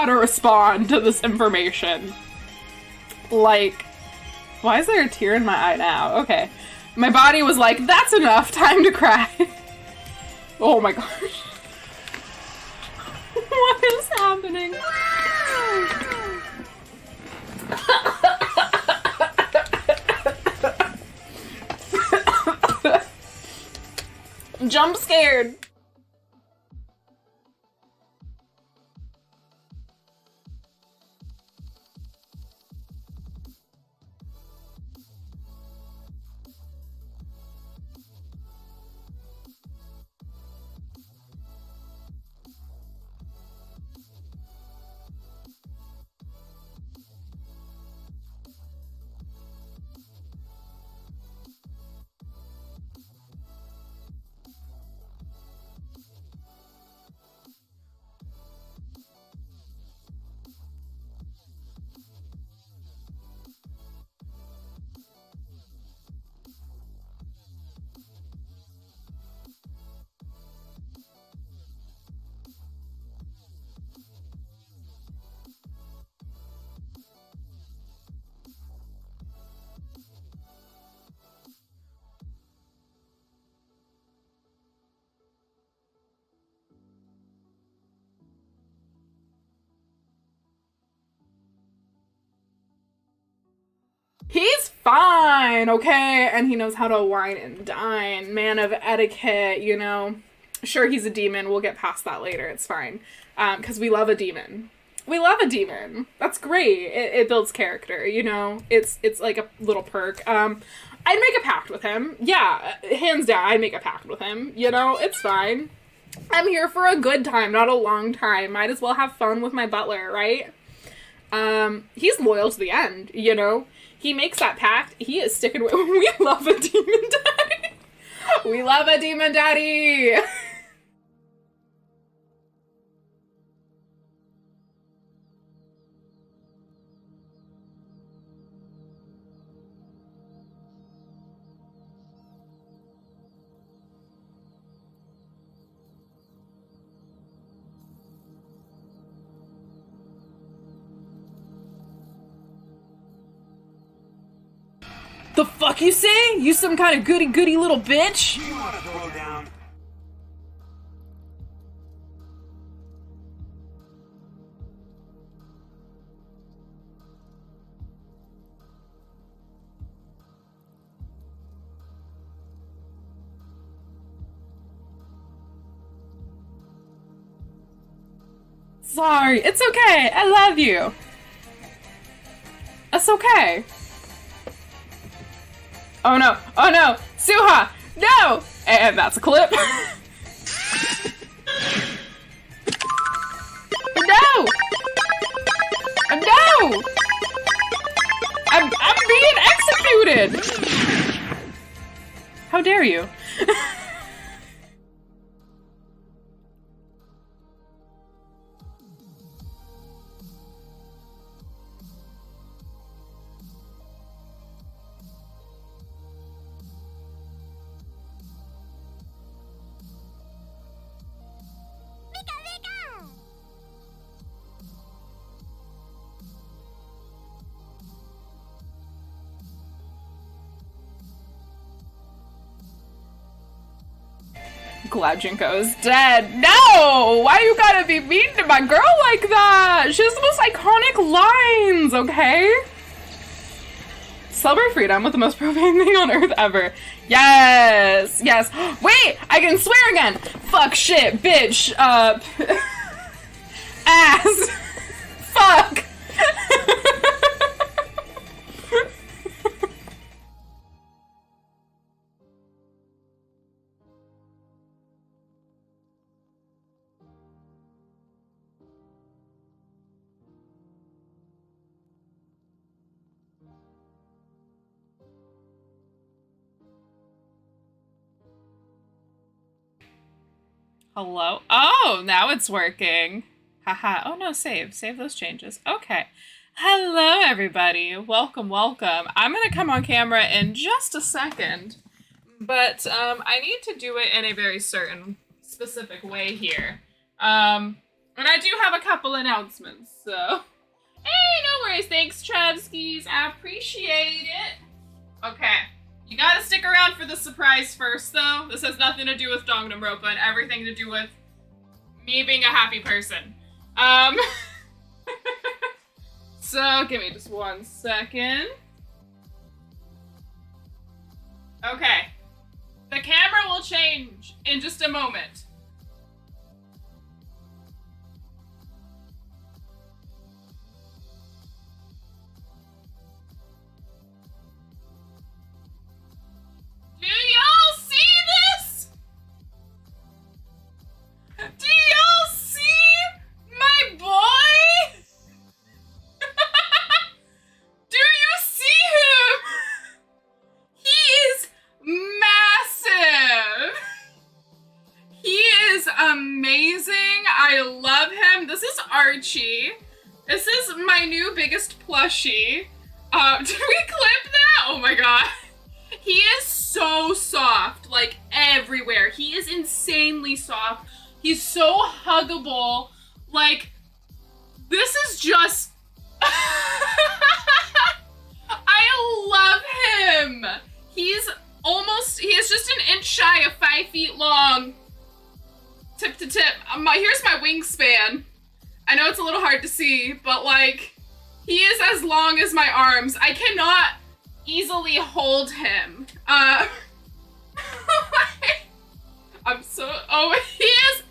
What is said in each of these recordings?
how to respond to this information. Like, why is there a tear in my eye now? Okay. My body was like, that's enough, time to cry. Oh my gosh. What is happening? Jump scared. He's fine, okay? And he knows how to wine and dine. Man of etiquette, you know? Sure, he's a demon. We'll get past that later. It's fine. Because we love a demon. We love a demon. That's great. It builds character, you know? It's like a little perk. I'd make a pact with him. Yeah, hands down, I'd make a pact with him. You know? It's fine. I'm here for a good time, not a long time. Might as well have fun with my butler, right? He's loyal to the end, you know? He makes that pact. He is sticking with... We love a demon daddy. We love a demon daddy. The fuck you say? You some kind of goody-goody little bitch? You wanna throw down? Sorry, it's okay. I love you. It's okay. Oh no, oh no, Suha, no! And that's a clip. No! No! I'm being executed! How dare you? Glad Junko's dead. No! Why you gotta be mean to my girl like that? She has the most iconic lines, okay? Celebrate freedom with the most profane thing on earth ever. Yes! Yes! Wait! I can swear again! Fuck, shit, bitch, ass! Fuck! Hello? Oh, now it's working. Haha. Oh no, save. Save those changes. Okay. Hello, everybody. Welcome, welcome. I'm gonna come on camera in just a second, but I need to do it in a very certain, specific way here. And I do have a couple announcements, so. Hey, no worries. Thanks, Travskis. I appreciate it. Okay. You gotta stick around for the surprise first, though. This has nothing to do with Danganronpa and everything to do with me being a happy person. So, give me just 1 second. Okay. The camera will change in just a moment. Do y'all see this? Do y'all see my boy? Do you see him? He is massive. He is amazing. I love him. This is Archie. This is my new biggest plushie. Did we clip that? Oh my god. He is so soft, like everywhere. He is insanely soft. He's so huggable. Like, this is just... I love him. He is just an inch shy of 5 feet long. Tip to tip. Here's my wingspan. I know it's a little hard to see, but like, he is as long as my arms. I cannot easily hold him.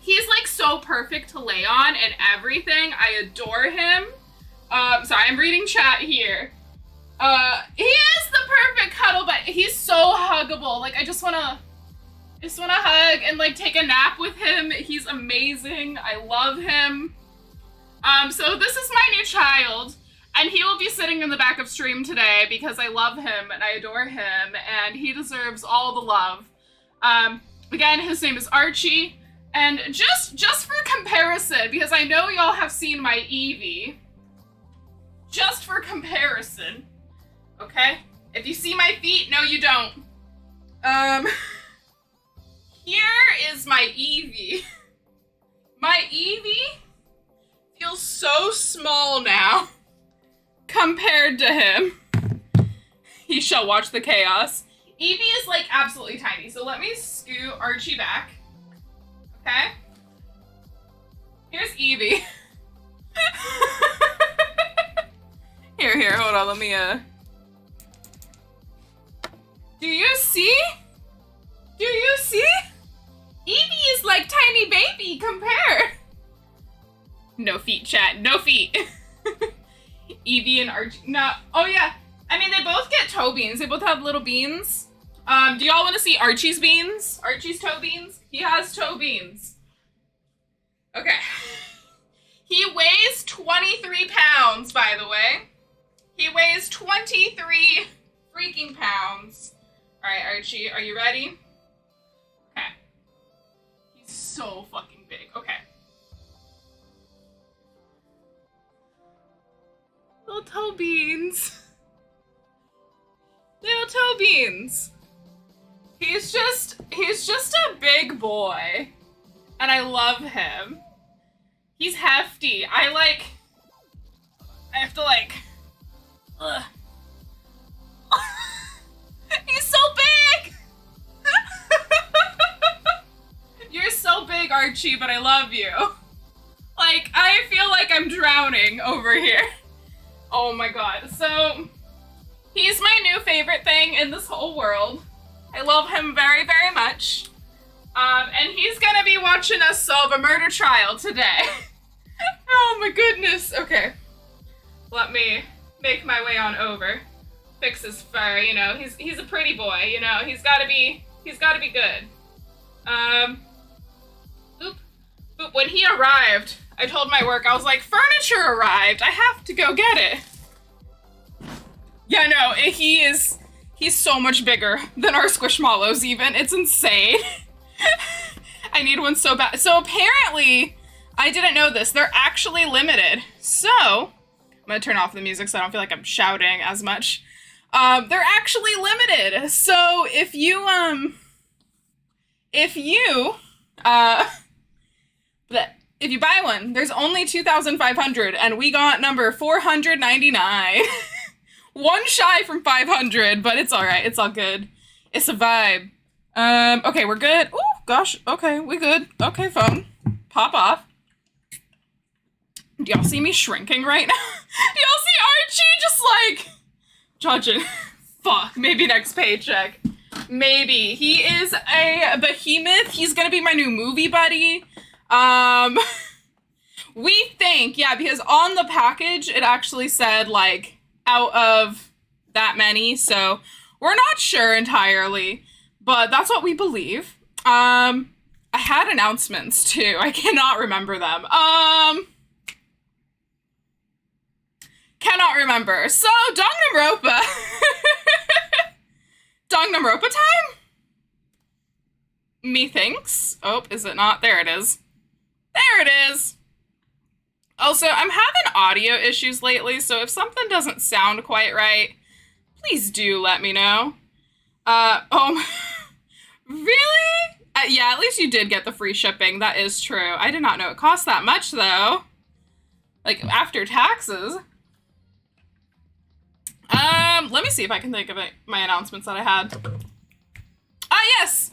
He's like so perfect to lay on and everything. I adore him. Sorry, I'm reading chat here. He is the perfect cuddle, but he's so huggable. Like, I just wanna hug and like take a nap with him. He's amazing. I love him. So this is my new child, and he will be sitting in the back of stream today because I love him and I adore him, and he deserves all the love. Again, his name is Archie, and just for comparison, because I know y'all have seen my Eevee, just for comparison, okay? If you see my feet, no you don't. Here is my Eevee. My Eevee feels so small now compared to him. He shall watch the chaos. Eevee is like absolutely tiny, so let me scoot Archie back. Okay? Here's Eevee. Here, hold on, let me, Do you see? Do you see? Eevee is like tiny baby compared. No feet, chat, no feet. Eevee and Archie, no, oh yeah. I mean, they both get toe beans. They both have little beans. Do y'all want to see Archie's beans? Archie's toe beans? He has toe beans. Okay. He weighs 23 pounds, by the way. He weighs 23 freaking pounds. All right, Archie, are you ready? Okay. He's so fucking big. Okay. Little toe beans. Little toe beans. He's just a big boy. And I love him. He's hefty. I have to like, ugh. He's so big! You're so big, Archie, but I love you. Like, I feel like I'm drowning over here. Oh my god. So, he's my new favorite thing in this whole world. I love him very, very much. And he's gonna be watching us solve a murder trial today. Oh my goodness. Okay. Let me make my way on over. Fix his fur, you know. He's a pretty boy, you know. He's gotta be good. Oop. When he arrived, I told my work, I was like, furniture arrived. I have to go get it. Yeah, no, he's so much bigger than our Squishmallows even. It's insane. I need one so bad. So apparently, I didn't know this. They're actually limited. So, I'm gonna turn off the music so I don't feel like I'm shouting as much. They're actually limited. So if if you buy one, there's only 2,500, and we got number 499. One shy from 500, but it's alright. It's all good. It's a vibe. Okay, we're good. Oh, gosh. Okay, we good. Okay, phone. Pop off. Do y'all see me shrinking right now? Do y'all see Archie just, like, judging? Fuck, maybe next paycheck. Maybe. He is a behemoth. He's gonna be my new movie buddy. We think, yeah, because on the package, it actually said, like, out of that many, so we're not sure entirely, but that's what we believe. I had announcements, too. I cannot remember them. Cannot remember. So, Danganronpa. Danganronpa time? Methinks. Oh, is it not? There it is. There it is. Also, I'm having audio issues lately, so if something doesn't sound quite right, please do let me know. Really? Yeah, at least you did get the free shipping. That is true. I did not know it cost that much, though. Like, after taxes. Let me see if I can think of my announcements that I had. Ah, yes!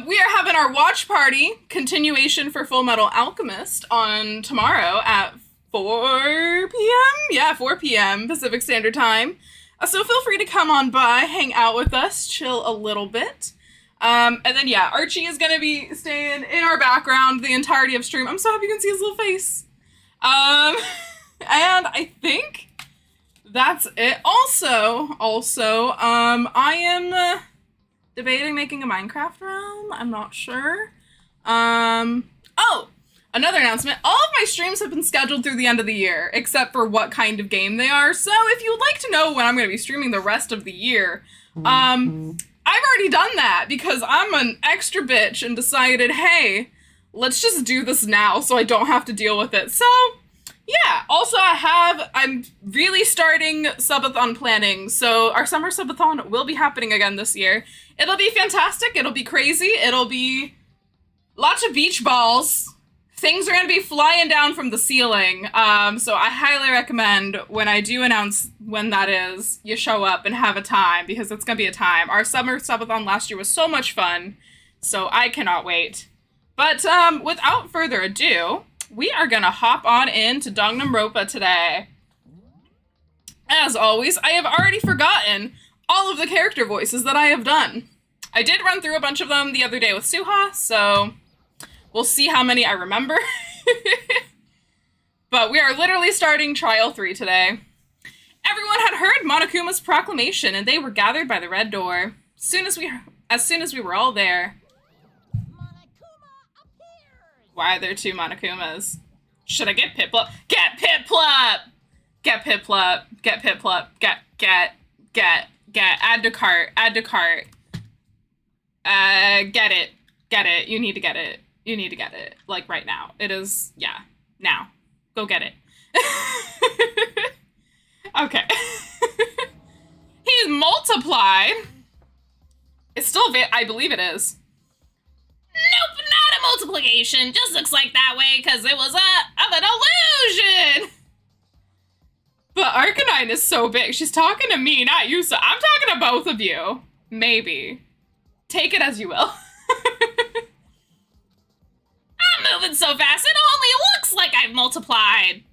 We are having our watch party continuation for Full Metal Alchemist on tomorrow at 4 p.m.? Yeah, 4 p.m. Pacific Standard Time. So feel free to come on by, hang out with us, chill a little bit. And then, yeah, Archie is going to be staying in our background the entirety of stream. I'm so happy you can see his little face. And I think that's it. Also, I am debating making a Minecraft realm. I'm not sure. Oh, another announcement. All of my streams have been scheduled through the end of the year, except for what kind of game they are. So if you would like to know when I'm going to be streaming the rest of the year, I've already done that because I'm an extra bitch and decided, hey, let's just do this now so I don't have to deal with it. So yeah, also I'm really starting subathon planning. So our summer subathon will be happening again this year. It'll be fantastic. It'll be crazy. It'll be lots of beach balls. Things are going to be flying down from the ceiling. So I highly recommend when I do announce when that is, you show up and have a time because it's going to be a time. Our summer subathon last year was so much fun. So I cannot wait. But without further ado, we are going to hop on into Danganronpa today. As always, I have already forgotten all of the character voices that I have done. I did run through a bunch of them the other day with Suha, so we'll see how many I remember. But we are literally starting Trial 3 today. Everyone had heard Monokuma's proclamation, and they were gathered by the red door. As soon as we were all there. Why are there two Monokumas? Should I get Piplup? Get Piplup! Get Piplup. Get Piplup. Get. Add to cart. Get it. You need to get it. Like, right now. It is, yeah. Now. Go get it. Okay. He's multiplied. It's still, I believe it is. Nope, not a multiplication. Just looks like that way because it was an illusion. But Arcanine is so big. She's talking to me, not you. So I'm talking to both of you. Maybe. Take it as you will. I'm moving so fast, it only looks like I've multiplied.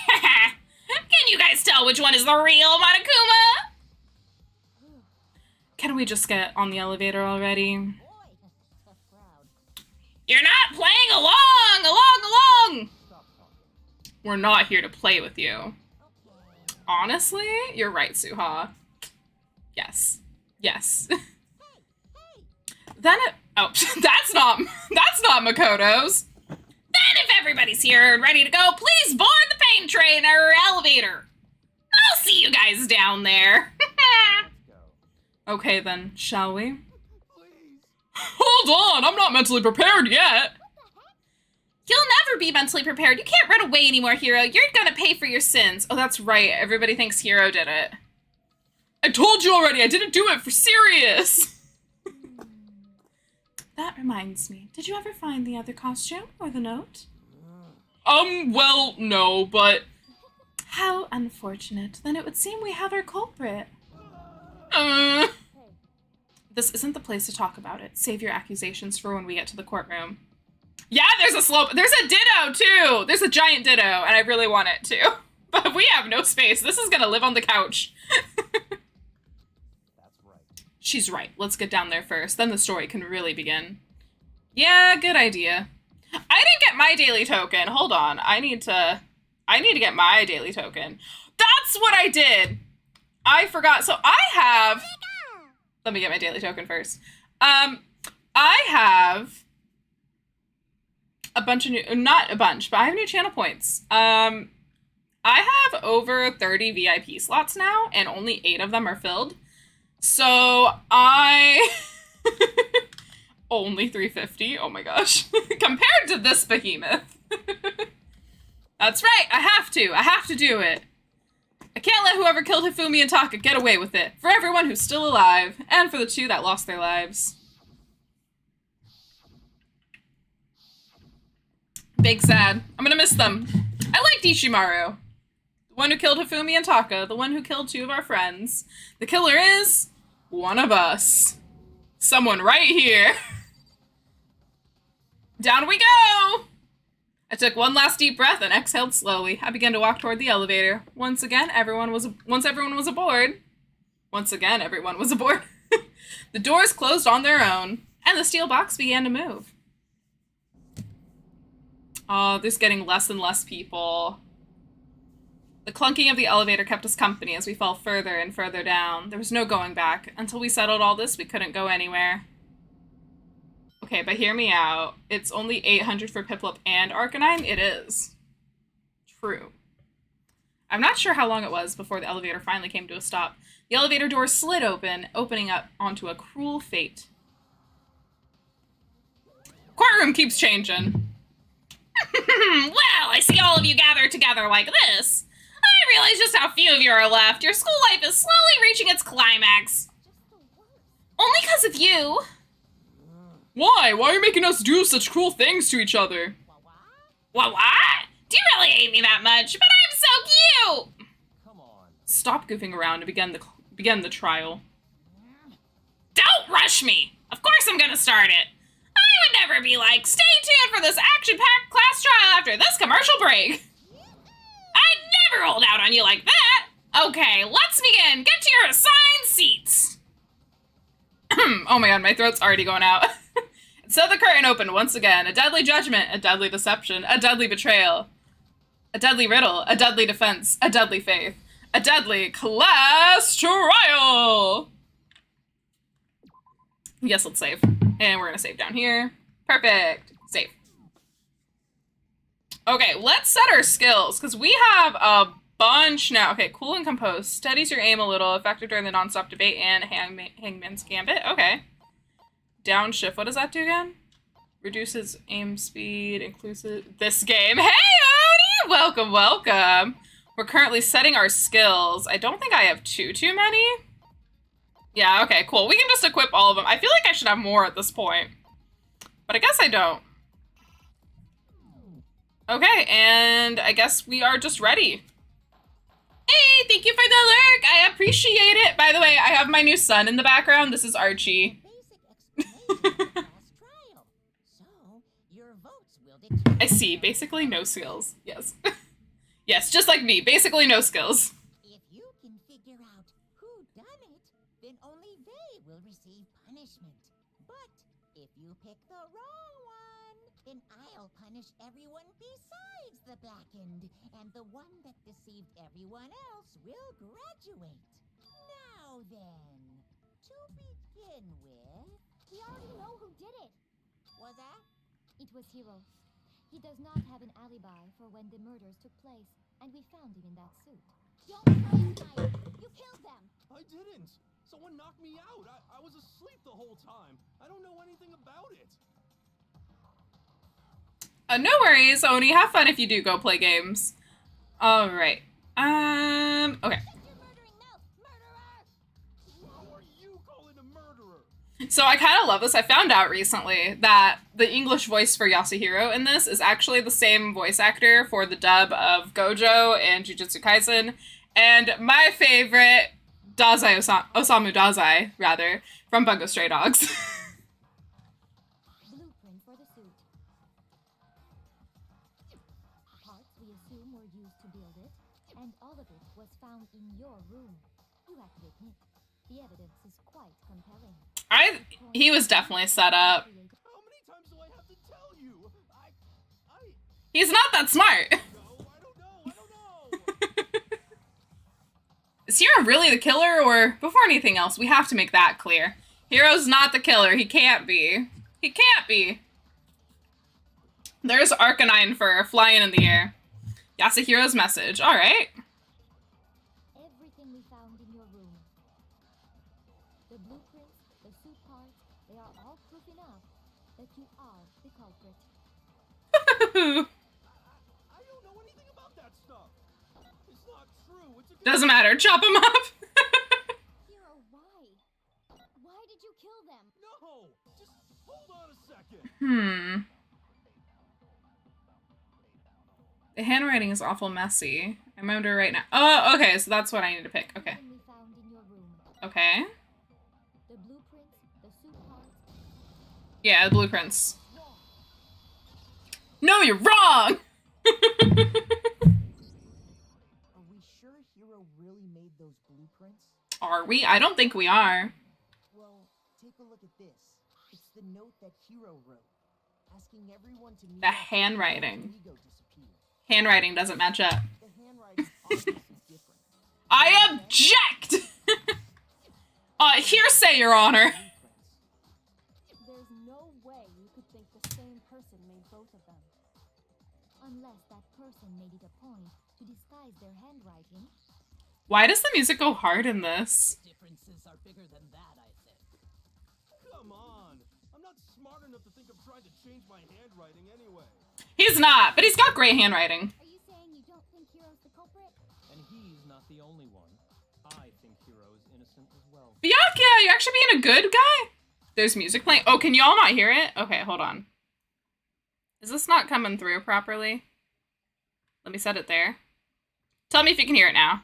Can you guys tell which one is the real Monokuma? Can we just get on the elevator already? You're not playing along! We're not here to play with you. Honestly, you're right, Suha. Yes. Then that's not Makoto's. Then if everybody's here and ready to go, please board the pain train or elevator. I'll see you guys down there. Okay then, shall we? Hold on, I'm not mentally prepared yet. You'll never be mentally prepared. You can't run away anymore, Hero. You're gonna pay for your sins. Oh, that's right. Everybody thinks Hero did it. I told you already, I didn't do it for serious. That reminds me. Did you ever find the other costume or the note? Well, no, but... How unfortunate. Then it would seem we have our culprit. This isn't the place to talk about it. Save your accusations for when we get to the courtroom. Yeah, there's a slope. There's a ditto, too. There's a giant ditto, and I really want it, too. But we have no space. This is gonna live on the couch. That's right. She's right. Let's get down there first. Then the story can really begin. Yeah, good idea. I didn't get my daily token. Hold on. I need to get my daily token. That's what I did. I forgot. So I have... Let me get my daily token first. I have a bunch of new... Not a bunch, but I have new channel points. I have over 30 VIP slots now, and only 8 of them are filled. So I... Only 350? Oh my gosh. Compared to this behemoth. That's right, I have to do it. I can't let whoever killed Hifumi and Taka get away with it. For everyone who's still alive, and for the 2 that lost their lives. Big sad. I'm gonna miss them. I liked Ishimaru. The one who killed Hifumi and Taka, the one who killed 2 of our friends. The killer is one of us. Someone right here. Down we go! I took one last deep breath and exhaled slowly. I began to walk toward the elevator. Once everyone was aboard. The doors closed on their own, and the steel box began to move. Oh, there's getting less and less people. The clunking of the elevator kept us company as we fell further and further down. There was no going back. Until we settled all this, we couldn't go anywhere. Okay, but hear me out. It's only 800 for Piplup and Arcanine? It is. True. I'm not sure how long it was before the elevator finally came to a stop. The elevator door slid open, opening up onto a cruel fate. Courtroom keeps changing. Well, I see all of you gathered together like this. I realize just how few of you are left. Your school life is slowly reaching its climax. Only because of you. Why? Why are you making us do such cruel things to each other? What? Do you really hate me that much? But I'm so cute! Come on. Stop goofing around and begin the trial. Don't rush me! Of course I'm gonna start it. I would never be like, stay tuned for this action-packed class trial after this commercial break. I'd never hold out on you like that. Okay, let's begin. Get to your assigned seats. Oh my god, my throat's already going out. So the curtain opened once again. A deadly judgment, a deadly deception, a deadly betrayal, a deadly riddle, a deadly defense, a deadly faith, a deadly class trial. Yes, let's save. And we're gonna save down here. Perfect. Save. Okay, let's set our skills, because we have a bunch now. Okay, cool and composed. Steadies your aim a little. Effective during the non-stop debate and Hangman's Gambit. Okay. Downshift. What does that do again? Reduces aim speed, inclusive this game. Hey, Odie! Welcome, welcome. We're currently setting our skills. I don't think I have too many. Yeah, okay, cool. We can just equip all of them. I feel like I should have more at this point, but I guess I don't. Okay, and I guess we are just ready. Hey, thank you for the lurk. I appreciate it. By the way, I have my new son in the background. This is Archie. I see. Basically no skills. Yes. Yes, just like me. Basically no skills. If you can figure out who done it, then only they will receive punishment. But if you pick the wrong one, then I'll punish everyone besides the blackened, and the one that deceived everyone else will graduate. Now then, to begin with... We already know who did it. Was that? It was Hiro. He does not have an alibi for when the murders took place, and we found him in that suit. Don't lie, Knight. You killed them. I didn't. Someone knocked me out. I was asleep the whole time. I don't know anything about it. No worries, Oni. Have fun if you do go play games. All right. Okay. You're murdering Mouth, murderer! How are you calling a murderer? So I kind of love this. I found out recently that the English voice for Yasuhiro in this is actually the same voice actor for the dub of Gojo and Jujutsu Kaisen. And my favorite, Osamu Dazai, rather, from Bungo Stray Dogs. Blueprint for the suit. Parts we assume were used to build it, and all of it was found in your room. You have to admit, the evidence is quite compelling. He was definitely set up. How many times do I have to tell you? He's not that smart. No, I don't know. Is Hiro really the killer, or before anything else, we have to make that clear. Hiro's not the killer. He can't be. He can't be. There's Arcanine fur flying in the air. Yasuhiro's message. All right. Everything we found in your room. The blueprints, the suit parts, they are all proof enough that you are the culprit. I don't know anything about that stuff. It's not true. It's a Doesn't matter. Chop him up. Hiro, why? Why did you kill them? No. Just hold on a second. The handwriting is awful messy. I remember right now. Oh, okay. So that's what I need to pick. Okay. Everything we found in your room. Okay. The blueprints, the suit parts. Yeah, the blueprints. No, you're wrong! Are we sure Hiro really made those blueprints? Are we? I don't think we are. Well, take a look at this. It's the note that Hiro wrote, asking everyone to meet The up handwriting. when Ego disappeared. Handwriting doesn't match up. The handwriting's obviously different. I object! Hearsay, Your Honor. There's no way you could think the same person made both of them. Unless that person made it a point to disguise their handwriting. Why does the music go hard in this? Differences are bigger than that, I think. Come on. I'm not smart enough to think of trying to change my handwriting anyway. He's not, but he's got great handwriting. Are you saying you don't think Hiro's the culprit? And he's not the only one. I think Hiro is innocent as well. Byakuya, you're actually being a good guy? There's music playing. Oh, can y'all not hear it? Okay, hold on. Is this not coming through properly? Let me set it there. Tell me if you can hear it now.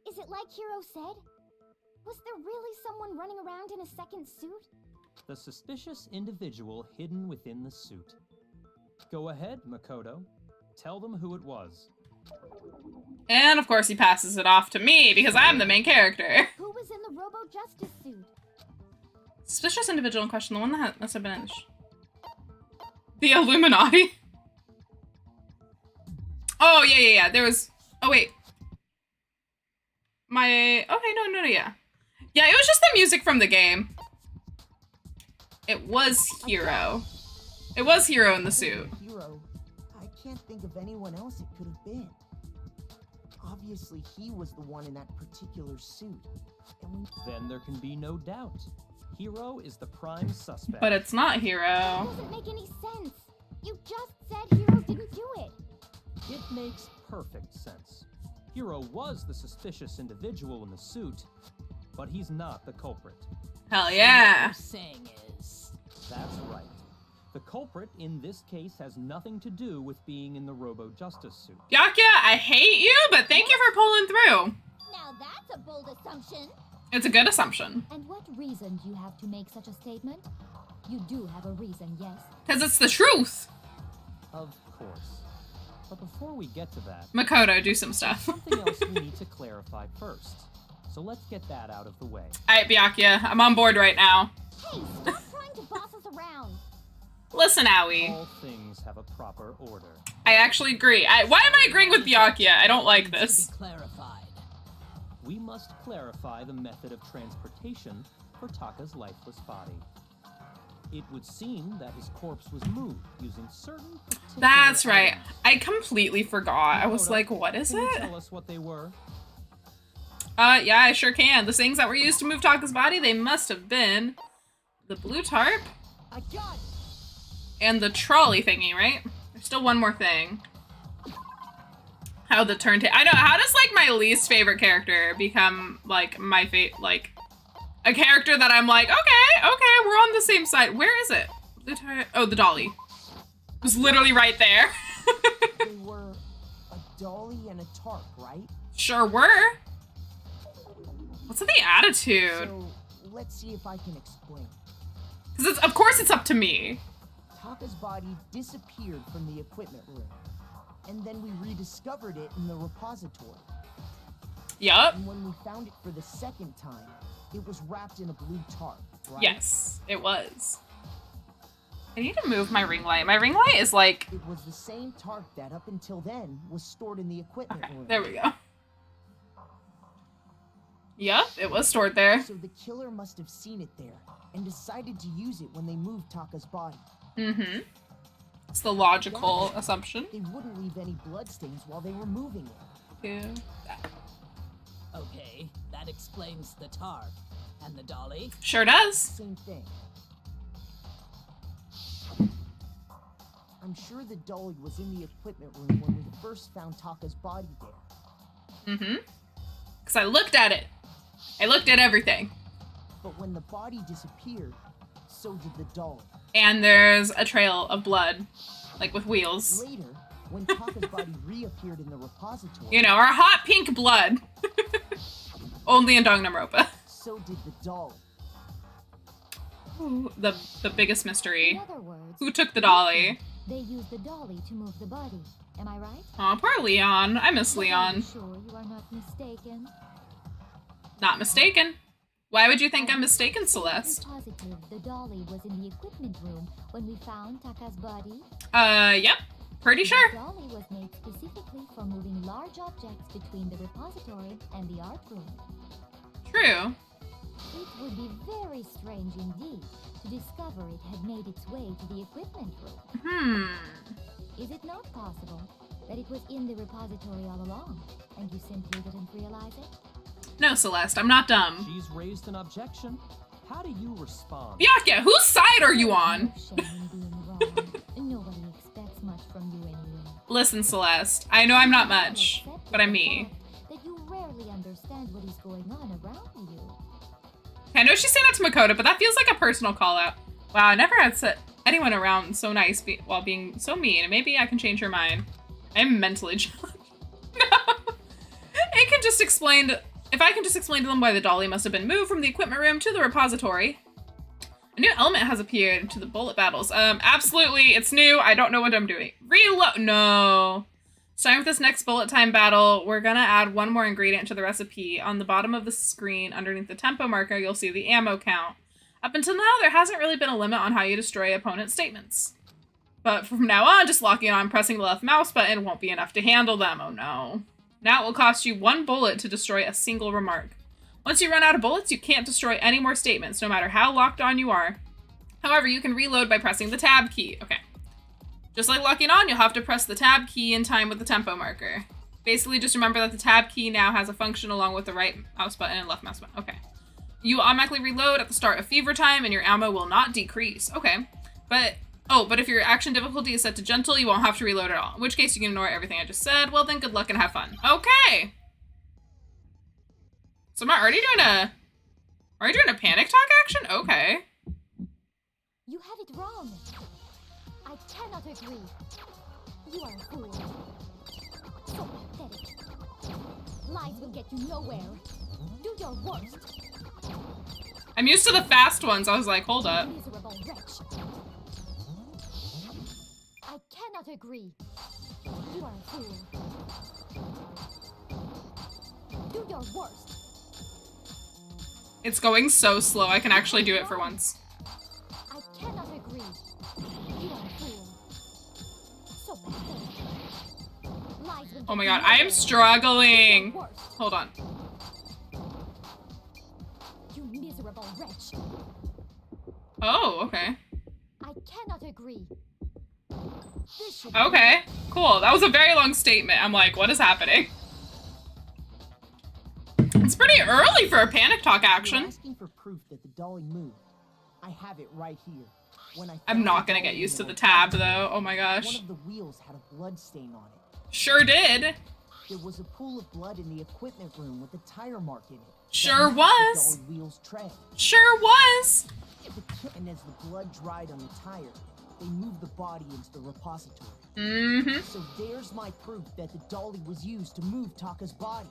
Is it like Hiro said? Was there really someone running around in a second suit? The suspicious individual hidden within the suit. Go ahead, Makoto. Tell them who it was. And of course he passes it off to me because I'm the main character. Who was in the Robo Justice suit? Suspicious individual in question, the one that must have been the Illuminati. Oh, yeah. There was... Oh, wait. Okay, no, yeah. Yeah, it was just the music from the game. It was Hiro. It was Hiro in the suit. Hiro. I can't think of anyone else it could have been. Obviously, he was the one in that particular suit. And we... Then there can be no doubt. Hiro is the prime suspect. But it's not That Hiro. doesn't make any sense. You just said Hiro didn't do it. It makes perfect sense. Hiro was the suspicious individual in the suit, but he's not the culprit. Hell yeah. What you're saying is... That's right. The culprit in this case has nothing to do with being in the Robo Justice suit. Byakuya, I hate you, but thank you for pulling through. Now that's a bold assumption. It's a good assumption. And what reason do you have to make such a statement? You do have a reason, yes? Because it's the truth. Of course. But before we get to that, Makoto, do some stuff. something else we need to clarify first. So let's get that out of the way. Alright, Byakuya, I'm on board right now. Hey, stop trying to boss us around. Listen, Aoi. All things have a proper order. I actually agree. Why am I agreeing with Byakuya? I don't like this. To be clarified. We must clarify the method of transportation for Taka's lifeless body. It would seem that his corpse was moved using certain particular That's right. items. I completely forgot. I was like, what is Can you it? tell us what they were? Yeah, I sure can. The things that were used to move Taka's body, they must have been the blue tarp I got it! and the trolley thingy, right? There's still one more thing. How the turntable. I know. How does like my least favorite character become like my a character that I'm like, okay, we're on the same side. Where is it? Oh, the dolly. It was literally right there. They were a dolly and a tarp, right? Sure were. What's with the attitude? So, let's see if I can explain. Because of course it's up to me. Taka's body disappeared from the equipment room, and then we rediscovered it in the repository. Yup. And when we found it for the second time, it was wrapped in a blue tarp, right? Yes, it was. I need to move my ring light. My ring light is like... It was the same tarp that up until then was stored in the equipment room. There we go. Yep, it was stored there. So the killer must have seen it there and decided to use it when they moved Taka's body. Mm-hmm. It's the logical assumption. They wouldn't leave any bloodstains while they were moving it. Yeah. Okay, that explains the tarp. And the dolly? Sure does. Same thing. I'm sure the dolly was in the equipment room when we first found Taka's body there. Mm-hmm. Because I looked at it. I looked at everything. But when the body disappeared, so did the dolly. And there's a trail of blood, like with wheels. Later, when Taka's body reappeared in the repository... You know, our hot pink blood. Only in Danganronpa. So did the dolly. Ooh, the biggest mystery. In other words, Who took the dolly? they used the dolly to move the body. Am I right? Aw, poor Leon. I miss Are you Leon. sure you are not mistaken? Not mistaken. Why would you think I'm mistaken, I'm Celeste? positive the dolly was in the equipment room when we found Taka's body. Yep. Pretty sure. The dolly was made specifically for moving large objects between the repository and the art room. True. It would be very strange indeed to discover it had made its way to the equipment room. Is it not possible that it was in the repository all along, and you simply didn't realize it? No, Celeste, I'm not dumb. She's raised an objection. How do you respond? Byakuya, whose side are you on? No shame in being wrong. Nobody expects much from you anyway. Listen, Celeste, I know I'm not much, Accept but I'm the me. fact that you rarely understand what is going on around you. I know she's saying that to Makoto, but that feels like a personal call out. Wow, I never had anyone around so nice while being so mean, and maybe I can change her mind. I'm mentally challenged. No. It can just explain to, if I can just explain to them why the dolly must have been moved from the equipment room to the repository. A new element has appeared to the bullet battles. Absolutely, it's new. I don't know what I'm doing. Reload. No. Starting with this next bullet time battle, we're gonna add one more ingredient to the recipe. On the bottom of the screen, underneath the tempo marker, you'll see the ammo count. Up until now, there hasn't really been a limit on how you destroy opponent statements. But from now on, just locking on and pressing the left mouse button won't be enough to handle them. Oh no. Now it will cost you 1 bullet to destroy a single remark. Once you run out of bullets, you can't destroy any more statements, no matter how locked on you are. However, you can reload by pressing the tab key. Okay. Just like locking on, you'll have to press the tab key in time with the tempo marker. Basically, just remember that the tab key now has a function along with the right mouse button and left mouse button. Okay. You automatically reload at the start of fever time and your ammo will not decrease. Okay. But if your action difficulty is set to gentle, you won't have to reload at all. In which case, you can ignore everything I just said. Well, then, good luck and have fun. Okay. So am I already doing a panic talk action? Okay. You have it wrong. I cannot agree. You are a fool. So pathetic. Lies will get you nowhere. Do your worst. I'm used to the fast ones. I was like, hold up. Miserable wretch. I cannot agree. You are a fool. Do your worst. It's going so slow. I can actually do it for once. I cannot agree. You are a fool. So pathetic. Lies will Oh my get god, you I am nowhere. struggling. Do your worst. Hold on. You miserable wretch. Oh, okay. I cannot agree. This should Okay, cool. That was a very long statement. I'm like, what is happening? It's pretty early for a panic talk You're action. asking for proof that the dolly moved. I have it right here. When I I'm found not the gonna dolly get used to in the tab repository, though. Oh my One gosh. of the wheels had a blood stain on it. Sure did. There was a pool of blood in the equipment room with a tire mark in it. Sure That matched was. the dolly wheel's tread. Sure was. And as the blood dried on the tire, they moved the body into the repository. Mm-hmm. So there's my proof that the dolly was used to move Taka's body.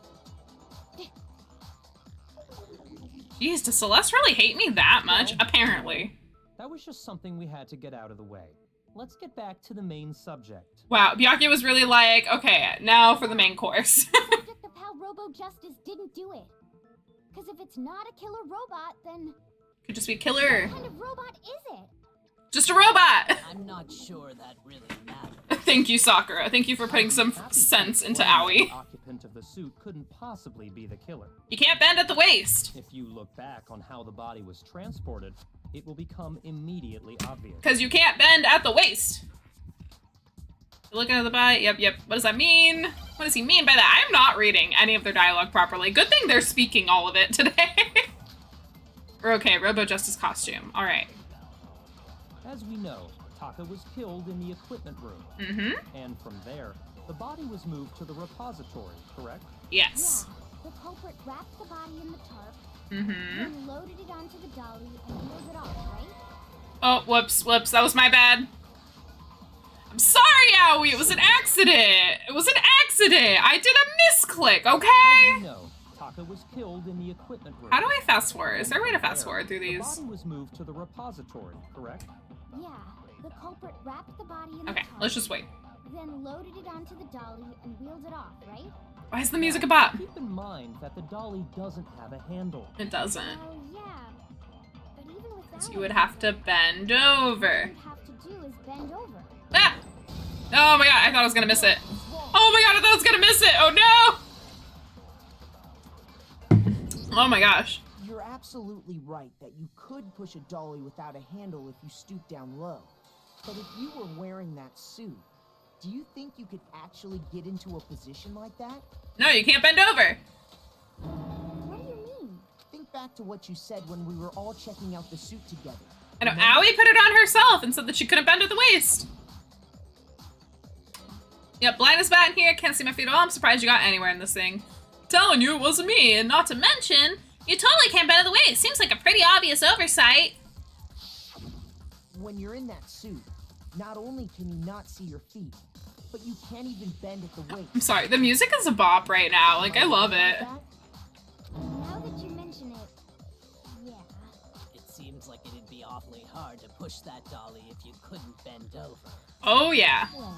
Jeez, does Celeste really hate me that much? Apparently. That was just something we had to get out of the way. Let's get back to the main subject. Wow, Byakuya was really like, okay, now for the main course. Subject of how Robo Justice didn't do it. Because if it's not a killer robot, then Could just be killer. what kind of robot is it? Just a robot. I'm not sure that really matters. Thank you, Sakura. Thank you for putting some sense into The Aoi. occupant of the suit couldn't possibly be the killer. You can't bend at the waist. If you look back on how the body was transported, it will become immediately obvious. Because you can't bend at the waist. You're looking at the body. Yep. What does that mean? What does he mean by that? I'm not reading any of their dialogue properly. Good thing they're speaking all of it today. Okay, Robo Justice costume. All right. As we know, Taka was killed in the equipment room. Mm-hmm. And from there, the body was moved to the repository, correct? Yes. Yeah, the culprit wrapped the body in the tarp, Mm-hmm. then loaded it onto the dolly and wheeled it off, right? Oh, whoops. That was my bad. I'm sorry, Aoi. It was an accident. I did a misclick, As okay? we know, Taka was killed in the equipment room. How do I fast forward? Is there a way to And from fast forward through The these? body was moved to the repository, correct? Yeah, the culprit wrapped the body in Okay, the tarp, let's just wait. then loaded it onto the dolly and wheeled it off, right? Why is the music a bop? Keep in mind that the dolly doesn't have a handle. It doesn't. Oh, yeah. But even without So you would have to bend over. What you'd have to do is bend over. Ah! Oh my god, I thought I was gonna miss it. Oh my god, I thought I was gonna miss it. Oh no! Oh my gosh. You're absolutely right that you could push a dolly without a handle if you stoop down low. But if you were wearing that suit, do you think you could actually get into a position like that? No, you can't bend over. What do you mean? Think back to what you said when we were all checking out the suit together. I know, Aoi put it on herself and said that she couldn't bend at the waist. Yep, blind as bat in here, can't see my feet at all. I'm surprised you got anywhere in this thing. Telling you it wasn't me, and not to mention, you totally can't bend at the waist. Seems like a pretty obvious oversight. When you're in that suit, not only can you not see your feet, but you can't even bend at the waist. I'm sorry, the music is a bop right now. Like, I love it. Now that you mention it, yeah. It seems like it'd be awfully hard to push that dolly if you couldn't bend over. Oh, yeah. Well,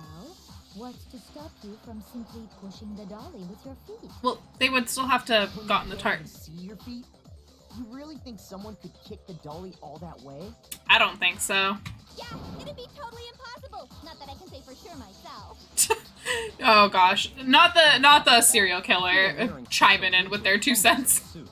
what's to stop you from simply pushing the dolly with your feet? Well, they would still have to have gotten the Can't tart. even see your feet? You really think someone could kick the dolly all that way? I don't think so. Yeah, it'd be totally impossible. Not that I can say for sure myself. Oh gosh, not the serial killer chiming in with their 2 cents. Suit.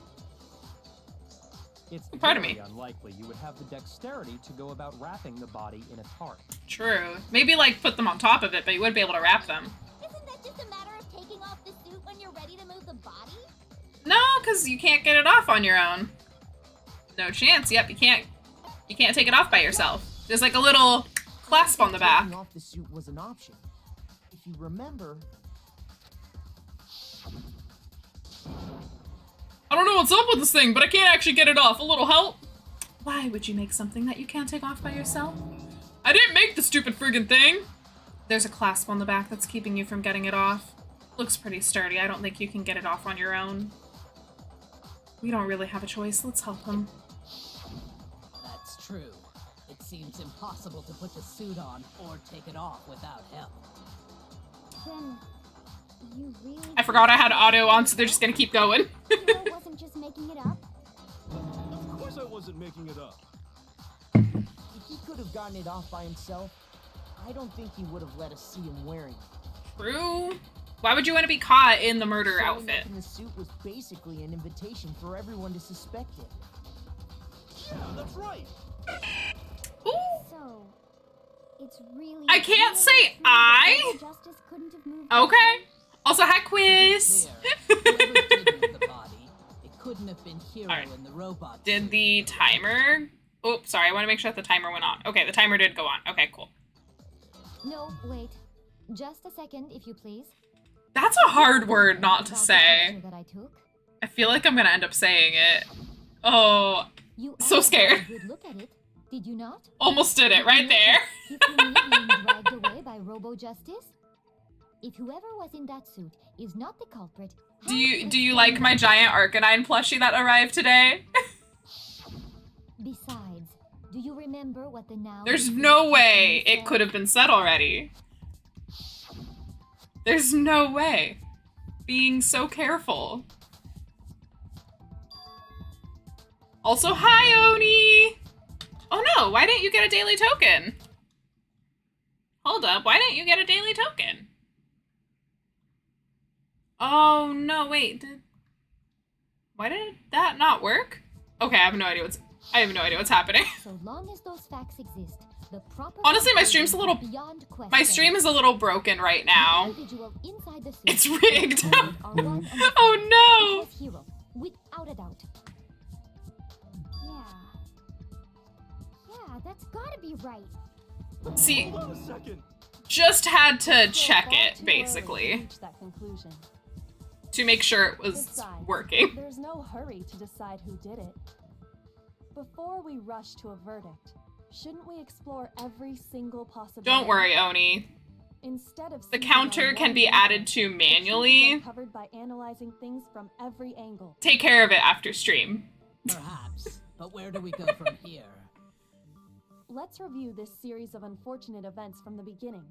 It's Pardon very me. unlikely you would have the dexterity to go about wrapping the body in a tarp. True. Maybe like put them on top of it, but you wouldn't be able to wrap them. Isn't that just a matter of taking off the suit when you're ready to move the body? No, because you can't get it off on your own. No chance. Yep, you can't take it off by yourself. There's like a little clasp on the back. Taking off the suit was an option. If you remember, I don't know what's up with this thing, but I can't actually get it off. A little help? Why would you make something that you can't take off by yourself? I didn't make the stupid friggin' thing. There's a clasp on the back that's keeping you from getting it off. Looks pretty sturdy. I don't think you can get it off on your own. We don't really have a choice. Let's help him. That's true. It seems impossible to put the suit on or take it off without help. Then you really I forgot I had auto on, so they're just gonna keep going. Hero wasn't just making it up? Of course I wasn't making it up. if he could have gotten it off by himself, I don't think he would have let us see him wearing it. True. Why would you want to be caught in the murder Showing outfit? up in the suit was basically an invitation for everyone to suspect it. Yeah, that's right. Ooh. So, it's really I can't real say true I. that Justice couldn't have moved Okay. Also, hi, quiz. Clear. Whoever did move the body, it couldn't have been Hero Alright. in the robot. Did suit. the timer... Oh, sorry. I want to make sure that the timer went on. Okay, the timer did go on. Okay, cool. No, wait. Just a second, if you please. That's a hard word not to About the say. picture that I took? I feel like I'm gonna end up saying it. Oh, You So all scared. had a good look at it, did you not? almost did it Did you right there. notice Tiffany being dragged away by Robo Justice? If whoever was in that suit is not the culprit, Do how you like my giant Arcanine plushie that arrived today? Besides, do you remember what the now? There's deceased no way Tiffany it said? could have been said already. There's no way. Being so careful. Also, hi, Oni! Oh no, why didn't you get a daily token? Hold up, why didn't you get a daily token? Oh no, wait, why did that not work? Okay, I have no idea what's happening. So long as those facts exist, the proper Honestly, my conclusion stream's a little- is beyond question. My stream is a little broken right now. The individual inside the suit It's rigged. are one and the same. Oh no! It was Hero, without a doubt. Yeah, that's gotta be right. See, Hold on a second. just had to Still check far it, too early to basically, reach that conclusion. to make sure it was Besides, working. There's no hurry to decide who did it. Before we rush to a verdict, shouldn't we explore every single possibility? Don't worry, Oni. Instead of The seizing counter on can one be angle, added to the truth is manually. uncovered by analyzing things from every angle. Take care of it after stream. Perhaps. But where do we go from here? Let's review this series of unfortunate events from the beginning.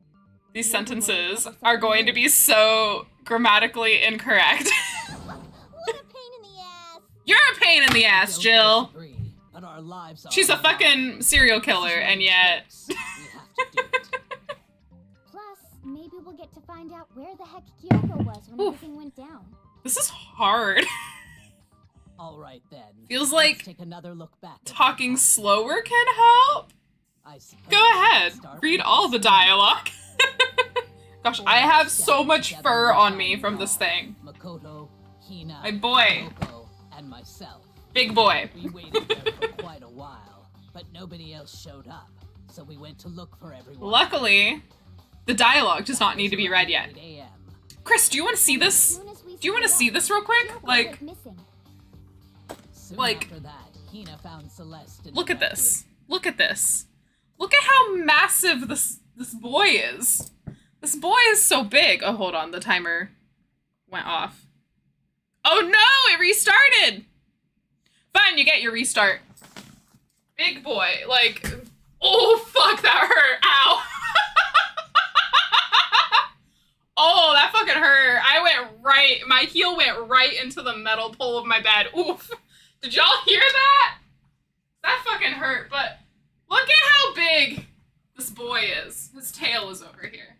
These sentences are going to be so grammatically incorrect. What a pain in the ass! You're a pain in the ass, Don't Jill. disagree, but our lives are She's a on the line. fucking serial killer, and yet... We have to do it. Plus, maybe we'll get to find out where the heck Kyoko was when Oof. everything went down. This is hard. All right then. Feels Let's like take another look back. at talking what slower can help. I suppose Go we ahead, start read with all the dialogue. Gosh, I have so much Together fur we on find me from this Ra, thing. Makoto, Hina, My boy. Kyoko, and myself. Big boy. We waited there for quite a while, but nobody else showed up, so we went to look for everyone. Luckily, the dialogue does not need to be read yet. 8 a.m. Chris, do you want to see this? Soon as we Do you want to split see up, this real quick? Kyoko Like, went missing. Soon Like- after that, Hina found Celeste in look the at this. Look at this. Look at how massive this boy is. This boy is so big. Oh, hold on. The timer went off. Oh no, it restarted. Fine, you get your restart. Big boy. Like, oh, fuck, that hurt. Ow. Oh, that fucking hurt. My heel went right into the metal pole of my bed. Oof. Did y'all hear that? That fucking hurt, but look at how big this boy is. His tail is over here.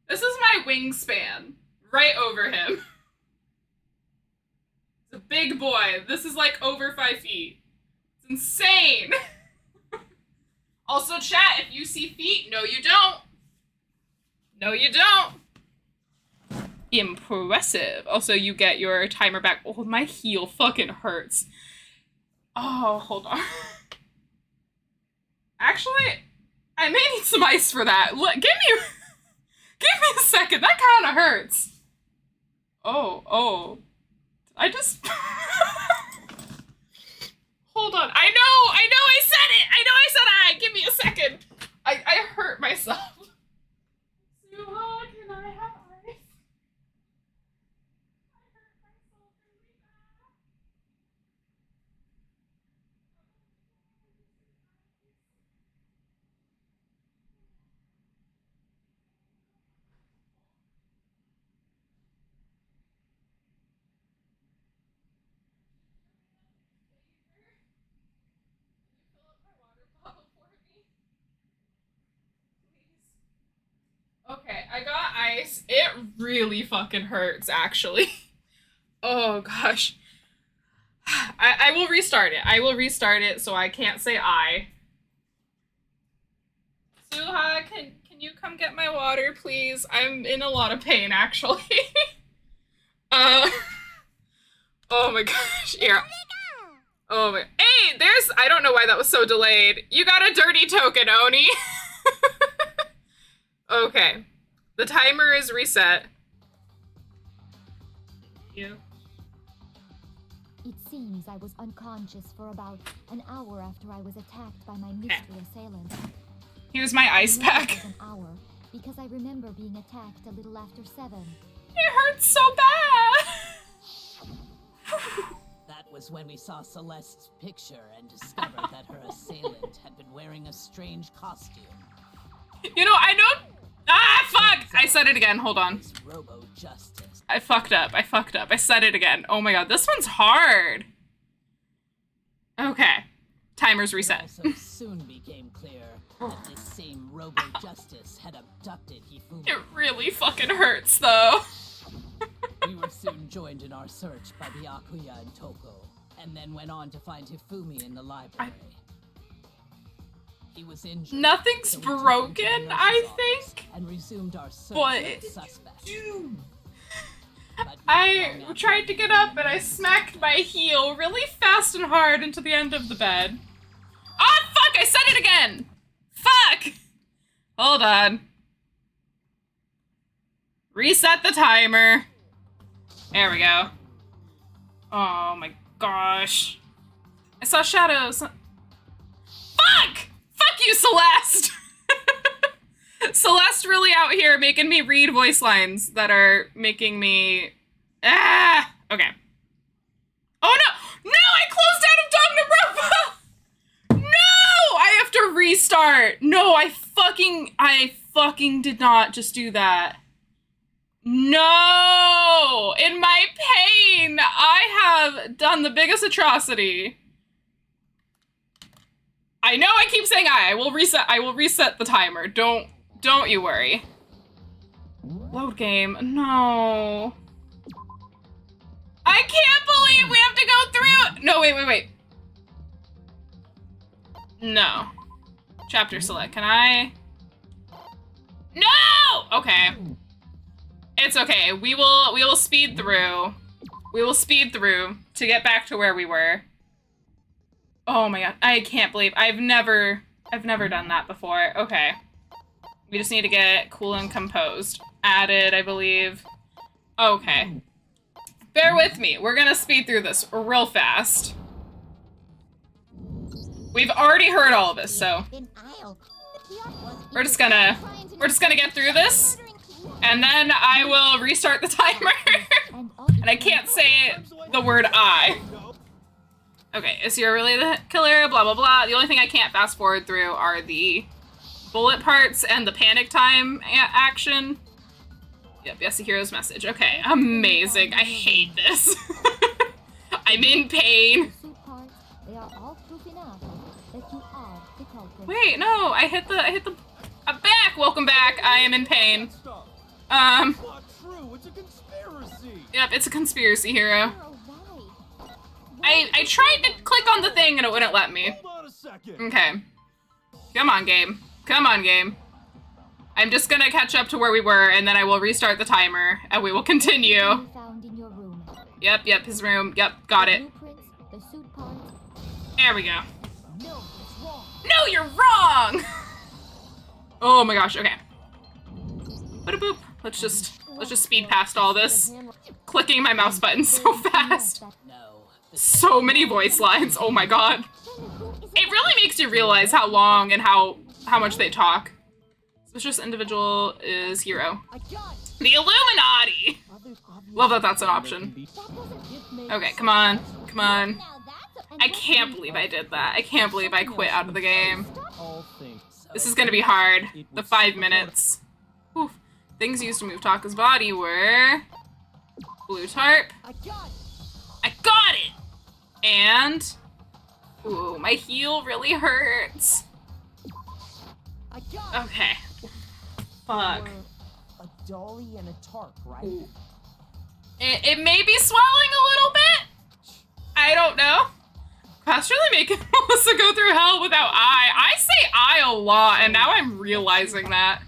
This is my wingspan. Right over him. It's a big boy. This is like over 5 feet. It's insane. Also, chat, if you see feet, no you don't. No you don't. Impressive. Also, you get your timer back. Oh, my heel fucking hurts. Oh, hold on. Actually, I may need some ice for that. Look, give me a second. That kind of hurts. Oh. I just... Hold on. I know I said it. Give me a second. I hurt myself. Suha, can I have ice? Okay, I got ice. It really fucking hurts, actually. Oh, gosh. I will restart it. So I can't say I. Suha, can you come get my water, please? I'm in a lot of pain, actually. Oh my gosh. Here. Oh my. Hey, I don't know why that was so delayed. You got a dirty token, Oni. Okay. The timer is reset. you. It seems I was unconscious for about an hour after I was attacked by my mystery assailant. Here's my ice I know it pack. was an hour because I remember being attacked a little after 7. It hurts so bad. That was when we saw Celeste's picture and discovered that her assailant had been wearing a strange costume. You know, I know. Ah, fuck! I said it again. Hold on. It's Robo-Justice. I fucked up. I said it again. Oh my god, this one's hard. Okay. Timer's It reset. also soon became clear that this same Robo-Justice had abducted Hifumi. It really fucking hurts, though. We were soon joined in our search by the Akuya and Toko, and then went on to find Hifumi in the library. He was injured. Nothing's so we took him to the broken, nurse's I office think. and resumed our search But- for the suspect. But I long after tried to get up and I smacked my heel really fast and hard into the end of the bed. Ah, fuck! I said it again! Fuck! Hold on. Reset the timer. There we go. Oh my gosh. I saw shadows. Fuck! Fuck you, Celeste! Celeste really out here making me read voice lines that are making me... Ah! Okay. Oh no! No! I closed out of Danganronpa! No! I have to restart! No, I fucking did not just do that. No! In my pain, I have done the biggest atrocity. I know I keep saying I will reset the timer. Don't you worry. Load game. No. I can't believe we have to go through. No, wait. No. Chapter select. Can I? No! Okay. It's okay. We will speed through. We will speed through to get back to where we were. Oh my god. I can't believe I've never done that before. Okay. We just need to get cool and composed. Added, I believe. Okay. Bear with me. We're gonna speed through this real fast. We've already heard all of this, so Then I'll... we're just gonna get through this, and then I will restart the timer. And I can't say the word I. Okay, is Sierra really the killer? Blah, blah, blah. The only thing I can't fast forward through are the bullet parts and the panic time action. Yep, Yasuhiro's message. Okay, amazing. I hate this. I'm in pain. They are all proof enough that you are the culprit. Wait, no, I hit the I'm back. Welcome back. I am in pain. Not true. It's a conspiracy. Yep, it's a conspiracy, Hero. You're right. I tried to click on the thing and it wouldn't let me. Hold on a second. Okay. Come on, game. Come on, game. I'm just gonna catch up to where we were, and then I will restart the timer, and we will continue. Found in your room. Yep, his room. Yep, got it. Blueprints, the suit parts. There we go. No, it's wrong. No, you're wrong! Oh my gosh, okay. Ba-da-boop. Let's just speed past all this. Clicking my mouse button so fast. No. So many voice lines, oh my god. It really makes you realize how long and how much they talk. Suspicious individual is Hero. The Illuminati! Love that that's an option. Okay, come on. Come on. I can't believe I did that. I can't believe I quit out of the game. All think so. This is gonna be hard. The 5 minutes. Oof. Things used to move Taka's body were... blue tarp. I got it! And... ooh, my heel really hurts. Okay. Fuck. A dolly and a tarp, right? It may be swelling a little bit. I don't know. That's really making Melissa go through hell without I say I a lot, and now I'm realizing that.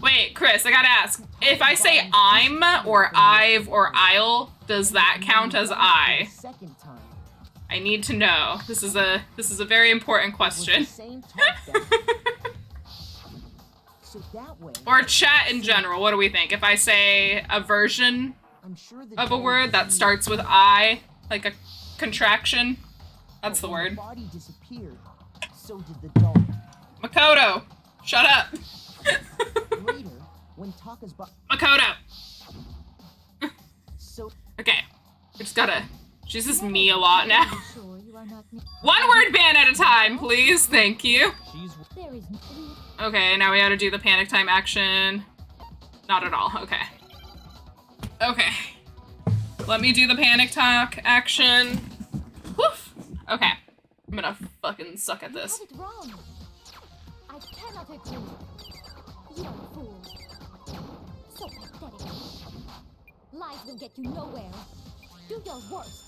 Wait, Chris, I gotta ask. If I say I'm, or I've, or I'll, does that count as I? Second time. I need to know. This is a very important question. Same tarp then. So that way, Or chat in general, what do we think? If I say a version sure the of a dolly word that knew starts with I, like a contraction. That's the when word. The body disappeared. So did the dolly. Makoto, shut up. Later, when Taka's body. Makoto. So. Okay, we just gotta. She's just me a lot now. Sure you are not me. One word ban at a time, please. Thank you. There is no. Okay, now we gotta do the panic time action. Not at all. Okay. Okay. Let me do the panic talk action. Woof. Okay. I'm gonna fucking suck at You this. have it wrong. I cannot agree. You are a fool. So pathetic. Lies will get you nowhere. Do your worst.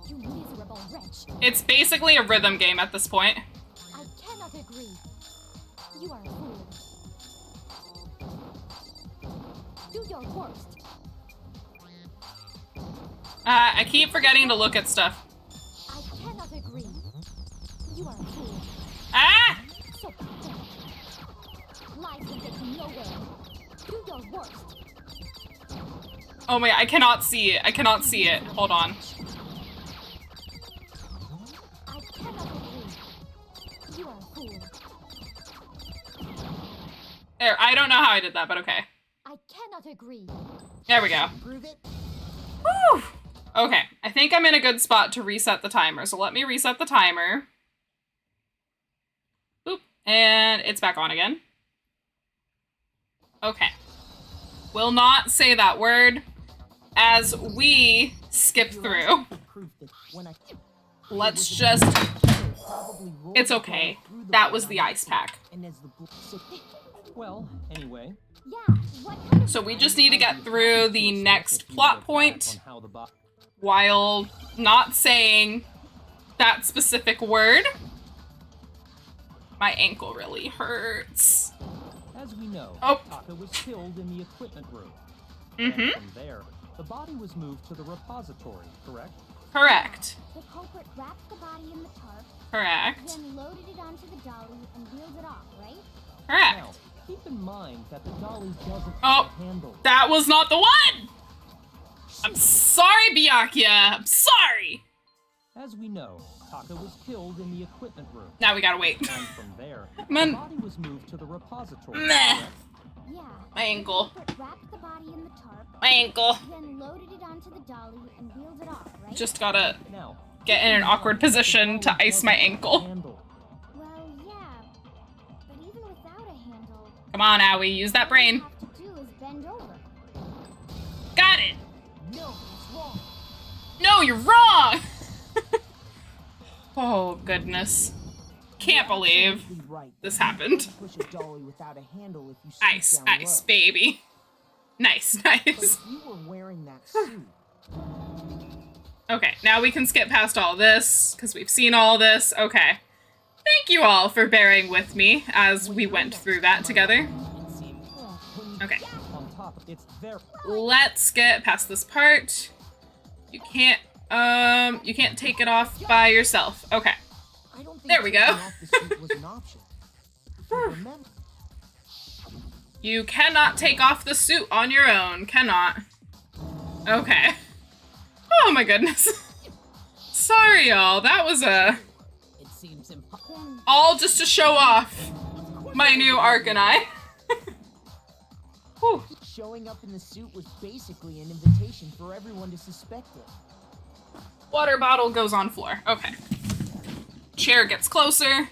You miserable wretch. It's basically a rhythm game at this point. I cannot agree. You are a fool. Do your worst. I keep forgetting to look at stuff. I cannot agree. You are a fool. Ah! So pathetic. Lies will get you nowhere. Do your worst. Oh my, I cannot see it. I cannot see it. Hold on. I cannot agree. You are a fool. There, I don't know how I did that, but okay. I cannot agree. There we go. Prove it. Whew. Okay, I think I'm in a good spot to reset the timer, so let me reset the timer. Boop, and it's back on again. Okay. Will not say that word as we skip through. Let's just... It's okay. That was the ice pack. Well, anyway. Yeah, what kind of So we just need to get through the next plot point while not saying that specific word. My ankle really hurts. As we know, Oh. Taka was killed in the equipment room. Mm-hmm. And from there, the body was moved to the repository, correct? Correct. The culprit wrapped the body in the tarp, Correct. then loaded it onto the dolly and wheeled it off, right? Correct. Now, keep in mind that the dolly doesn't Oh, have a handle. that was not the one! I'm sorry, Byakuya. I'm sorry. As we know, Taka was killed in the equipment room. Now we gotta wait. And from there, Man. the body was moved to the repository. Meh. correct? Yeah. My ankle. The culprit wrapped the body in the tarp, My ankle. then loaded it onto the dolly and wheeled it off, right? Just gotta Now, get in an awkward position to ice my ankle. handle. Well, yeah. But even without a handle, Come on, Owie. Use that all you brain. have to do is bend over. Got it. No, it's wrong. No, you're wrong. Oh, goodness. Can't believe Absolutely right. this You happened. can't push a dolly without a handle if you stoop Ice, down ice, low. baby. Nice, But nice. if you were wearing that suit, Okay, now we can skip past all this, because we've seen all this. Okay. Thank you all for bearing with me as we went through that together. Okay. On top, it's very... Let's get past this part. You can't take it off by yourself. Okay. I don't think There we go. taking off the suit was an option. If you remember, You cannot take off the suit on your own. Cannot. Okay. Oh my goodness. Sorry, y'all. That was It seems impossible. all just to show off my new Arcanine. Whew. showing up in the suit was basically an invitation for everyone to suspect it. Water bottle goes on floor. Okay. Chair gets closer.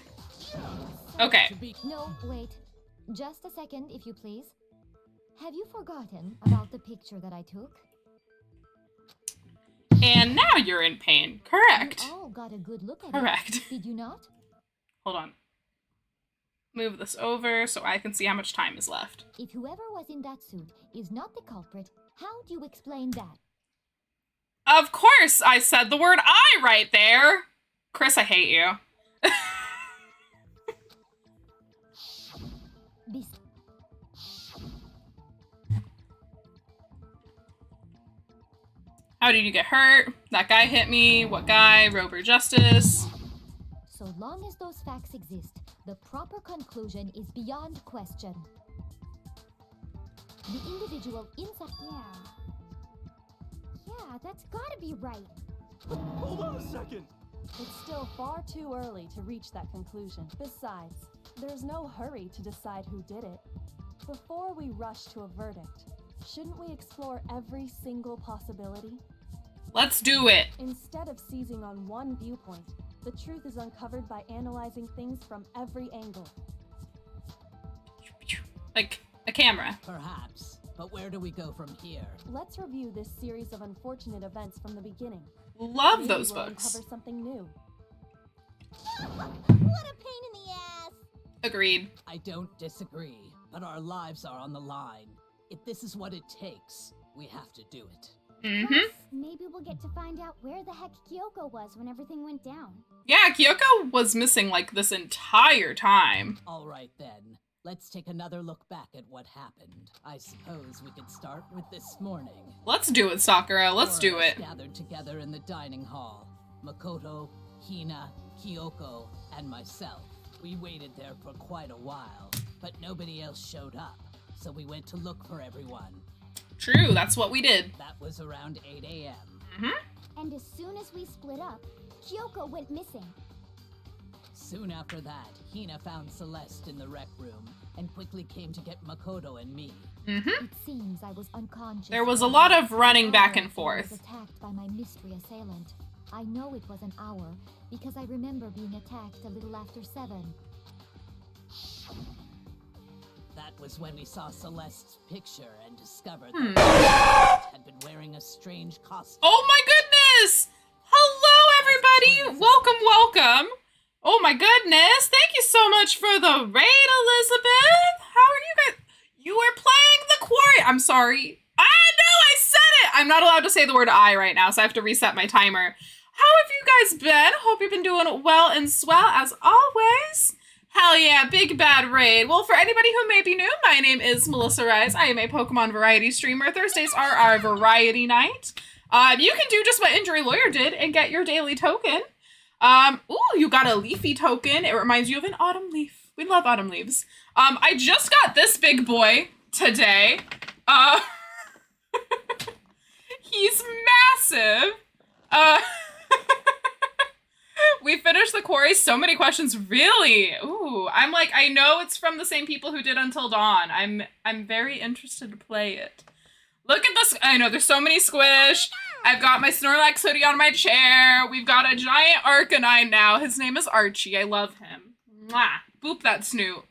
Okay. No, wait. Just a second, if you please. Have you forgotten about the picture that I took? And now you're in pain. Correct. You all got a good look at Correct. it. Did you not? Hold on. Move this over so I can see how much time is left. If whoever was in that suit is not the culprit, how do you explain that? Of course, I said the word I right there. Chris, I hate you. Bes- How did you get hurt? That guy hit me. What guy? Rover Justice. So long as those facts exist, the proper conclusion is beyond question. The individual inside. Yeah, that's gotta be right. Hold on a second. It's still far too early to reach that conclusion. Besides, there's no hurry to decide who did it. Before we rush to a verdict, shouldn't we explore every single possibility? Let's do it. Instead of seizing on one viewpoint, the truth is uncovered by analyzing things from every angle. Like a camera. Perhaps. But where do we go from here? Let's review this series of unfortunate events from the beginning. Love Maybe those we'll books. uncover something new. What a pain in the ass! Agreed. I don't disagree, but our lives are on the line. If this is what it takes, we have to do it. Mm-hmm. Maybe we'll get to find out where the heck Kyoko was when everything went down. Yeah, Kyoko was missing like this entire time. All right then. Let's take another look back at what happened. I suppose we could start with this morning. Let's do it, Sakura. Let's do it. Gathered together in the dining hall. Makoto, Hina, Kyoko, and myself. We waited there for quite a while, but nobody else showed up, so we went to look for everyone. True, that's what we did. That was around 8 a.m. Mm-hmm. And as soon as we split up, Kyoko went missing. Soon after that, Hina found Celeste in the rec room and quickly came to get Makoto and me. Mm-hmm. It seems I was unconscious. There was a lot of running back and I was forth. attacked by my mystery assailant. I know it was an hour because I remember being attacked a little after 7. That was when we saw Celeste's picture and discovered that Celeste had been wearing a strange costume. Oh my goodness! Hello, everybody! Welcome, welcome! Oh my goodness! Thank you so much for the raid, Elizabeth! How are you guys? You are playing the quarry. I'm sorry. I know I said it! I'm not allowed to say the word I right now, so I have to reset my timer. How have you guys been? Hope you've been doing well and swell as always. Hell yeah, big bad raid. Well, for anybody who may be new, my name is Melissa Rise. I am a Pokemon variety streamer. Thursdays are our variety night. You can do just what Injury Lawyer did and get your daily token. Ooh, you got a leafy token. It reminds you of an autumn leaf. We love autumn leaves. I just got this big boy today. He's massive. We finished the quarry. So many questions. Really? Ooh, I'm like, I know it's from the same people who did Until Dawn. I'm very interested to play it. Look at this. I know there's so many squish. I've got my Snorlax hoodie on my chair. We've got a giant Arcanine now. His name is Archie. I love him. Mwah. Boop that snoot.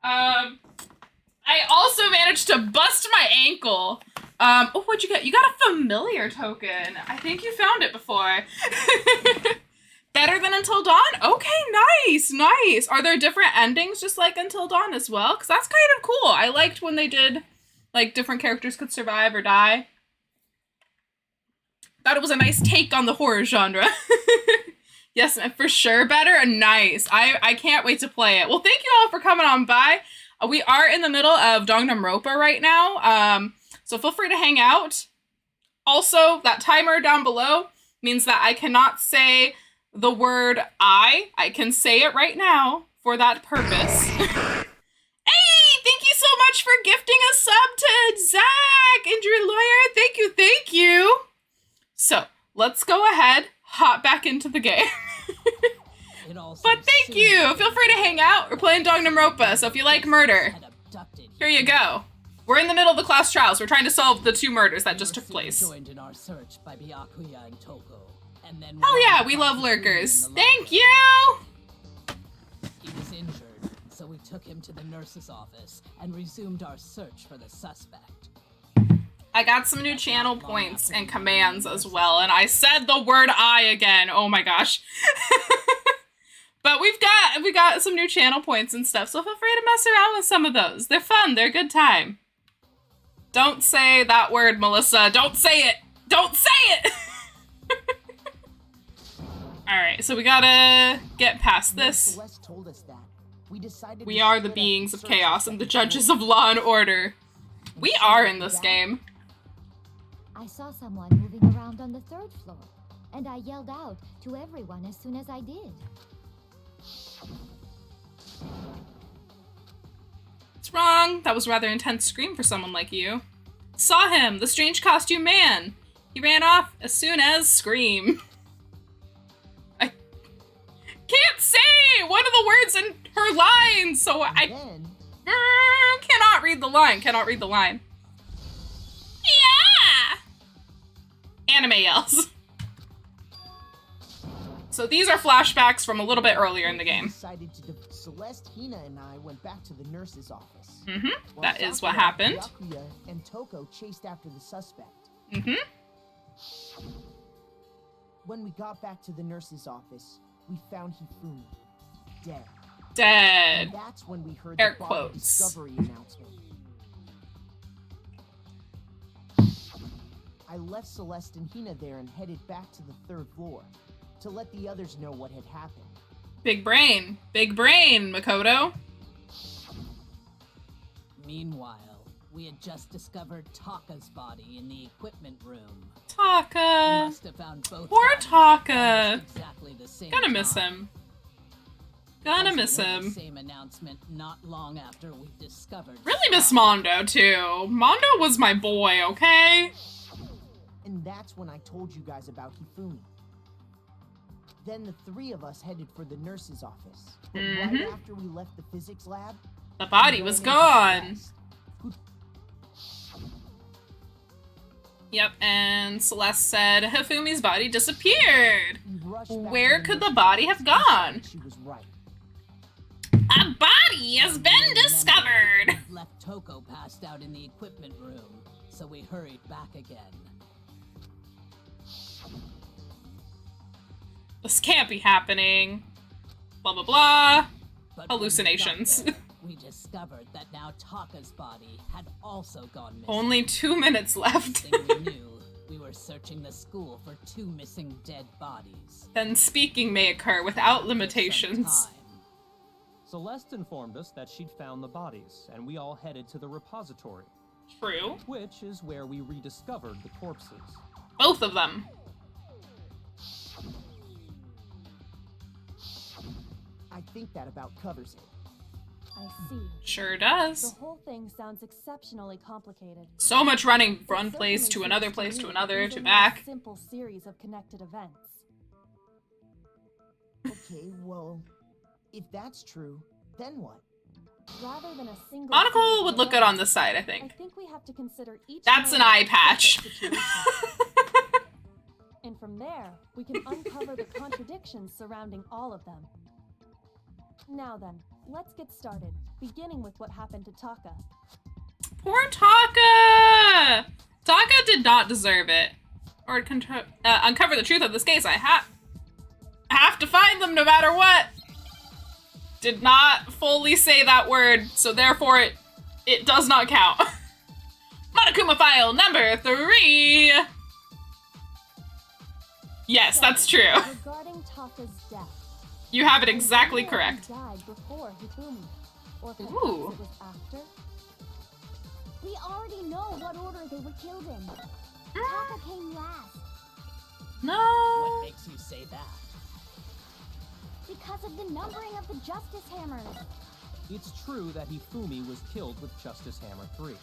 I also managed to bust my ankle. Oh, what'd you get? You got a familiar token. I think you found it before. Better than Until Dawn? Okay, nice, nice. Are there different endings just like Until Dawn as well? Because that's kind of cool. I liked when they did, like, different characters could survive or die. Thought it was a nice take on the horror genre. Yes, for sure better. Nice. I can't wait to play it. Well, thank you all for coming on by. We are in the middle of Danganronpa right now. So feel free to hang out. Also, that timer down below means that I cannot say the word I can say it right now for that purpose. Hey, thank you so much for gifting a sub to Zach, Injury Lawyer. Thank you, thank you. So let's go ahead, hop back into the game. But thank you. Feel free to hang out. We're playing Danganronpa, so if you like murder, here you go. We're in the middle of the class trials. We're trying to solve the 2 murders that just took place. Joined in our search by Byakuya and Toko. And then hell yeah, we love lurkers. Thank you! He was injured, so we took him to the nurse's office and resumed our search for the suspect. I got some new channel points and commands as well, and I said the word I again. Oh my gosh. But we got some new channel points and stuff, so feel free to mess around with some of those. They're fun, they're a good time. Don't say that word, Melissa. Don't say it! Don't say it! Alright, so we gotta get past this. Celeste told us that. We are the beings of chaos and the judges of law and order. We are in this game. I saw someone moving around on the 3rd floor, and I yelled out to everyone as soon as I did. What's wrong? That was a rather intense scream for someone like you. Saw him, the strange costume man. He ran off as soon as scream. I can't say one of the words in her lines, so I cannot read the line. Cannot read the line. Yeah! Anime yells. So these are flashbacks from a little bit earlier in the game. Celeste, Hina, and I went back to the nurse's office. Mm-hmm. That is what happened. Byakuya and Toko chased after the suspect. Mm-hmm. When we got back to the nurse's office, we found Hifumi dead. Dead. And that's when we heard Air the body quotes. discovery announcement. I left Celeste and Hina there and headed back to the 3rd floor to let the others know what had happened. Big brain. Big brain, Makoto. Meanwhile, we had just discovered Taka's body in the equipment room. Taka. We must have found both Poor bodies Taka. at exactly the same Gonna miss time. him. Gonna Also, miss with him. the same announcement not long after we discovered. Really miss Mondo, too. Mondo was my boy, okay? And that's when I told you guys about Hifumi. Then the 3 of us headed for the nurse's office. But right after we left the physics lab, The body was gone. Yep, and Celeste said Hifumi's body disappeared. Where could the body have gone? She was right. A body has been discovered. We left Toko passed out in the equipment room, so we hurried back again. This can't be happening. Blah, blah, blah. But Hallucinations. when we got there, we discovered that now Taka's body had also gone missing. Only 2 minutes left. Next thing we knew, we were searching the school for 2 missing dead bodies. Then speaking may occur without limitations. Celeste informed us that she'd found the bodies, and we all headed to the repository. True. Which is where we rediscovered the corpses. Both of them. I think that about covers it. I see. Sure does. The whole thing sounds exceptionally complicated. So much running from one It place to certainly another seems place me to another these to are not back. a simple series of connected events. Okay, well, if that's true, then what? Rather than a single Monocle series would of look good on events, this side, I I think. think we have to consider each That's an one eye as a patch. separate situation. And from there, we can uncover the contradictions surrounding all of them. Now then, let's get started, beginning with what happened to Taka. Poor Taka! Taka did not deserve it. Or uncover the truth of this case. I have to find them no matter what. Did not fully say that word, so therefore it does not count. Monokuma file number 3. Yes, that's true. Regarding Taka's death, You have it exactly correct. He died before Hifumi, or perhaps Ooh. it was after. We already know what order they were killed in. Taka came last No. What makes you say that? because of the numbering of the Justice Hammers. It's true that Hifumi was killed with Justice Hammer 3,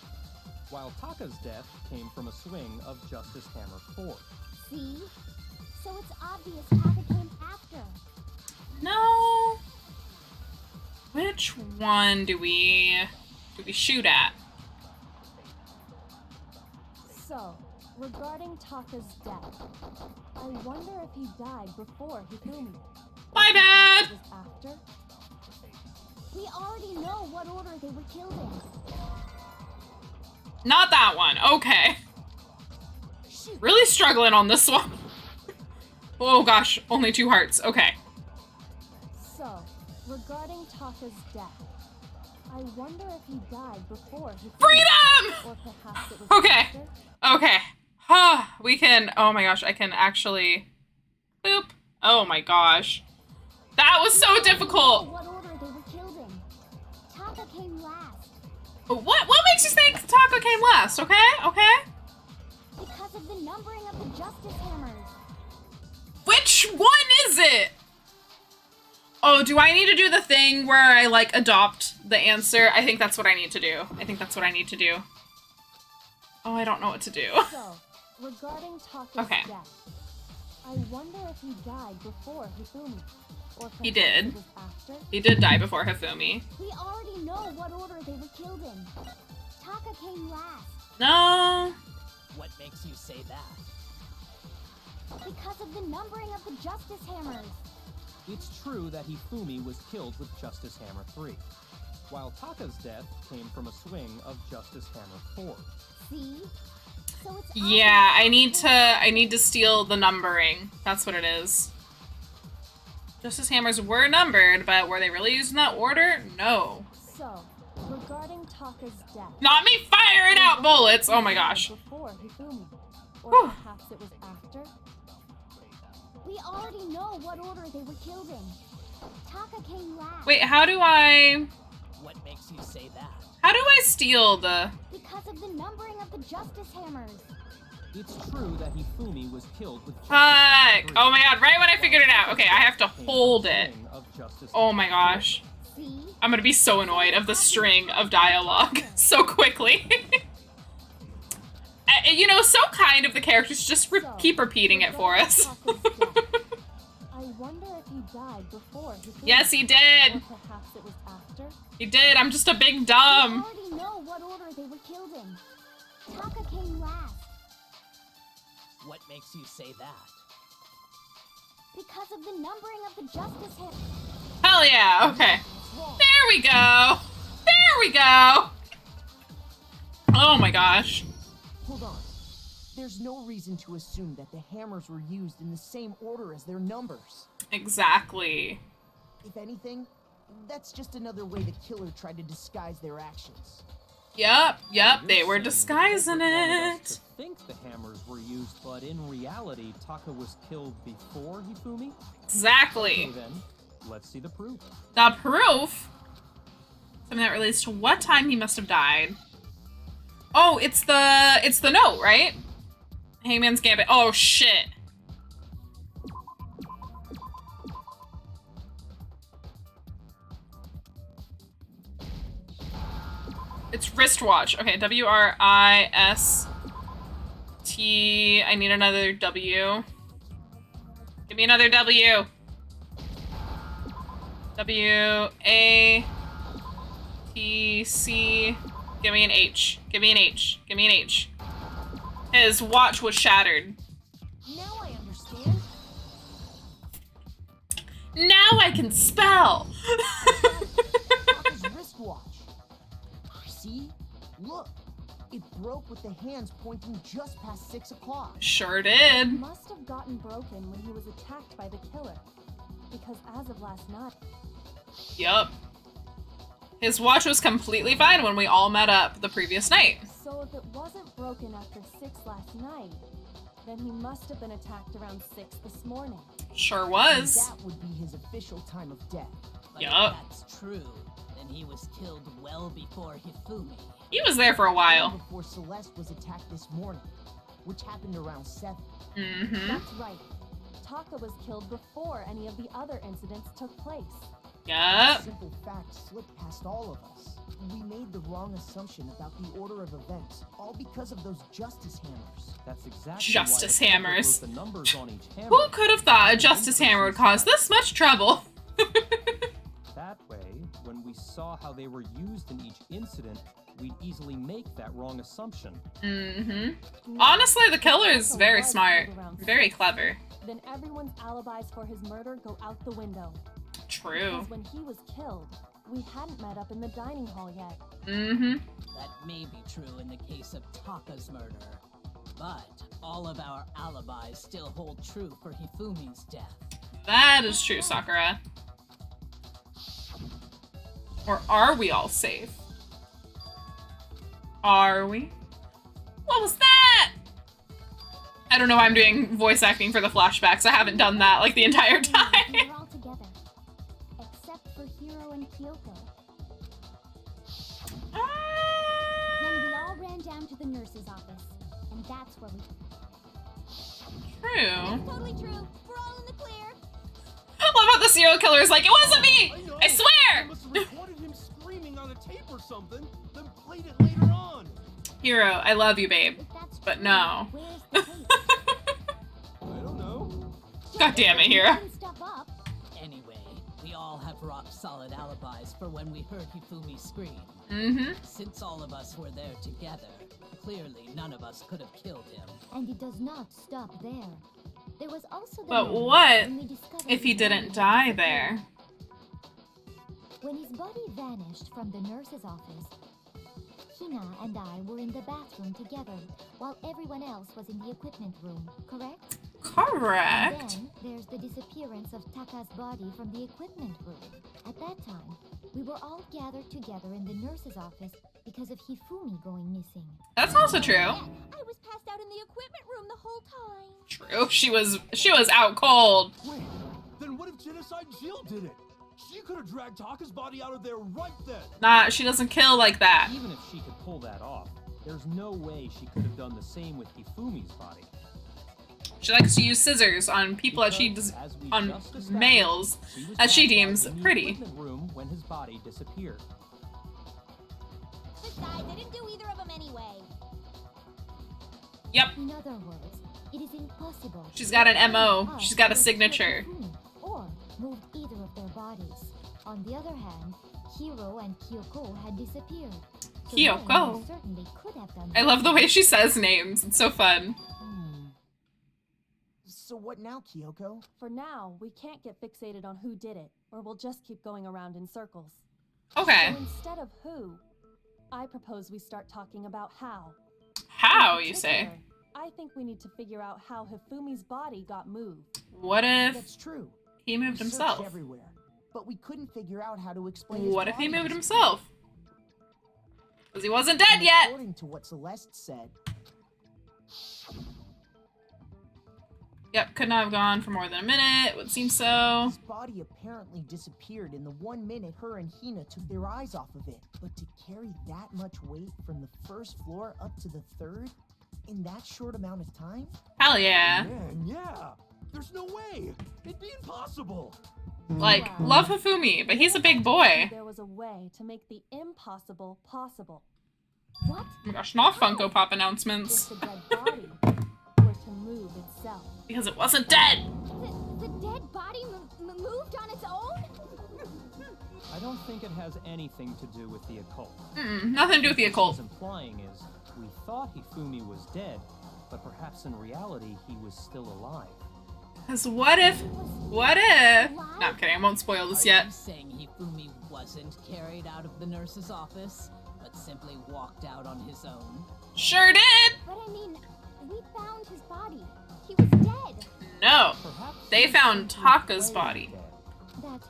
while Taka's death came from a swing of Justice Hammer 4. See? So it's obvious Taka came after. No. Which one do we shoot at? So, regarding Taka's death, I wonder if he died before Hifumi. My bad. It was after. We already know what order they were killed in. Not that one. Okay. Really struggling on this one. Oh gosh, only 2 hearts. Okay. So, regarding Taka's death, I wonder if he died before Hifumi. Freedom! Or perhaps it was Okay. after. Okay. We can, oh my gosh, I can actually, boop. Oh my gosh. That was so difficult. What order they were killed in. Taka came last What makes you think Taka came last? Okay, okay. because of the numbering of the Justice Hammers. Which one is it? Oh, do I need to do the thing where I like adopt the answer. I think that's what I need to do. Oh, I don't know what to do. So, regarding Taka's Okay. death, I wonder if he died before Hifumi. Or He perhaps did. it was after? He did die before Hifumi. We already know what order they were killed in. Taka came last No. What makes you say that? because of the numbering of the Justice Hammers. It's true that Hifumi was killed with Justice Hammer 3, while Taka's death came from a swing of Justice Hammer 4. See? So it's Yeah, I need to steal the numbering. That's what it is. Justice Hammers were numbered, but were they really used in that order? No. So, regarding Taka's death. Not me firing out bullets! Oh my gosh. Before Hifumi. Or Whew. perhaps it was after? We already know what order they were killed in. Taka came last Wait, how do I What makes you say that? steal the... because of the numbering of the Justice Hammers. It's true that Hifumi was killed with Justice Fuck! Hammer 3, Oh my god, right when I figured it out. Okay, I have to came from hold a it. swing of Justice Oh Hammer my 4. gosh. See? I'm gonna be so annoyed of the string of dialogue so quickly. You know, so kind of the characters just keep repeating it for us. Taka's death, I wonder if he died before Hifumi. Yes, he Or did. perhaps it was after? He did. I'm just a big We dumb. already know what order they were killed in. Taka came last What makes you say that? because of the numbering of the Justice Hammers. Hell yeah. Okay. There we go. There we go. Oh my gosh. Hold on. There's no reason to assume that the hammers were used in the same order as their numbers. Exactly. If anything, that's just another way the killer tried to disguise their actions. Yep, they You're were saying disguising the Clifford wanted us it. to think the hammers were used, but in reality, Taka was killed before Hifumi? Exactly. Okay then, let's see the proof. The proof? Something that relates to what time he must have died. Oh, it's the note, right? Hangman's Gambit. Oh shit. It's wristwatch. Okay, W-R-I-S-T. I need another W. Give me another W. W-A-T-C. Give me an H. Give me an H. Give me an H. His watch was shattered. Now I understand. Now I can spell. Taka's wristwatch. See? Look. It broke with the hands pointing just past 6 o'clock. Sure did. Must have gotten broken when he was attacked by the killer. Because as of last night, Yup. His watch was completely fine when we all met up the previous night. so if it wasn't broken after 6 last night, then he must have been attacked around 6 this morning. Sure And was. that would be his official time of death. But Yup. if that's true, then he was killed well before Hifumi. He was there for a Long while. before Celeste was attacked this morning, which happened around 7. Mm-hmm. That's right. Taka was killed before any of the other incidents took place. Yup. Simple fact slipped past all of us. We made the wrong assumption about the order of events, all because of those justice hammers. That's exactly Justice why the killer hammers. wrote the numbers on each hammer. Who could have thought a justice hammer would cause this much trouble? That way, when we saw how they were used in each incident, we'd easily make that wrong assumption. Mm-hmm. Now, Honestly, the killer is Taka very was smart. killed around Very 6. clever. Then everyone's alibis for his murder go out the window. True. Because when he was killed, we hadn't met up in the dining hall yet. Mm-hmm. That may be true in the case of Taka's murder. But all of our alibis still hold true for Hifumi's death. That is true, Sakura. Or are we all safe? Are we? What was that? I don't know why I'm doing voice acting for the flashbacks. I haven't done that like the entire We time. were all together, except for Hiro and Kyoko. Then we all ran down to the nurse's office, and that's where we. True. Totally true. We're all in the clear. Love how the serial killer is like, it wasn't me! I I swear! must have recorded him screaming tape or something, then played it later on. Hero, I love you, babe. If that's But true, no. where's the tape? I don't know. God damn it, Hero. Making stuff up. Anyway, we all have rock-solid alibis for when we heard Hifumi scream. Mm-hmm. Since all of us were there together, clearly none of us could have killed him. And it does not stop there. There was also the But moment what when we discovered if he his body didn't had die disappeared. there? When his body vanished from the nurse's office, Hina and I were in the bathroom together while everyone else was in the equipment room, correct? Correct. And then there's the disappearance of Taka's body from the equipment room. At that time, we were all gathered together in the nurse's office because of Hifumi going missing. That's also true. I was passed out in the equipment room the whole time. True. She was out cold. Wait, then what if Genocide Jill did it? She could have dragged Taka's body out of there right then. Nah, she doesn't kill like that. Even if she could pull that off, there's no way she could have done the same with Hifumi's body. She likes to use scissors on people that she does As we on just established, males was that she found deems in the pretty. equipment room when his body disappeared. Besides, I didn't do either of them anyway. Yep. In other words, it is impossible. She's got an MO. us She's got a to have signature. killed Hifumi or moved either of their bodies. On the other hand, Hiro and Kyoko had disappeared. So Kyoko. then they certainly could have done I that. love the way she says names. It's so fun. So what now, Kyoko? For now, we can't get fixated on who did it, or we'll just keep going around in circles. Okay. So instead of who, I propose we start talking about how. How, In you say? particular, I think we need to figure out how Hifumi's body got moved. What if That's true. he moved We searched himself? everywhere, but we couldn't figure out how to explain his What if he body moved disappearing. himself? Because he wasn't dead And yet. According to what Celeste said, Yep, could not have gone for more than a minute. Would seem so. his body apparently disappeared in the 1 minute her and Hina took their eyes off of it. But to carry that much weight from the first floor up to the third in that short amount of time? Hell yeah. Man, yeah. There's no way. It'd be impossible. Like, love Hifumi, but he's a big boy. There was a way to make the impossible possible. What? Oh my gosh, not Funko Pop announcements. If the dead body were to move itself. Because it wasn't dead. The dead body moved on its own? I don't think it has anything to do with the occult. Nothing to do with the What occult. he's implying is, we thought Hifumi was dead, but perhaps in reality he was still alive. Because what if... No, I'm kidding. I won't spoil this Are yet. you saying Hifumi wasn't carried out of the nurse's office, but simply walked out on his own? Sure did. But I mean, we found his body. He was dead. No. Perhaps They he was found simply Taka's playing body. dead. That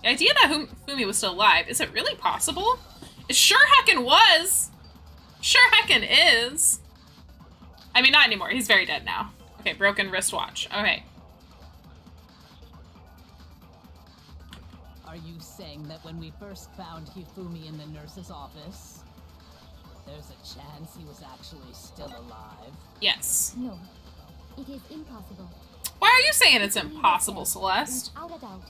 The idea that Fumi was still alive, is it really possible? It sure heckin' was. Sure heckin' is. I mean, not anymore. He's very dead now. Okay, broken wristwatch. Okay. Are you saying that when we first found Hifumi in the nurse's office, there's a chance he was actually still alive? Yes. no, it is impossible. Why are you saying it's impossible, Celeste? Without a doubt.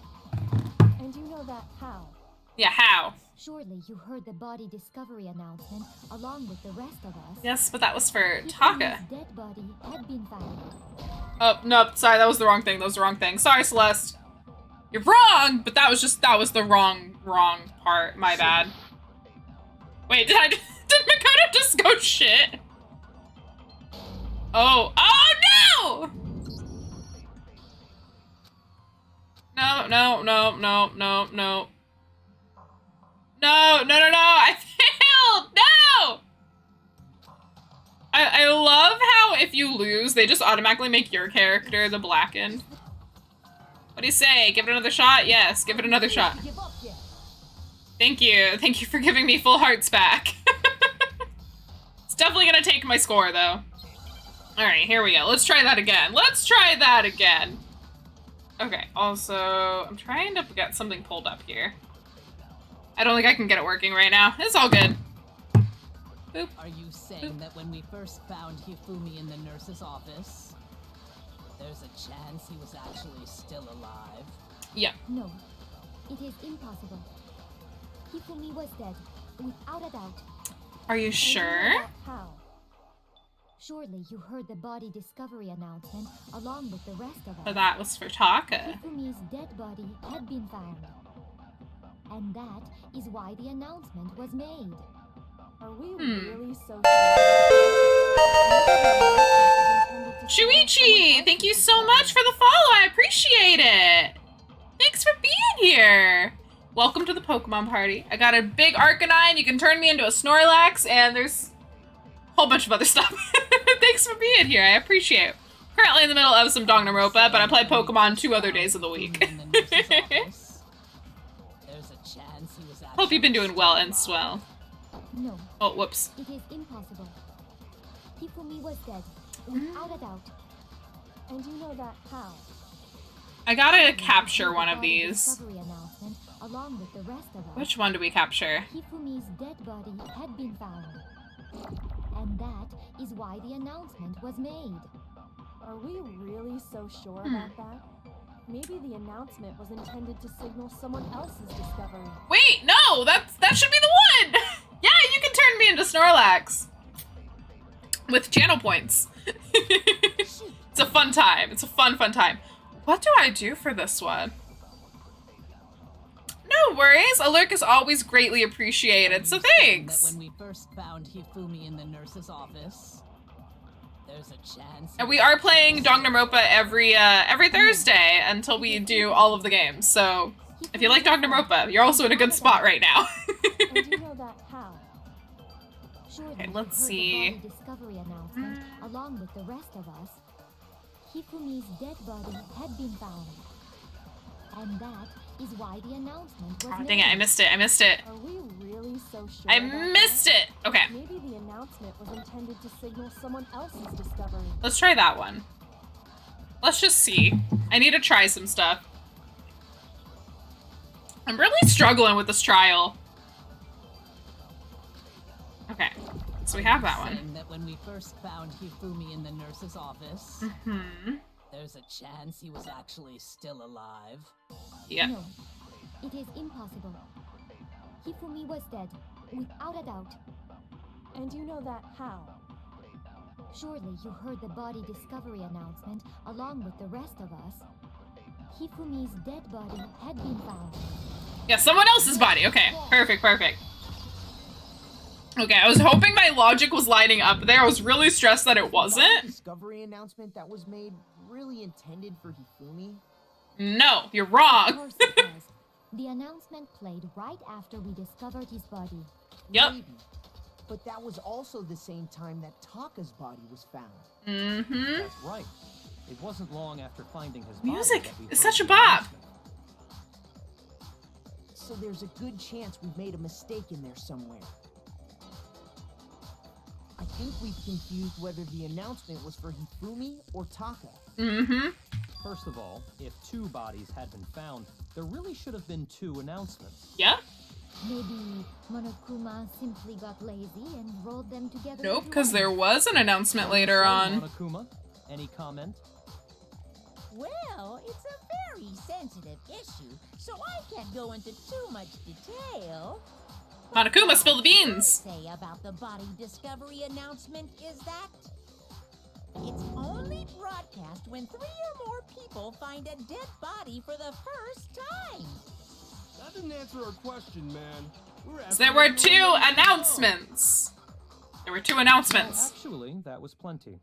And you know that how? Yeah, how? Surely you heard the body discovery announcement along with the rest of us. Yes, but that was for Taka. Hifumi's dead body had been found. Oh, no, sorry, that was the wrong thing. That was the wrong thing. Sorry, Celeste. You're wrong, but that was the wrong part. My bad. Wait, did Makoto just go shit? Oh no! No. No, I failed! No! I love how if you lose, they just automatically make your character the blackened. What do you say? Give it another shot? Yes, give it another shot. Thank you. Thank you for giving me full hearts back. It's definitely gonna take my score, though. Alright, here we go. Let's try that again. Okay, also, I'm trying to get something pulled up here. I don't think I can get it working right now. It's all good. Boop. Are you saying that when we first found Hifumi in the nurse's office, there's a chance he was actually still alive? Yeah. No, it is impossible. Hifumi was dead, without a doubt. Are you sure? How? Surely you heard the body discovery announcement along with the rest of us. But that was for Taka. Hifumi's dead body had been found. And that is why the announcement was made. Are we really so Shuichi, thank you so much for the follow. I appreciate it. Thanks for being here. Welcome to the Pokemon party. I got a big Arcanine. You can turn me into a Snorlax, and there's a whole bunch of other stuff. Thanks for being here. I appreciate it. Currently in the middle of some Danganronpa, but I play Pokemon 2 other days of the week. Hope you've been doing well and swell. No. Oh, whoops. It is impossible. Hifumi was dead, without a doubt. And you know that how? I gotta capture one of these. Discovery announcement along with the rest of us. Which one do we capture? Hifumi's dead body had been found. And that is why the announcement was made. Are we really so sure about that? Maybe the announcement was intended to signal someone else's discovery. Wait, no! That should be the one! Yeah, you can turn me into Snorlax. With channel points. It's a fun time. It's a fun time. What do I do for this one? No worries. A lurk is always greatly appreciated, so thanks. That when we first found Hifumi in the nurse's office, there's a chance. And we are playing Danganronpa every Thursday until we do all of the games. So if you like Danganronpa, you're also in a good spot right now. And you know that how? Okay, let's see. Discovery announcement along with the rest of us. Hifumi's dead body had been found. And that is why the announcement was made. Dang it, I missed it. Are we really so sure? I missed it. Okay. Maybe the announcement was intended to signal someone else's discovery. Let's try that one. Let's just see. I need to try some stuff. I'm really struggling with this trial. Okay. So we have that one. That when we first found Hifumi in the nurse's office, there's a chance he was actually still alive. Yeah. No, it is impossible. Hifumi was dead, without a doubt. And you know that how? Surely you heard the body discovery announcement along with the rest of us. Hifumi's dead body had been found. Yeah, someone else's body. Okay, perfect. Okay, I was hoping my logic was lining up there. I was really stressed that it wasn't. Discovery announcement that was made really intended for Hifumi? No, you're Of wrong. course it was. The announcement played right after we discovered his body. Yep. Maybe. But that was also the same time that Taka's body was found. That's right. It wasn't long after finding his body Music that we is heard such a the bop. announcement. So there's a good chance we've made a mistake in there somewhere. I think we've confused whether the announcement was for Hifumi or Taka. First of all, if 2 bodies had been found, there really should have been 2 announcements. Yeah. Maybe Monokuma simply got lazy and rolled them together. Nope, into because one. there was an announcement later on. Monokuma, any comment? Well, it's a very sensitive issue, so I can't go into too much detail. Monokuma, spill the beans. Say about the body discovery announcement is that it's only broadcast when 3 or more people find a dead body for the first time. That didn't answer our question, man. So there were 2 announcements. There were 2 announcements. Actually, that was plenty.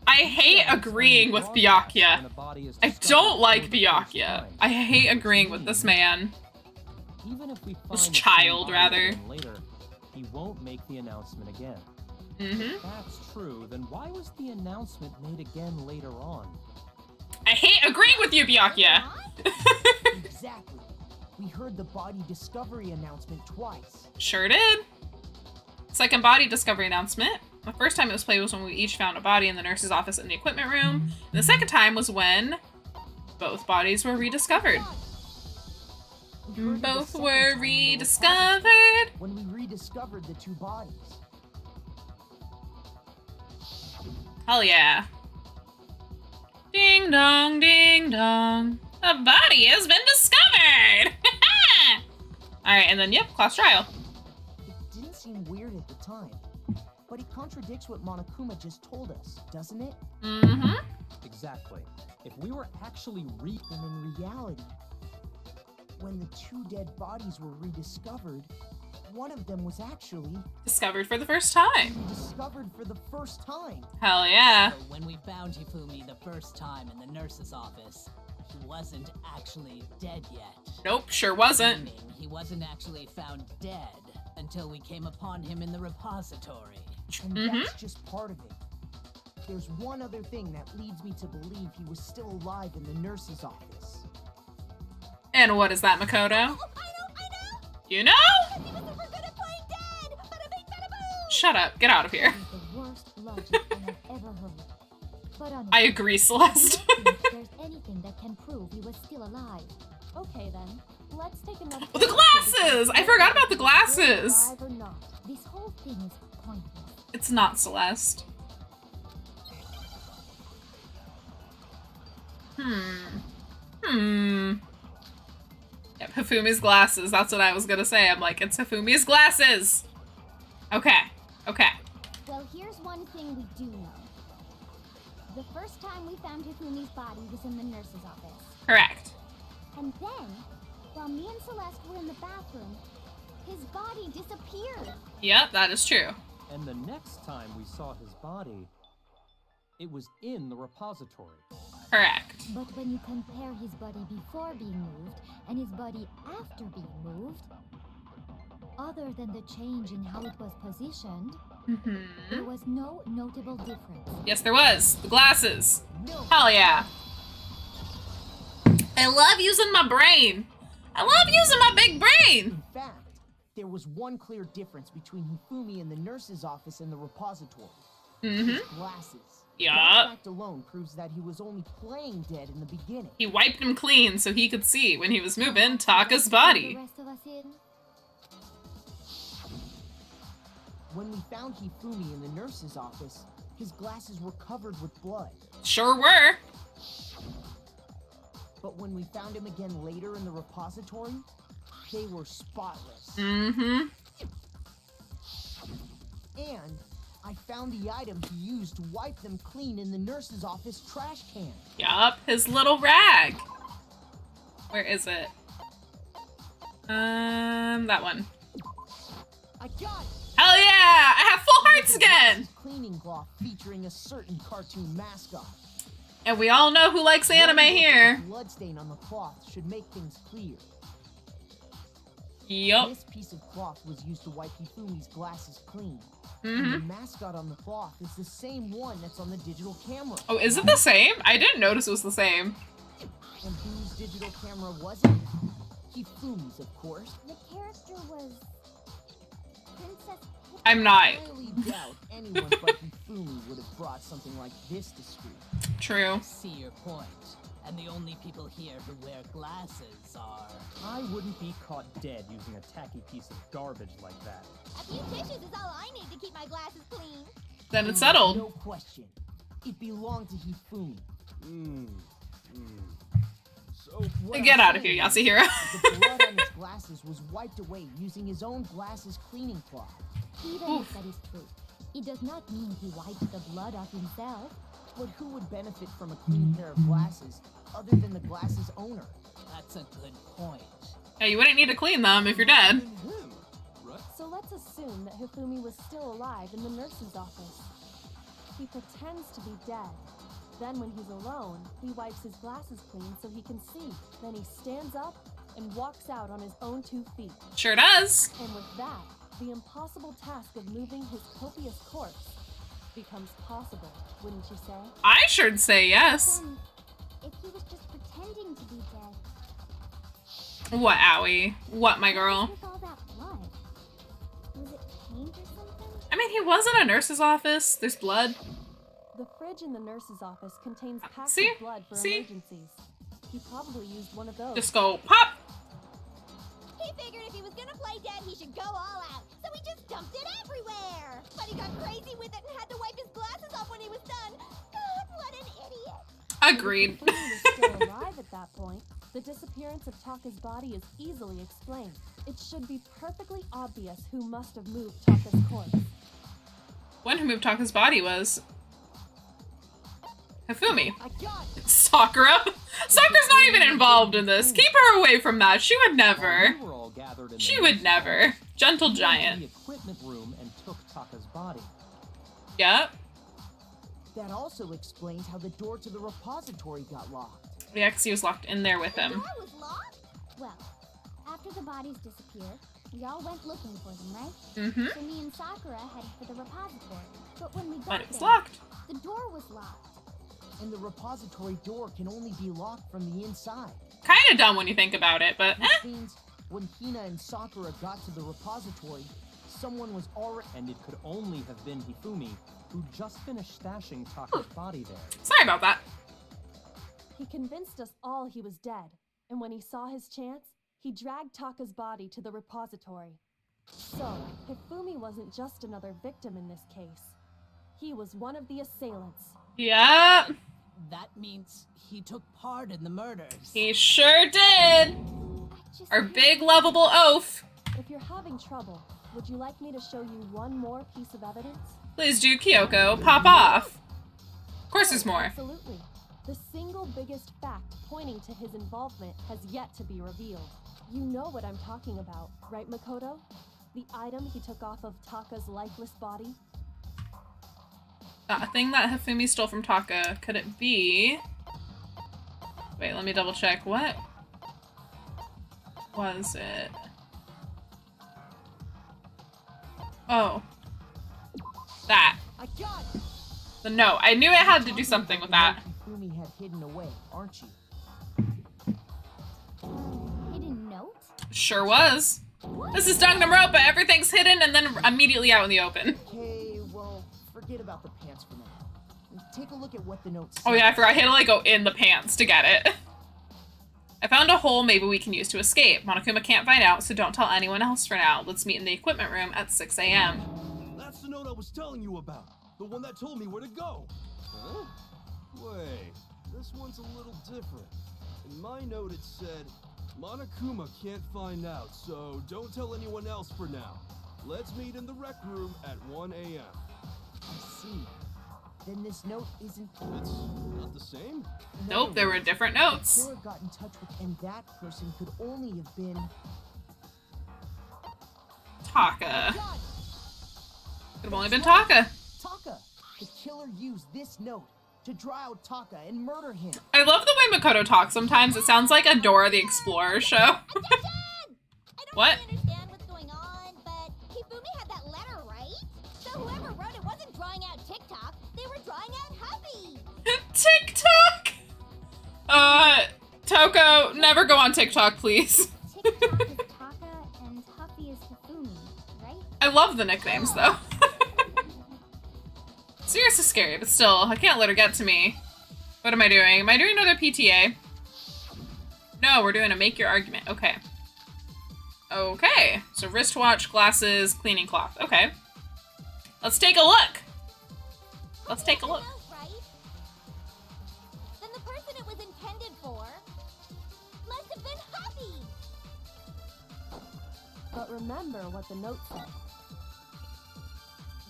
I hate agreeing with Byakuya. I don't like Byakuya. I hate agreeing with this man. Even if we find This the child, body rather. again later, he won't make the announcement again. If that's true, then why was the announcement made again later on? I hate agreeing with you, Byakuya. Exactly. We heard the body discovery announcement twice. Sure did. Second body discovery announcement. The first time it was played was when we each found a body in the nurse's office in the equipment room. And the second time was when both bodies were rediscovered. We heard it the Both second were time in the rediscovered. when we rediscovered the 2 bodies. Hell yeah. Ding dong, ding dong. A body has been discovered! Alright, and then, yep, class trial. It didn't seem weird at the time, but it contradicts what Monokuma just told us, doesn't it? Mm-hmm. Exactly. If we were actually And in reality, when the 2 dead bodies were rediscovered, one of them was actually Discovered for the first time. rediscovered for the first time. Hell yeah. So when we found Hifumi the first time in the nurse's office, he wasn't actually dead yet. Nope, sure wasn't. Meaning he wasn't actually found dead until we came upon him in the repository. And that's just part of it. There's one other thing that leads me to believe he was still alive in the nurse's office. And what is that, Makoto? I know! You know? He was super good at playing dead! Bada bing, bada boom! Shut up. Get out of here. That is the worst logic I have ever heard. But honestly, I agree, Celeste. I don't think there's anything that can prove he was still alive. Okay then, let's take another. The glasses! I forgot about the glasses. Alive or not. This whole thing is pointless. It's not Celeste. Yep, Hifumi's glasses. That's what I was gonna say. I'm like, it's Hifumi's glasses. Okay. Okay. Well, here's one thing we do know. The first time we found Hifumi's body was in the nurse's office. Correct. And then, while me and Celeste were in the bathroom, his body disappeared. Yep, that is true. And the next time we saw his body, it was in the repository. Correct. But when you compare his body before being moved and his body after being moved, other than the change in how it was positioned, there was no notable difference. Yes, there was. The glasses. Hell yeah. I love using my brain. I love using my big brain. In fact, there was one clear difference between Hifumi in the nurse's office and the repository. His glasses. That Yup. fact alone proves that he was only playing dead in the beginning. He wiped him clean so he could see when he was moving Taka's The body. rest of us in? When we found Hifumi in the nurse's office, his glasses were covered with blood. Sure were. But when we found him again later in the repository, they were spotless. Mm-hmm. And I found the item he used to wipe them clean in the nurse's office trash can. Yup, his little rag. Where is it? That one. I got it! Hell yeah! I have full hearts again! Cleaning cloth featuring a certain cartoon mascot. And we all know who likes anime here. Bloodstain on the cloth should make things clear. Yup. This piece of cloth was used to wipe Hifumi's glasses clean. And the mascot on the cloth is the same one that's on the digital camera. Oh, is it the same? I didn't notice it was the same. And whose digital camera was it? Hifumi's, of course. The character was Princess. I'm not. I highly doubt anyone but Hifumi would have brought something like this to school. True. See your point. And the only people here who wear glasses are... I wouldn't be caught dead using a tacky piece of garbage like that. A few tissues is all I need to keep my glasses clean. Then it's settled. No question. It belonged to Hifumi. So, What Get I'm out of here, saying Yasuhiro. is the blood on his glasses was wiped away using his own glasses cleaning cloth. Even if that is true, it does not mean he wiped the blood off himself. But who would benefit from a clean pair of glasses other than the glasses owner? That's a good point. Yeah, you wouldn't need to clean them if you're dead. him, right? So let's assume that Hifumi was still alive in the nurse's office. He pretends to be dead. Then when he's alone, he wipes his glasses clean so he can see. Then he stands up and walks out on his own 2 feet. Sure does. And with that, the impossible task of moving his copious corpse becomes possible, wouldn't you say? I should say yes. Then, if he was just pretending to be dead, What, Owie? What, my girl? with all that blood, was it paint or something? I mean, he was in a nurse's office. There's blood. The fridge in the nurse's office contains packs See? of blood for See? emergencies. He probably used one of those. Just go pop. He figured if he was gonna play dead, he should go all out. So he just dumped it everywhere. But he got crazy with it and had to wipe his glasses off when he was done. God, what an idiot. Agreed. Hifumi was still alive at that point. The disappearance of Taka's body is easily explained. It should be perfectly obvious who must have moved Taka's corpse. One who moved Taka's body was Hifumi. I got it. Sakura? Sakura's not even involved in this. Keep her away from that. She would never. We were all gathered in She the would never. Gentle We went to giant. the equipment room and took Taka's body. Yep. That also explains how the door to the repository got locked. Yeah, 'cause he was locked in there with The him. door was locked? Well, after the bodies disappeared, we all went looking for them, right? Mm-hmm. So me and Sakura headed for the repository. But when we got But it was there, locked. the door was locked. And the repository door can only be locked from the inside. Kinda dumb when you think about it, but Which means when Hina and Sakura got to the repository, someone was already... And it could only have been Hifumi, who just finished stashing Taka's body there. sorry about that. He convinced us all he was dead, and when he saw his chance, he dragged Taka's body to the repository. So, Hifumi wasn't just another victim in this case. He was one of the assailants. Yep. That means he took part in the murders. He sure did. Our big lovable oaf. If you're having trouble, would you like me to show you one more piece of evidence? Please do, Kyoko. Pop off. Of course there's more. Absolutely. The single biggest fact pointing to his involvement has yet to be revealed. You know what I'm talking about, right, Makoto? The item he took off of Taka's lifeless body? A thing that Hifumi stole from Taka. Could it be... Wait, let me double check. What was it? Oh. That. I got it! The note. I knew it had to do something with that. Hifumi had hidden away, aren't you? Hidden note? Sure was. This is Danganronpa. Everything's hidden and then immediately out in the open. Okay, well, forget about the pants for now. Take a look at what the note says. Oh yeah, I forgot. I had to like go in the pants to get it. I found a hole maybe we can use to escape. Monokuma can't find out, so don't tell anyone else for now. Let's meet in the equipment room at 6 a.m. That's the note I was telling you about. The one that told me where to go. Huh? Wait, this one's a little different. In my note it said, Monokuma can't find out, so don't tell anyone else for now. Let's meet in the rec room at 1 a.m. I see. Then this note isn't... It's not the same? Nope, there were different notes. Killer got in touch with, and that person could only have been... Taka. God! Could have only been Taka. Taka! The killer used this note to draw out Taka and murder him. I love the way Makoto talks sometimes. It sounds like a Dora the Explorer show. Attention! I don't What? really understand what's going on, but Hifumi had that letter, right? So whoever wrote it wasn't drawing out TikTok, they were drawing out Huffy. TikTok! Toko, never go on TikTok, please. TikTok is Taka and Huffy is Hifumi, right? I love the nicknames, though. Serious is scary, but still, I can't let her get to me. What am I doing? Am I doing another PTA? No, we're doing a make your argument. Okay. Okay. So wristwatch, glasses, cleaning cloth. Okay. Let's take a look. Let's take a look. Right? Then the person it was intended for must have been Huffy. But remember what the note said.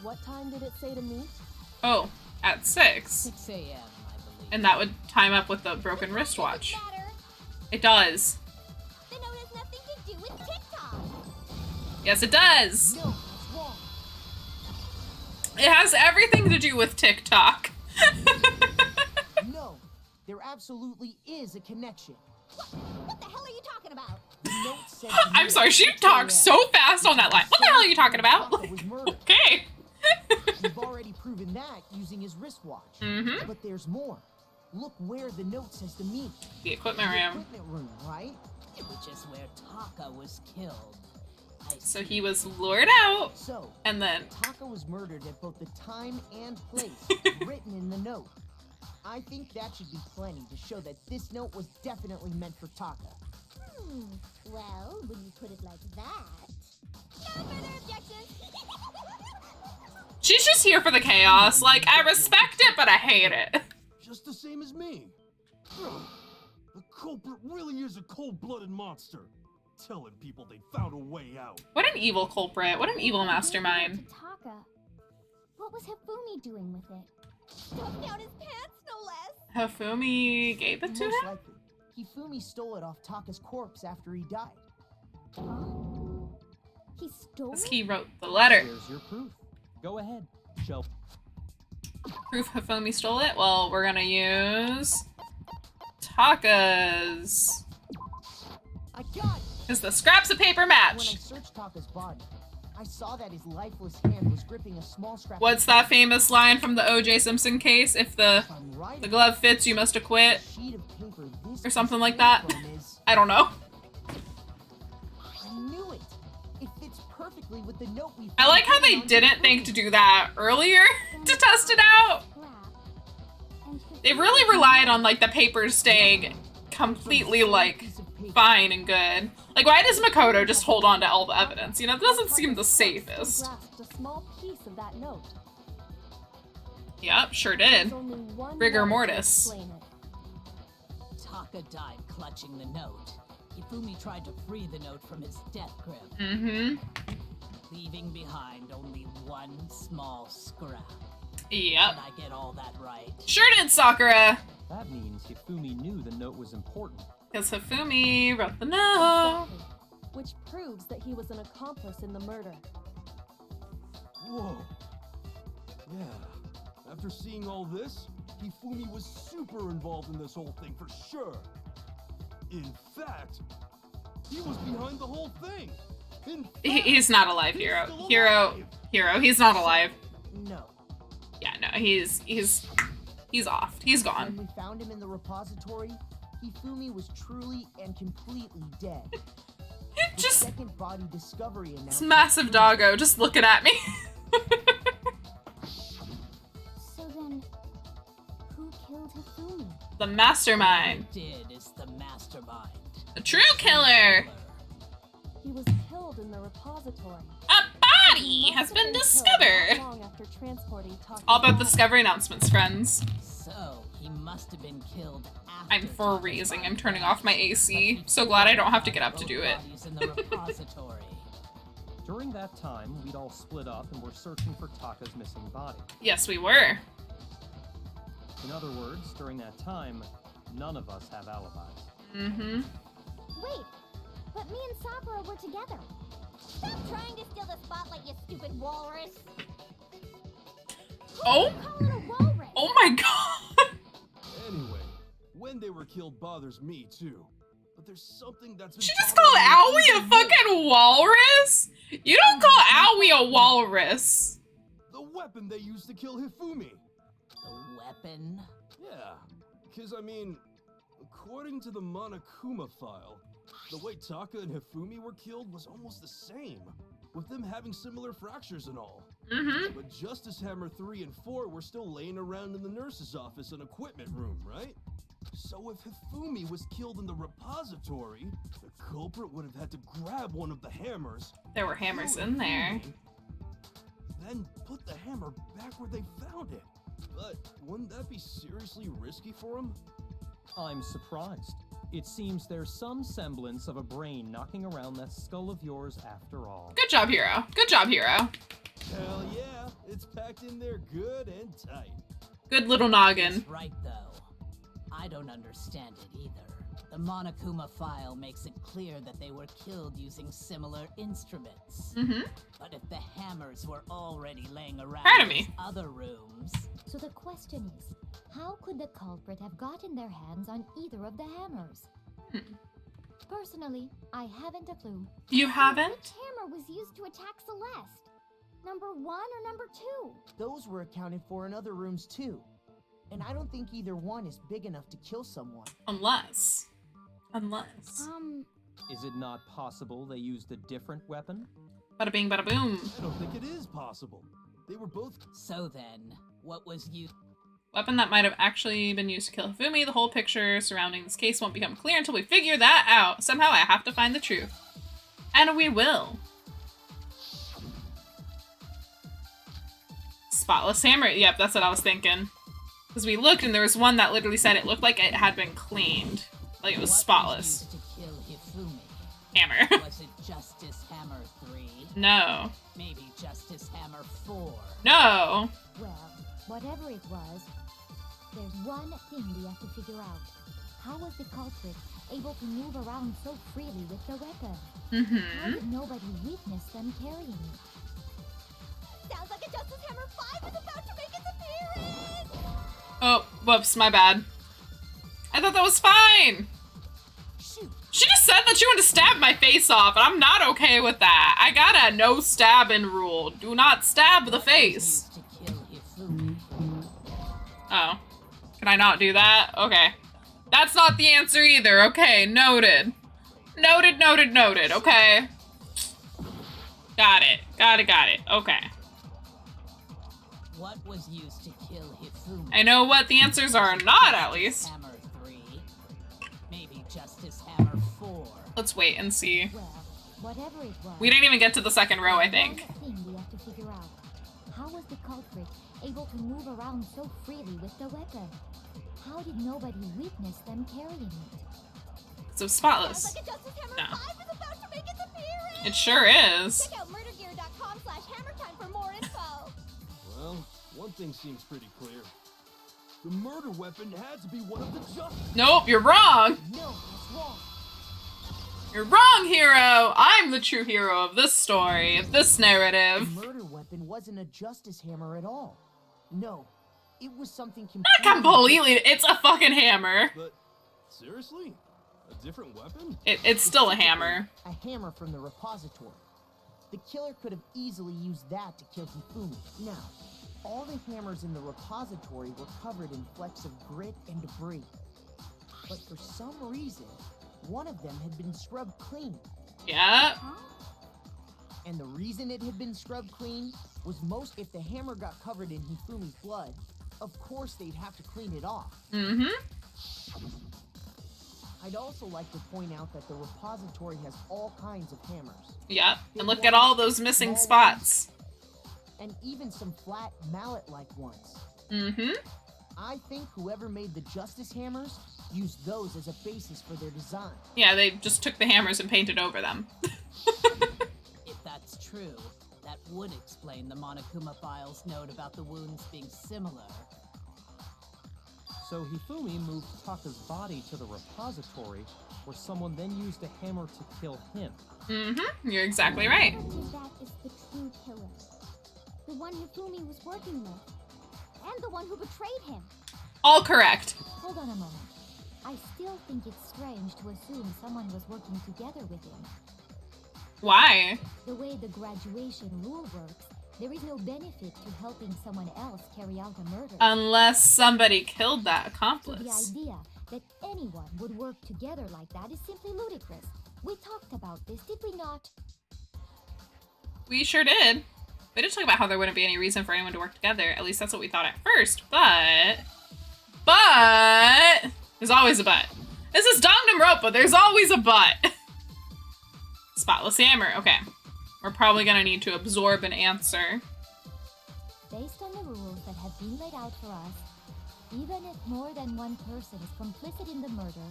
What time did it say to meet? Oh, at 6. 6 a.m., I believe. And that would time up with the broken wristwatch. Doesn't matter. It does. The note has nothing to do with TikTok. Yes, it does. No, it's wrong. It has everything to do with TikTok. No, there absolutely is a connection. What the hell are you talking about? The note said... I'm sorry, she talked so fast on that line. What the hell are you talking about? Taka was murdered. Okay. We've already proven that using his wristwatch. Mm-hmm. But there's more. Look where the note says to meet. The equipment The room. equipment room, right? Which is where Taka was killed. I So see. he was lured out, So, and then... Taka was murdered at both the time and place written in the note. I think that should be plenty to show that this note was definitely meant for Taka. Well, when you put it like that. No further objections. She's just here for the chaos. Like, I respect it, but I hate it. Just the same as me. The culprit really is a cold-blooded monster. Telling people they found a way out. What an evil culprit. What an evil mastermind. Taka. What was Hifumi doing with it? Stuffed down his pants, no less. Hifumi gave it to Most him? likely, Hifumi stole it off Taka's corpse after he died. Huh? He stole Because it? he wrote the letter. Here's your proof. Go ahead. Show. Proof Hifumi stole it? Well, we're gonna use Taka's. I got it! Because the scraps of paper When I match. searched Taka's body, I saw that his lifeless hand was gripping a small scrap. What's that famous line from the O.J. Simpson case? If the glove fits, you must acquit. Sheet of paper this Or something like came that. from is- I don't know. I knew it. It fits perfectly with the note we. I like how they found didn't think to do that earlier to test it out. They really relied on like the paper staying completely like fine and good. Like, why does Makoto just hold on to all the evidence? You know, it doesn't seem the safest. Grasped a small piece of that note. Yep, sure did. There's only one Rigor way to mortis. explain it. Taka died clutching the note. Hifumi tried to free the note from his death grip, Mm-hmm. leaving behind only one small scrap. Yep. Did I get all that right? Sure did, Sakura. That means Hifumi knew the note was important. Because Hifumi wrote the note. Exactly. Which proves that he was an accomplice in the murder. Whoa. Yeah. After seeing all this, Hifumi was super involved in this whole thing for sure. In fact, he was behind the whole thing. He's not alive, Hero. Hero, he's not alive. No. Yeah, no, he's off. He's When gone. we found him in the repository, Hifumi was truly and completely dead. The Just second body discovery this announcement. massive doggo just looking at me. So then, who killed Hifumi? The mastermind. Who did is the mastermind. The true killer. He was killed in the repository. A body has been discovered. Long after transporting Taka. All about the Discovery announcements, friends. So, he must have been killed after I'm Taka's freezing. body I'm turning fell. off my But AC. he So did glad I don't have to find get up to both do it. bodies in the repository. During that time, we'd all split up and were searching for Taka's missing body. Yes, we were. In other words, during that time, none of us have alibis. Mm-hmm. Wait, but me and Sakura were together. Stop trying to steal the spotlight, you stupid walrus. Oh. Call it a walrus. Oh my god. Anyway, when they were killed bothers me too. But there's something that's been She just called bothering me Owie a even more. fucking walrus? You don't call Owie a walrus. The weapon they used to kill Hifumi. The weapon? Yeah, because I mean, according to the Monokuma file, the way Taka and Hifumi were killed was almost the same, with them having similar fractures and all. Mm-hmm. But Justice Hammer 3 and 4 were still laying around in the nurse's office and equipment room, right? So if Hifumi was killed in the repository, the culprit would have had to grab one of the hammers. There were hammers kill in there. Hifumi, then put the hammer back where they found it. But wouldn't that be seriously risky for him? I'm surprised. It seems there's some semblance of a brain knocking around that skull of yours after all. Good job, Hero. Good job, Hero. Hell yeah, it's packed in there good and tight. Good little noggin. That's right, though. I don't understand it either. The Monokuma file makes it clear that they were killed using similar instruments. Mm-hmm. But if the hammers were already laying around Pardon in me. other rooms, So the question is, how could the culprit have gotten their hands on either of the hammers? Personally, I haven't a clue. You haven't? Which hammer was used to attack Celeste? Number 1 or number 2? Those were accounted for in other rooms too. And I don't think either one is big enough to kill someone. Unless. Is it not possible they used a different weapon? Bada bing, bada boom. I don't think it is possible. They were both. so then, what was used? Weapon that might have actually been used to kill Hifumi. The whole picture surrounding this case won't become clear until we figure that out. Somehow I have to find the truth. And we will. Spotless hammer. Yep, that's what I was thinking. Because we looked and there was one that literally said it looked like it had been cleaned. Like it was What spotless. used to kill Hifumi? Hammer. Was it Justice Hammer 3? No. Maybe Justice Hammer 4? No. Well, whatever it was, there's one thing we have to figure out. How was the culprit able to move around so freely with the weapon? How Mm-hmm. did nobody witness them carrying it? Sounds like a Justice Hammer 5 is about to make its appearance! Oh, whoops, my bad. I thought that was fine. Shoot! She just said that she wanted to stab my face off, and I'm not okay with that. I got a no stabbing rule. Do not stab the face. Used to kill Hifumi? Oh. Can I not do that? Okay. That's not the answer either. Okay, noted. Noted, noted, noted. Okay. Got it. Got it. Okay. What was used to kill Hifumi? I know what the answers are not, at least. Hammer 3? Maybe Justice Hammer 4? Let's wait and see. Well, whatever it was. We didn't even get to the second row, I think. One thing we have to figure out. How was the culprit able to move around so freely with the weapon? How did nobody witness them carrying it? So spotless. Sounds like a Justice Hammer No. 5 is about to make its appearance! It sure is. Check out murdergear.com/hammertime for more info! Well, one thing seems pretty clear. The murder weapon had to be one of the Justice. Nope, you're wrong. No, that's wrong. You're wrong, hero. I'm the true hero of this story, of this The narrative. murder weapon wasn't a justice hammer at all. No, it was something Not completely. It's a fucking hammer. But seriously? A different weapon? It's still a hammer. A hammer from the repository. The killer could have easily used that to kill Hifumi. Now, all the hammers in the repository were covered in flecks of grit and debris. But for some reason, one of them had been scrubbed clean. Yeah. And the reason it had been scrubbed clean was if the hammer got covered in Hifumi's blood, of course they'd have to clean it off. Mm-hmm. I'd also like to point out that the repository has all kinds of hammers. Yep. And look at all those missing spots. And even some flat mallet-like ones. Mm-hmm. I think whoever made the Justice Hammers used those as a basis for their design. Yeah, they just took the hammers and painted over them. If that's true, that would explain the Monokuma file's note about the wounds being similar. So Hifumi moved Taka's body to the repository, where someone then used a hammer to kill him. Mm-hmm. You're exactly right. That is the true killer. The one Hifumi was working with. And the one who betrayed him. All correct. Hold on a moment. I still think it's strange to assume someone was working together with him. Why? The way the graduation rule works, there is no benefit to helping someone else carry out a murder. Unless somebody killed that So the accomplice. idea that anyone would work together like that is simply ludicrous. We talked about this, did we not? We sure did. We did talk about how there wouldn't be any reason for anyone to work together. At least that's what we thought at first. But there's always a but. This is Danganronpa. There's always a but. Spotless hammer. Okay. We're probably gonna need to absorb an answer. Based on the rules that have been laid out for us, even if more than one person is complicit in the murder,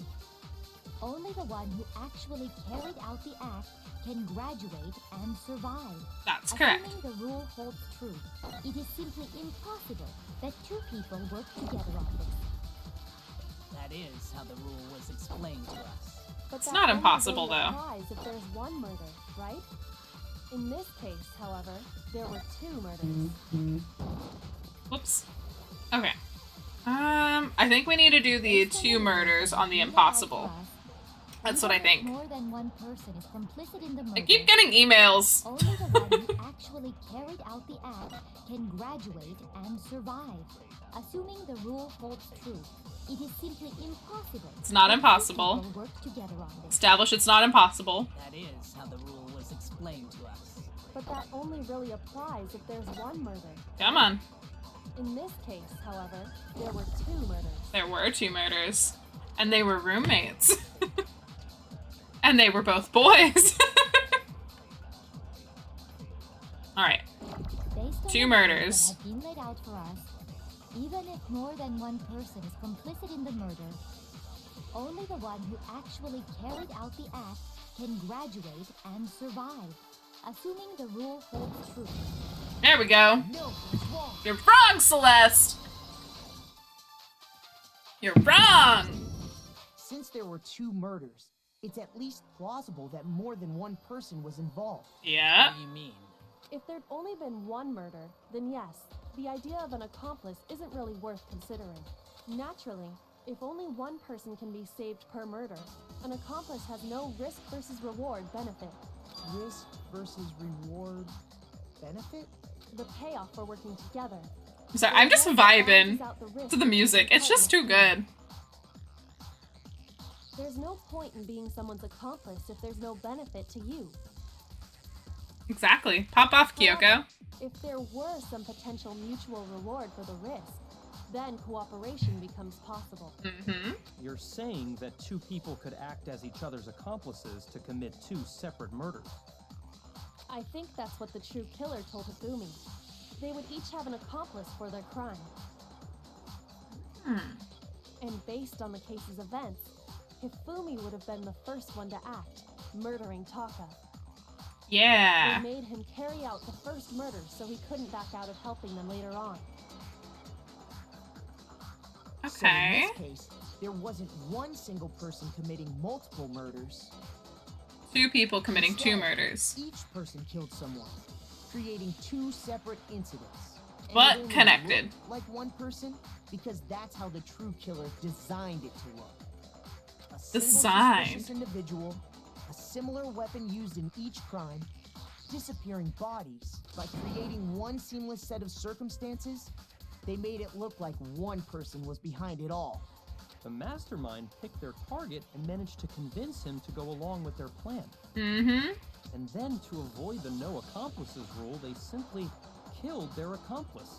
only the one who actually carried out the act can graduate and survive. That's correct. Assuming the rule holds true, it is simply impossible that two people work together on this. That is how the rule was explained to us. But It's that not only impossible, really though. applies if there's one murder, right? In this case, however, there were two murders. Whoops. Okay. I think we need to do the Based on two the murders rules on the laid out impossible. for us, That's what I even if think. more than one person is complicit in the murder, I keep getting emails. only the one who actually carried out the act can graduate and survive. Assuming the rule holds true, it is simply impossible. It's not that two impossible. people work together on this. Establish it's not impossible. That is how the rule was explained to us. But that only really applies if there's one murder. Come on. In this case, however, there were two murders. There were two murders. And they were roommates. And they were both boys. Alright. Based on Two the rules murders. that have been laid out for us, even if more than one person is complicit in the murder, Only the one who actually carried out the act can graduate and survive, assuming the rule holds true. There we go. No, it's wrong. You're wrong, Celeste! You're wrong! Since there were 2 murders, it's at least plausible that more than one person was involved. Yeah. What do you mean? If there'd only been one murder, then yes, the idea of an accomplice isn't really worth considering. Naturally, if only one person can be saved per murder, an accomplice has no risk versus reward benefit. Risk versus reward benefit? The payoff for working together. So I'm just vibing to the music. It's just too good. There's no point in being someone's accomplice if there's no benefit to you. Exactly. Pop off, Kyoko. If there were some potential mutual reward for the risk, then cooperation becomes possible. Mm-hmm. You're saying that 2 people could act as each other's accomplices to commit 2 separate murders. I think that's what the true killer told Hifumi. They would each have an accomplice for their crime. And based on the case's events, Hifumi would have been the first one to act, murdering Taka. Yeah. They made him carry out the first murder so he couldn't back out of helping them later on. So in Okay. this case, there wasn't one single person committing multiple murders. 2 people committing 2 Instead, murders. Each person killed someone, creating 2 separate incidents. And But it only connected. looked like one person because that's how the true killer designed it to look. A single Designed. suspicious individual, a similar weapon used in each crime, disappearing bodies. By creating one seamless set of circumstances, they made it look like one person was behind it all. The mastermind picked their target and managed to convince him to go along with their plan. Mm-hmm. And then, to avoid the no accomplices rule, they simply killed their accomplice.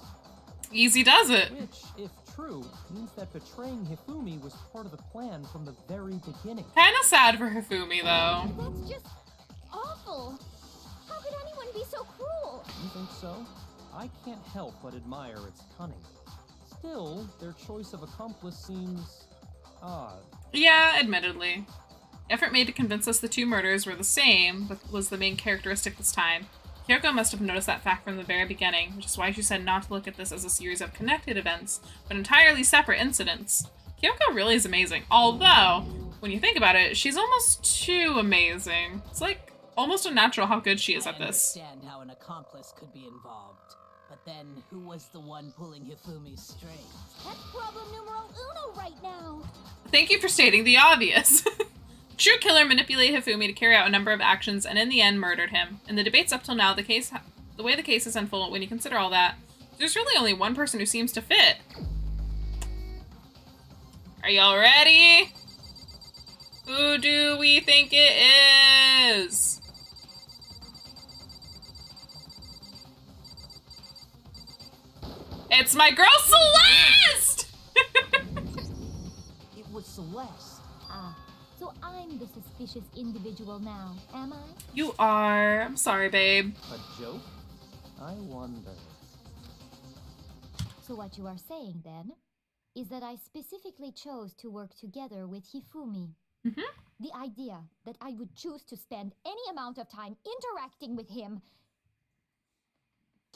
Easy does it. Which, if true, means that betraying Hifumi was part of the plan from the very beginning. Kinda sad for Hifumi, though. That's just awful. How could anyone be so cruel? You think so? I can't help but admire its cunning. Still, their choice of accomplice seems odd. Yeah, admittedly. Effort made to convince us the 2 murders were the same, but was the main characteristic this time. Kyoko must have noticed that fact from the very beginning, which is why she said not to look at this as a series of connected events, but entirely separate incidents. Kyoko really is amazing, although, when you think about it, she's almost too amazing. It's like almost unnatural how good she is at this. I understand how an accomplice could be involved. But then, who was the one pulling Hifumi's strings? That's problem numero uno right now. Thank you for stating the obvious. True killer manipulated Hifumi to carry out a number of actions and in the end murdered him. In the debates up till now, the way the case is unfolded, when you consider all that, there's really only one person who seems to fit. Are y'all ready? Who do we think it is? It's my girl Celeste! It was Celeste. Ah, so I'm the suspicious individual now, am I? You are. I'm sorry, babe. A joke? I wonder. So what you are saying, then, is that I specifically chose to work together with Hifumi. Mm-hmm. The idea that I would choose to spend any amount of time interacting with him,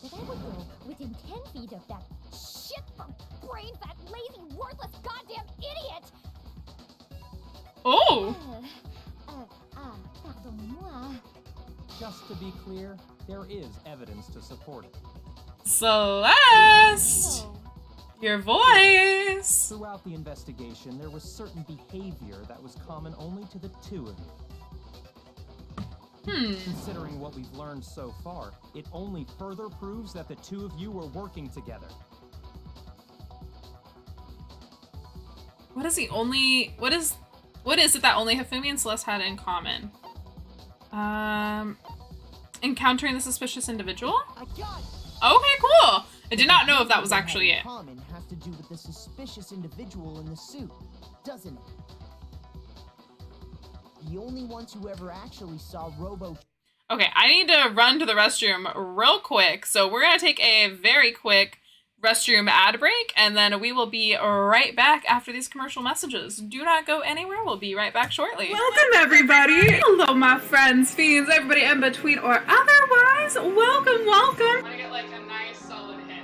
that I would go within 10 feet of that Shit for brains, that lazy, worthless, goddamn idiot! Oh! Pardonnez-moi. Just to be clear, there is evidence to support it. Celeste! Oh, Your voice! Throughout the investigation, there was certain behavior that was common only to the 2 of you. Considering what we've learned so far, it only further proves that the 2 of you were working together. What is it that only Hifumi and Celeste had in common? Encountering the suspicious individual? I got it. Okay, cool! I did not know if that was actually it. Common has to do with the suspicious individual in the suit, doesn't it? The only ones who ever actually saw Robo. Okay, I need to run to the restroom real quick, so we're gonna take a very quick restroom ad break, and then we will be right back after these commercial messages. Do not go anywhere. We'll be right back shortly. Welcome, everybody. Hello, my friends, fiends, everybody in between or otherwise. Welcome, welcome. I want to get like a nice solid hit.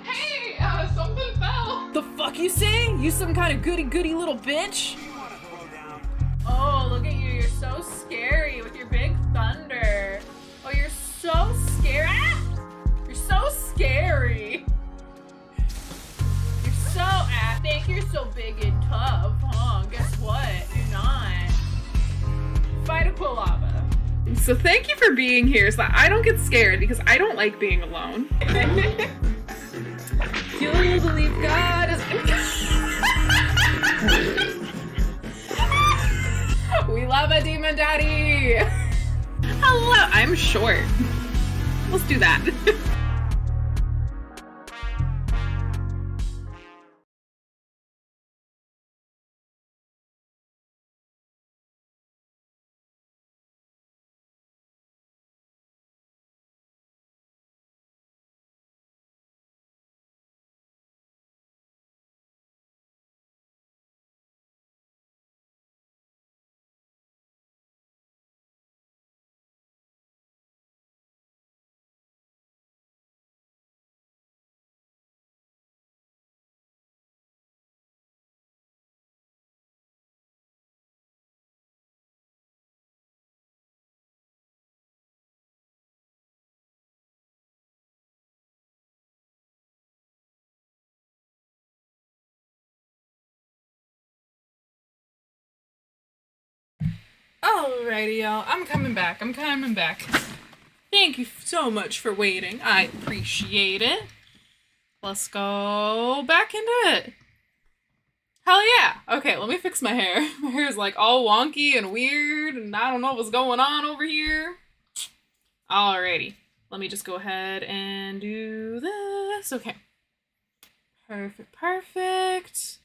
Hey, something fell. The fuck you say? You some kind of goody little bitch? Oh, look at you. You're so scary with your big thunder. Oh, you're so scary. Ah! You're so scary. You're so, I think you're so big and tough, huh? Guess what? You're not. Fight a Quilava. So thank you for being here so that I don't get scared because I don't like being alone. You believe God is... We love a demon daddy. Hello, I'm short. Let's do that. Alrighty, y'all. I'm coming back. Thank you so much for waiting. I appreciate it. Let's go back into it. Hell yeah. Okay, let me fix my hair. My hair is like all wonky and weird, and I don't know what's going on over here. Alrighty. Let me just go ahead and do this. Okay. Perfect.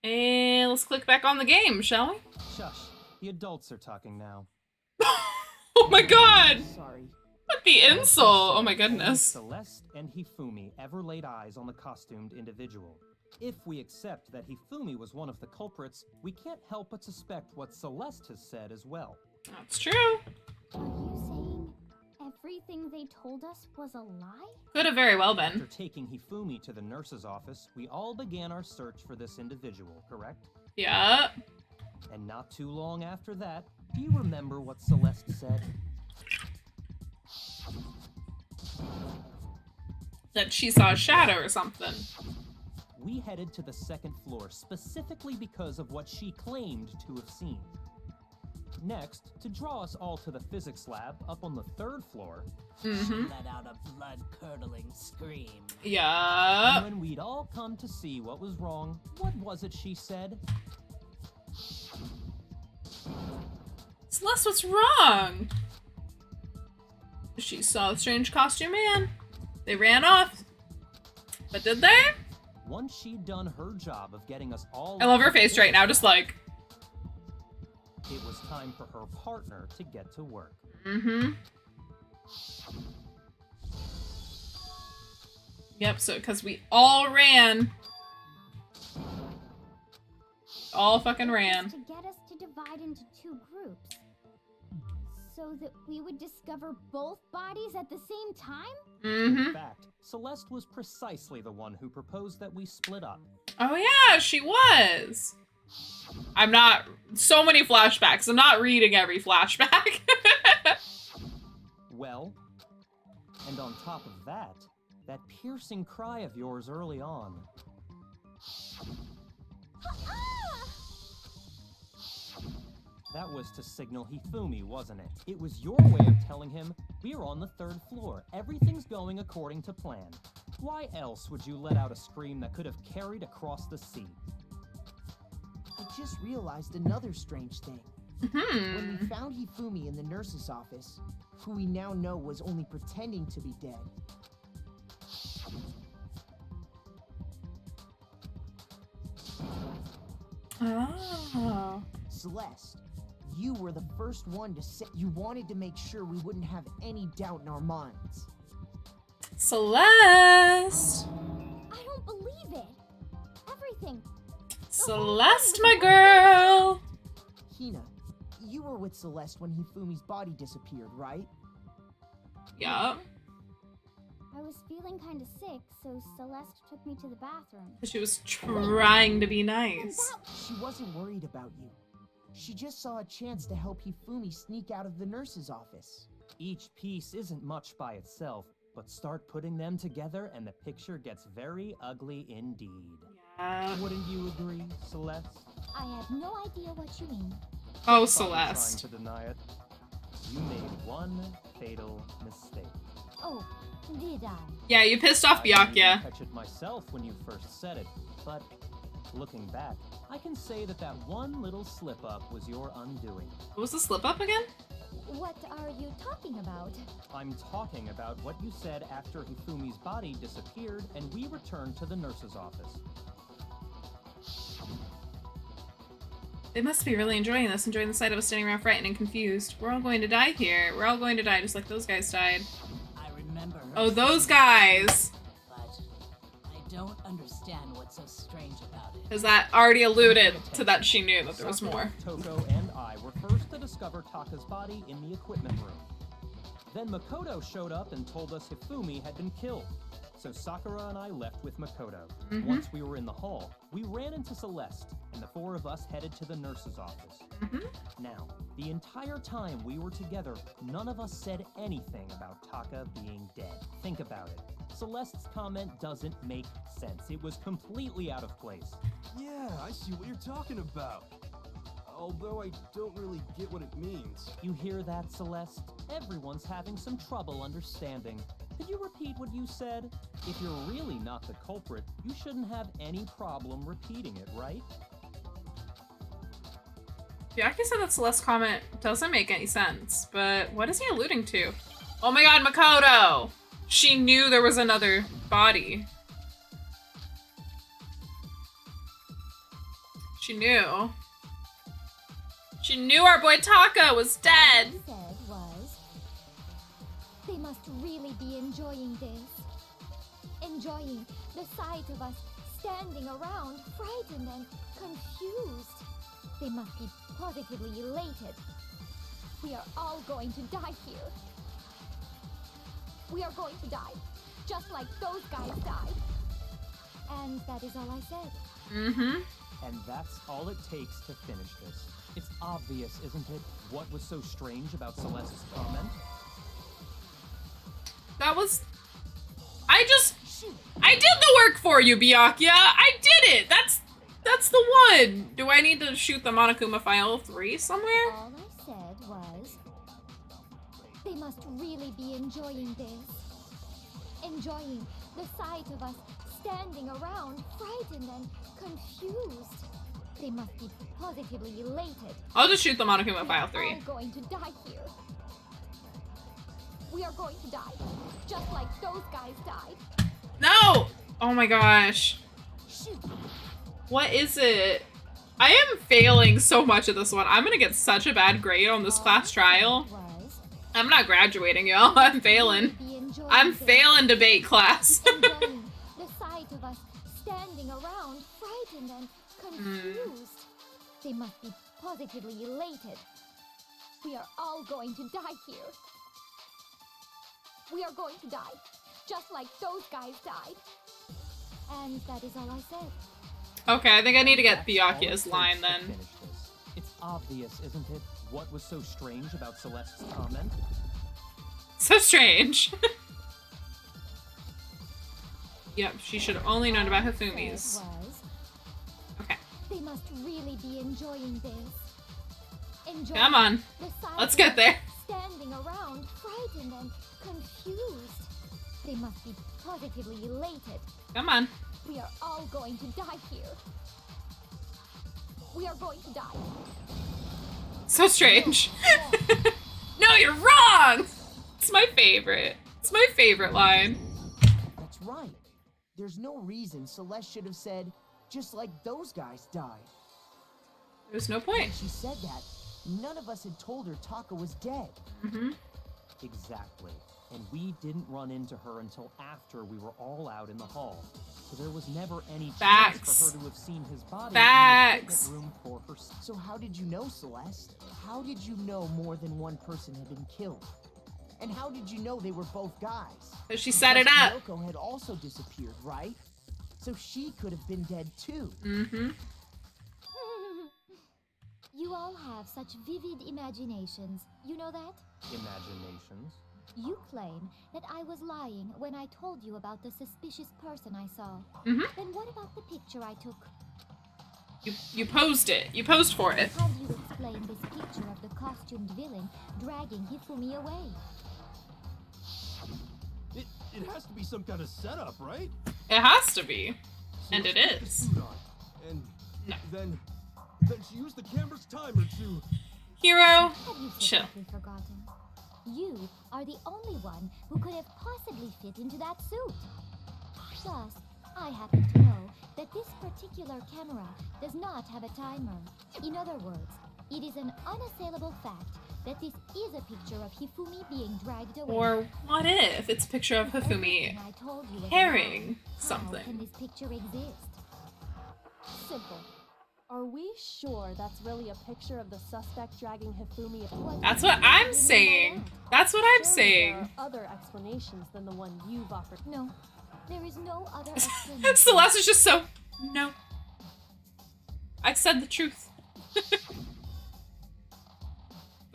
And let's click back on the game, shall we? Shush. The adults are talking now. Oh my god! Sorry. What the insult? Oh my goodness. Celeste and Hifumi ever laid eyes on the costumed individual. If we accept that Hifumi was one of the culprits, we can't help but suspect what Celeste has said as well. That's true. Are you saying everything they told us was a lie? Could have very well been. After taking Hifumi to the nurse's office, we all began our search for this individual, correct? Yeah. And not too long after that, do you remember what Celeste said? That she saw a shadow or something. We headed to the second floor specifically because of what she claimed to have seen. Next, to draw us all to the physics lab up on the third floor, She let out a blood-curdling scream. Yeah. and when we'd all come to see what was wrong, what was it she said? Celeste, what's wrong? She saw the strange costume man. They ran off. But did they? Once she'd done her job of getting us all... I love her face right now, just like... It was time for her partner to get to work. Yep, so because we all ran. All fucking ran. To get us to divide into two groups. So that we would discover both bodies at the same time? In fact, Celeste was precisely the one who proposed that we split up. Oh yeah, she was. I'm not... So many flashbacks. I'm not reading every flashback. Well, and on top of that, that piercing cry of yours early on. That was to signal Hifumi, wasn't it? It was your way of telling him, we're on the third floor, everything's going according to plan. Why else would you let out a scream that could have carried across the sea? I just realized another strange thing. When we found Hifumi in the nurse's office, who we now know was only pretending to be dead, Oh. Celeste, You were the first one to say you wanted to make sure we wouldn't have any doubt in our minds. Celeste! I don't believe it. Everything. Celeste, my girl! Hina, you were with Celeste when Hifumi's body disappeared, right? Yup. I was feeling kind of sick, so Celeste took me to the bathroom. She was trying to be nice. She wasn't worried about you. She just saw a chance to help Hifumi sneak out of the nurse's office. Each piece isn't much by itself, but start putting them together and the picture gets very ugly indeed. Yeah. Wouldn't you agree, Celeste? I have no idea what you mean. Oh, Stop Celeste. trying to deny it. You made one fatal mistake. Oh, did I? Yeah, you pissed off I didn't even Byakuya. catch it myself when you first said it, but looking back, I can say that that one little slip-up was your undoing. What was the slip up again? What are you talking about? I'm talking about what you said after Hifumi's body disappeared and we returned to the nurse's office. They must be really enjoying this, enjoying the sight of us standing around frightened and confused. We're all going to die here. We're all going to die just like those guys died. I remember her Oh, those saying guys! but I don't understand what's so strange about it. Because that already alluded to that she knew that there was more. Toko and I were first to discover Taka's body in the equipment room. Then Makoto showed up and told us Hifumi had been killed. So Sakura and I left with Makoto. Once we were in the hall, we ran into Celeste, and the four of us headed to the nurse's office. Now, the entire time we were together, none of us said anything about Taka being dead. Think about it. Celeste's comment doesn't make sense. It was completely out of place. Yeah, I see what you're talking about. Although I don't really get what it means. You hear that, Celeste? Everyone's having some trouble understanding. Could you repeat what you said? If you're really not the culprit, you shouldn't have any problem repeating it, right? Byakuya said that Celeste's comment doesn't make any sense, but what is he alluding to? Oh my god, Makoto! She knew there was another body. She knew. She knew our boy Taka was dead! What I said was, they must really be enjoying this. Enjoying the sight of us standing around, frightened and confused. They must be positively elated. We are all going to die here. We are going to die, just like those guys died. And that is all I said. And that's all it takes to finish this. It's obvious, isn't it, what was so strange about Celeste's comment? That was... I did the work for you, Byakuya! I did it! That's the one! Do I need to shoot the Monokuma File 3 somewhere? All I said was, they must really be enjoying this. Enjoying the sight of us standing around, frightened and confused. They must be positively elated. I'll just shoot the Monokuma File We are 3. all going to die here. We are going to die, just like those guys died. No! Oh my gosh. What is it? I am failing so much at this one. I'm gonna get such a bad grade on this class trial. I'm not graduating, y'all. I'm failing. I'm failing debate class. Enjoying the sight of us standing around, frightened and confused. They must be positively elated. We are all going to die here. We are going to die, just like those guys died. And that is all I said. Okay, I think I need to get That's all it Byakuya's takes line to then. finish this. It's obvious, isn't it, what was so strange about Celeste's comment? So strange. Yep, she should have only known about Hifumi's. Was, Okay, they must really be enjoying this. Enjoying come on. the sight Let's of get us there. Standing around, frightened and confused. They must be positively elated. Come on. We are all going to die here. We are going to die. So strange. No, you're wrong! It's my favorite. It's my favorite line. That's right. There's no reason Celeste should have said, just like those guys died. There's no When point. she said that, None of us had told her Taka was dead. Mm-hmm. Exactly. And we didn't run into her until after we were all out in the hall. So there was never any chance for her to have seen his body in the equipment room for herself. So how did you know, Celeste? How did you know more than one person had been killed? And how did you know they were both guys? She set it up. Kyoko had also disappeared, right? So she could have been dead too. Mm-hmm. You all have such vivid imaginations. You know that? Imaginations? You claim that I was lying when I told you about the suspicious person I saw. Mm-hmm. Then what about the picture I took? You posed it. You posed for it. How do you explain this picture of the costumed villain dragging Hifumi away? It has to be some kind of setup, right? It has to be. So And it let's put the is. suit on, and No. then she used the camera's timer to... Hero, Have you chill. simply forgotten? You are the only one who could have possibly fit into that suit. Plus, I happen to know that this particular camera does not have a timer. In other words, it is an unassailable fact that this is a picture of Hifumi being dragged away. Or what if it's a picture of Hifumi Everything I told you was a carrying lie. How can something? this picture exist? Simple. Are we sure that's really a picture of the suspect dragging Hifumi? That's what I'm saying. That's what I'm Surely saying. there are other explanations than the one you've offered. No, there is no other explanation. Celeste is just so... No. I said the truth. If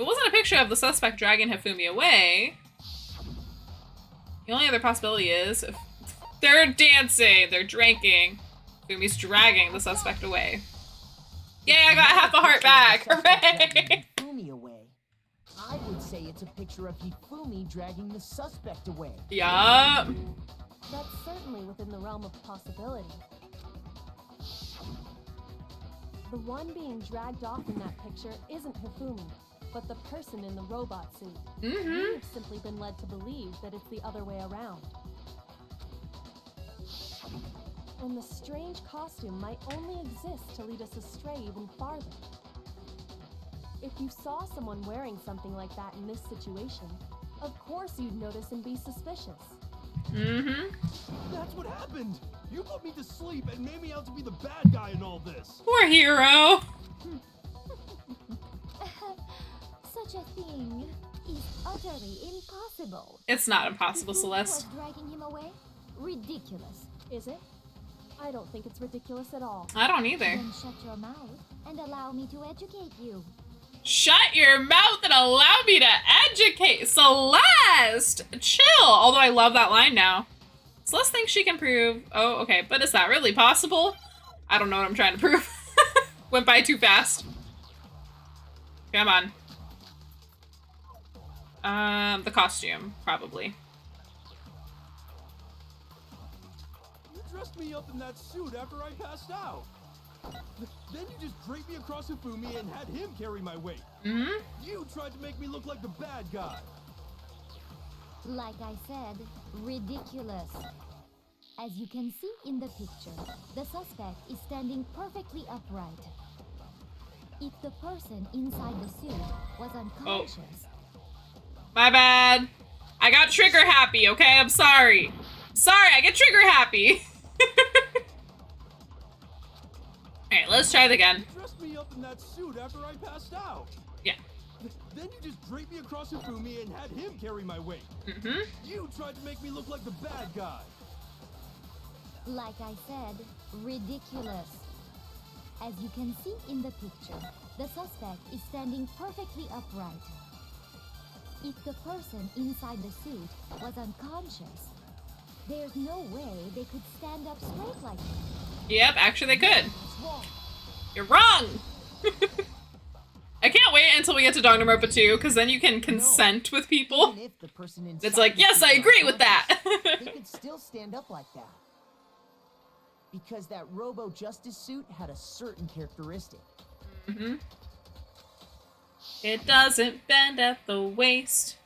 it wasn't a picture of the suspect dragging Hifumi away, the only other possibility is if they're dancing, they're drinking, Hifumi's dragging the suspect away. Yay, I got half a heart back! Hooray! Hifumi away. I would say it's a picture of Hifumi dragging the suspect away. Yup. That's certainly within the realm of possibility. The one being dragged off in that picture isn't Hifumi, but the person in the robot suit. Mm-hmm. We've simply been led to believe that it's the other way around. And the strange costume might only exist to lead us astray even farther. If you saw someone wearing something like that in this situation, of course you'd notice and be suspicious. Mm-hmm. That's what happened! You put me to sleep and made me out to be the bad guy in all this! Poor hero. Such a thing is utterly impossible. It's not impossible, Hifumi Celeste. was dragging him away? Ridiculous. Is it? I don't think it's ridiculous at all. I don't either. Then shut your mouth and allow me to educate you. Shut your mouth and allow me to educate. Celeste! Chill! Although I love that line now. Celeste thinks she can prove... Oh, okay. But is that really possible? I don't know what I'm trying to prove. Went by too fast. Come on. The costume, probably. You dressed me up in that suit after I passed out. Then you just draped me across Hifumi and had him carry my weight. Mm-hmm. You tried to make me look like the bad guy. Like I said, ridiculous. As you can see in the picture, the suspect is standing perfectly upright. If the person inside the suit was unconscious... My bad. I got trigger happy, okay? I'm sorry. Sorry, I get trigger happy. Alright, let's try it again. You dressed me up in that suit after I passed out. Yeah. Then you just draped me across Hifumi and had him carry my weight. Mm-hmm. You tried to make me look like the bad guy. Like I said, ridiculous. As you can see in the picture, the suspect is standing perfectly upright. If the person inside the suit was unconscious, there's no way they could stand up straight like that. Yep, actually they could. You're wrong! I can't wait until we get to Danganronpa 2, because then you can consent with people. Even if the person It's inside like, the yes, suit I was agree with that. they could still stand up like that. Because that Robo Justice suit had a certain characteristic. Mm-hmm. It doesn't bend at the waist.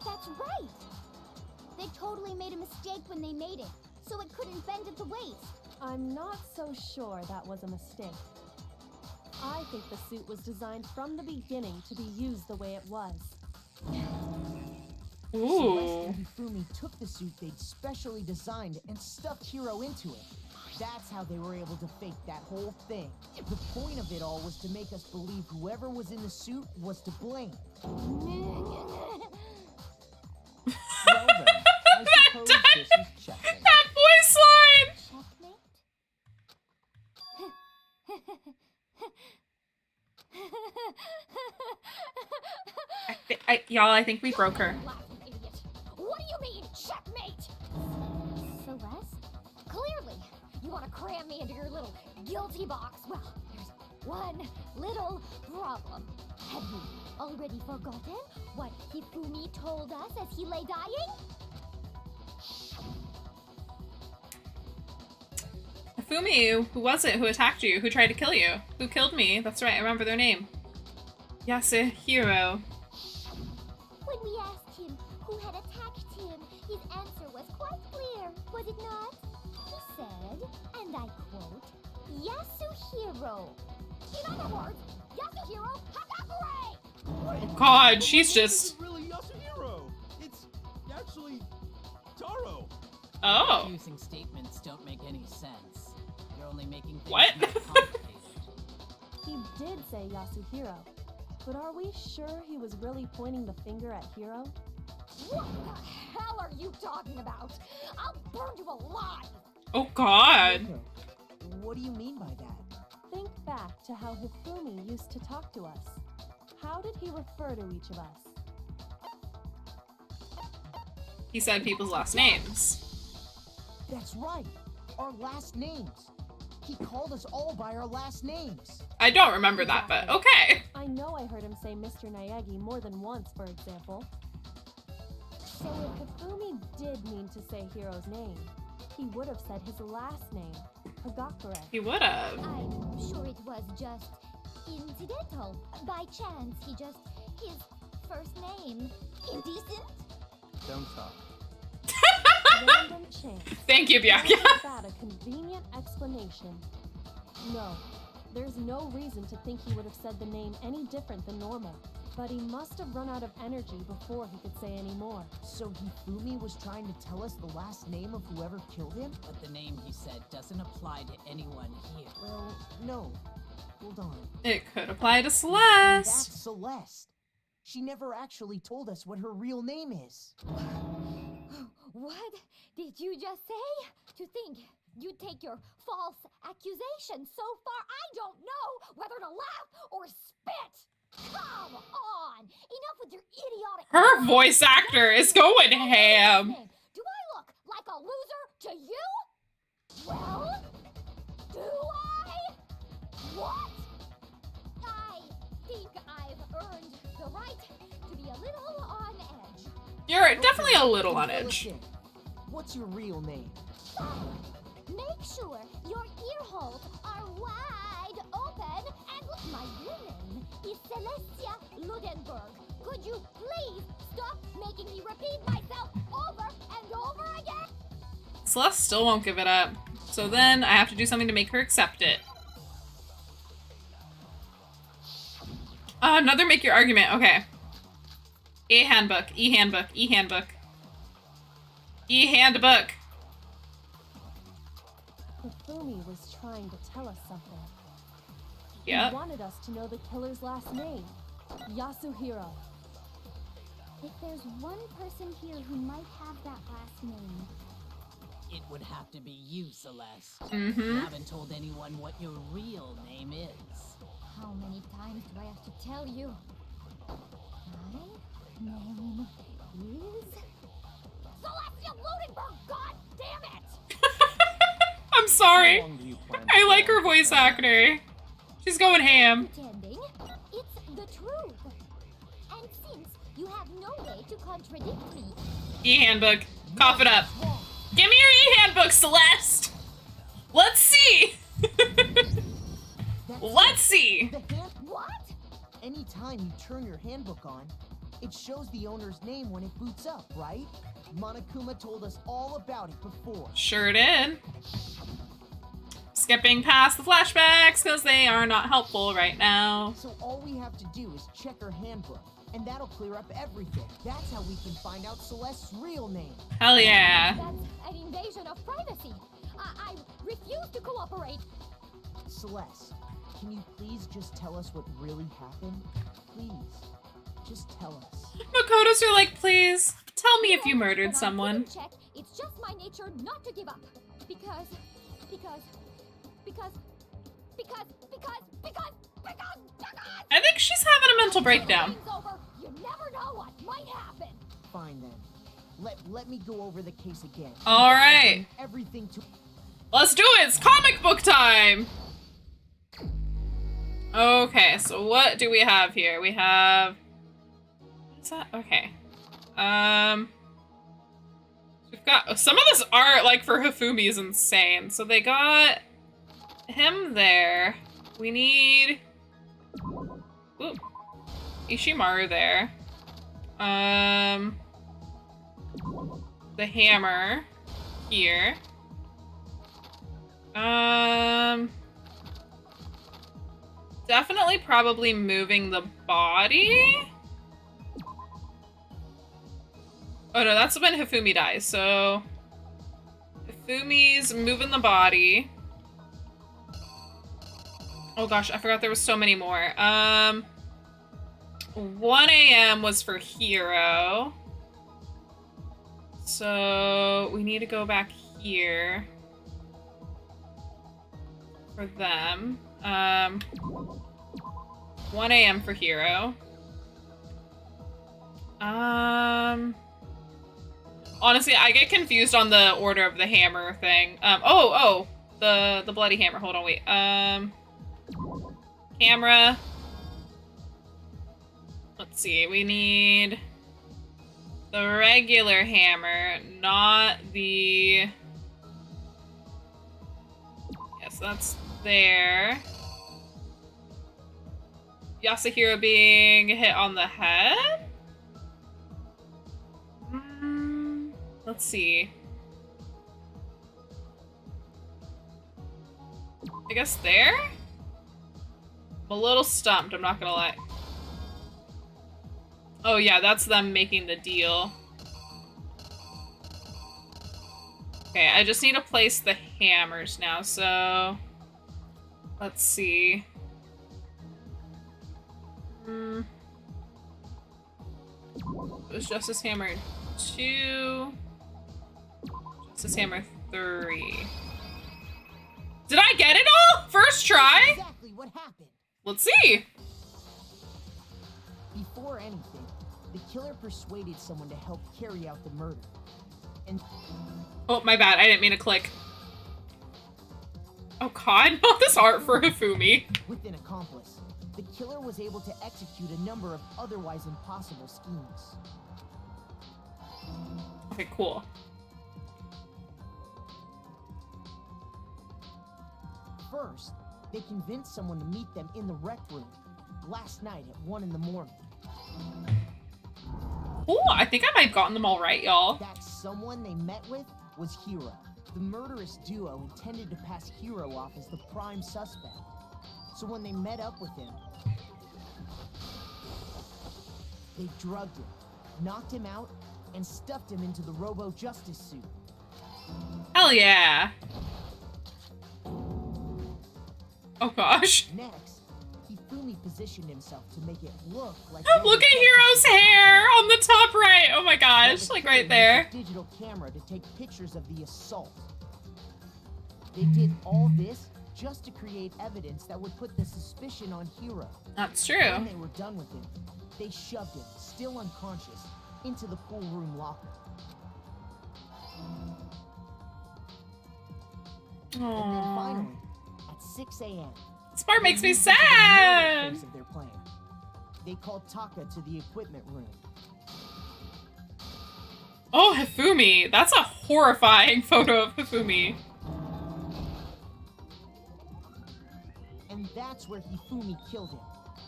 That's right! They totally made a mistake when they made it, so it couldn't bend at the waist. I'm not so sure that was a mistake. I think the suit was designed from the beginning to be used the way it was. Celeste and Hifumi took the suit they'd specially designed and stuffed Hiro into it. That's how they were able to fake that whole thing. The point of it all was to make us believe whoever was in the suit was to blame. Well then, I suppose this is checkmate. That voice line! Y'all, I think we broke her. What do you mean, checkmate? Celeste? Clearly, you want to cram me into your little guilty box. Well, there's one little problem. Have you already forgotten what Hifumi told us as he lay dying? Hifumi, who was it who attacked you? Who tried to kill you? Who killed me? That's right, I remember their name. Yasuhiro. When we asked him who had attacked him, his answer was quite clear, was it not? He said, and I quote, Yasuhiro. In other words, Yasuhiro Hagakure! Oh God, she's just... It's really Yasuhiro. It's actually Taro. Oh. Confusing statements don't make any sense. You're only making things What? more complicated. He did say Yasuhiro, but are we sure he was really pointing the finger at Hiro? What the hell are you talking about? I'll burn you alive! Oh God. What do you mean by that? Think back to how Hifumi used to talk to us. How did he refer to each of us? He said people's last names. That's right. Our last names. He called us all by our last names. I don't remember that, but okay. I know I heard him say Mr. Naegi more than once, for example. So if Hifumi did mean to say Hiro's name, he would have said his last name, Hagakure. He would have. I'm sure it was just incidental. By chance, his first name. Indecent? Don't talk. Random chance. Thank you, Byakuya. Isn't that a convenient explanation? No, there's no reason to think he would have said the name any different than normal. But he must have run out of energy before he could say any more. So Hifumi was trying to tell us the last name of whoever killed him? But the name he said doesn't apply to anyone here. Well, no. Hold on. It could apply to That's Celeste. Celeste. She never actually told us what her real name is. What did you just say? To think you'd take your false accusation so far, I don't know whether to laugh or spit. Come on! Enough with your idiotic... Her voice actor is going ham. Do I look like a loser to you? Well, do I? What? I think I've earned the right to be a little on edge. You're definitely a little on edge. Listen, what's your real name? Make sure your ear holes are wide open and My real name is Celestia Ludenberg. Could you please stop making me repeat myself over and over again? Celeste still won't give it up. So then I have to do something to make her accept it. Another make your argument. Okay. E-handbook. E-handbook. E-handbook. E-handbook. Hifumi was trying to tell us something. Yep. He wanted us to know the killer's last name, Yasuhiro. if there's one person here who might have that last name. It would have to be you, Celeste. Mm-hmm. You haven't told anyone what your real name is. How many times do I have to tell you? My name is... Celestia Ludenberg, god damn it! I'm sorry. How long do you plan I to like go her on voice this? actor. She's going ham. Pretending. It's the truth. And since you have no way to contradict me, E-handbook. Cough it up. Give me your e-handbook, Celeste. Let's see. Let's see. The hand... What? Anytime you turn your handbook on, it shows the owner's name when it boots up, right? Monokuma told us all about it before. Sure did. Just skipping past the flashbacks because they are not helpful right now. So all we have to do is check her handbook, and that'll clear up everything. That's how we can find out Celeste's real name. Hell yeah. That's an invasion of privacy. I refuse to cooperate. Celeste, can you please just tell us what really happened? Please, just tell us. Makoto's are like, please, tell me if you murdered someone. Check. It's just my nature not to give up. Because I think she's having a mental breakdown. you never know what might happen. Fine then. Let me go over the case again. All right. Everything to. Let's do it. It's comic book time. Okay, so what do we have here? We have. What's that? Okay. We've got some of this art, like for Hifumi, is insane. So they got him there. We need. Ooh. Ishimaru there. The hammer here. Definitely probably moving the body. Oh no, that's when Hifumi dies, so Hifumi's moving the body. Oh gosh, I forgot there was so many more. 1 a.m. was for Hiro. So we need to go back here for them. 1 a.m. for Hiro. Honestly, I get confused on the order of the hammer thing. The bloody hammer. Hold on, wait. Camera. Let's see. We need the regular hammer, not the. Yes, that's there. Yasuhiro being hit on the head? Let's see. I guess there? I'm a little stumped, I'm not gonna lie. Oh yeah, that's them making the deal. Okay, I just need to place the hammers now, so... Let's see. It was Justice Hammer 2. Justice Hammer 3. Did I get it all? First try? Exactly what happened. Let's see. Before anything, the killer persuaded someone to help carry out the murder. And oh, my bad. I didn't mean to click. Oh god, not this art for Hifumi. with an accomplice, the killer was able to execute a number of otherwise impossible schemes. Okay, cool. First, they convinced someone to meet them in the rec room last night at 1 in the morning. Ooh, I think I might have gotten them all right, y'all. That someone they met with was Hiro. The murderous duo intended to pass Hiro off as the prime suspect. So when they met up with him, they drugged him, knocked him out, and stuffed him into the Robo-Justice suit. Hell yeah. Oh gosh. Next, Hifumi positioned himself to make it look like... Look at Hiro's hair on the top right. Oh my gosh, like right there. Digital camera to take pictures of the assault. They did all this just to create evidence that would put the suspicion on Hiro. That's true. When they were done with him, they shoved him, still unconscious, into the pool room locker. And then finally, at 6 a.m. This part makes me they used the sad. phase of their plan. They called Taka to the equipment room. Oh, Hifumi. That's a horrifying photo of Hifumi. And that's where Hifumi killed him,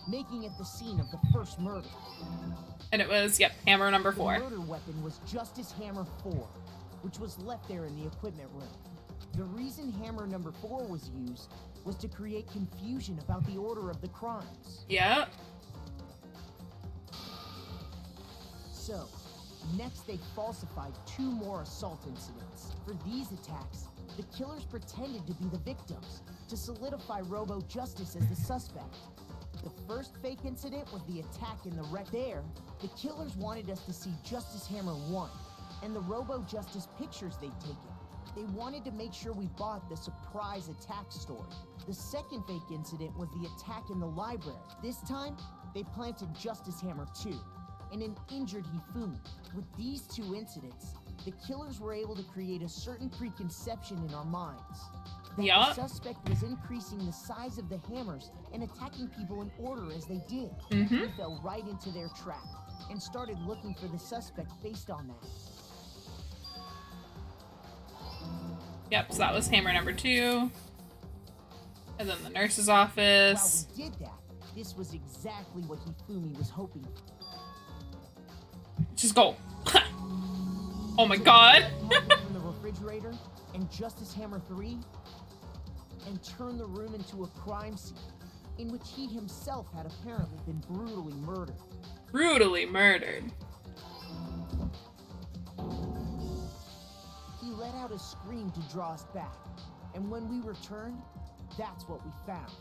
making it the scene of the first murder. And it was, yep, hammer number 4. The murder weapon was Justice Hammer 4, which was left there in the equipment room. The reason hammer number 4 was used was to create confusion about the order of the crimes. Yep. So, next they falsified 2 more assault incidents. For these attacks, the killers pretended to be the victims to solidify Robo Justice as the suspect. The first fake incident was the attack in the wreck. There, the killers wanted us to see Justice Hammer 1 and the Robo Justice pictures they'd taken. They wanted to make sure we bought the surprise attack story. The second fake incident was the attack in the library. This time, they planted Justice Hammer 2 and an injured Hifumi. With these 2 incidents, the killers were able to create a certain preconception in our minds. That the suspect was increasing the size of the hammers and attacking people in order as they did. We fell right into their trap and started looking for the suspect based on that. Yep, so that was hammer number 2. And then the nurse's office. While we did that, this was exactly what Hifumi was hoping for. Just go. Oh my god. From the refrigerator and Justice Hammer 3 and turn the room into a crime scene in which he himself had apparently been brutally murdered. Brutally murdered. He let out a scream to draw us back, and when we returned, that's what we found.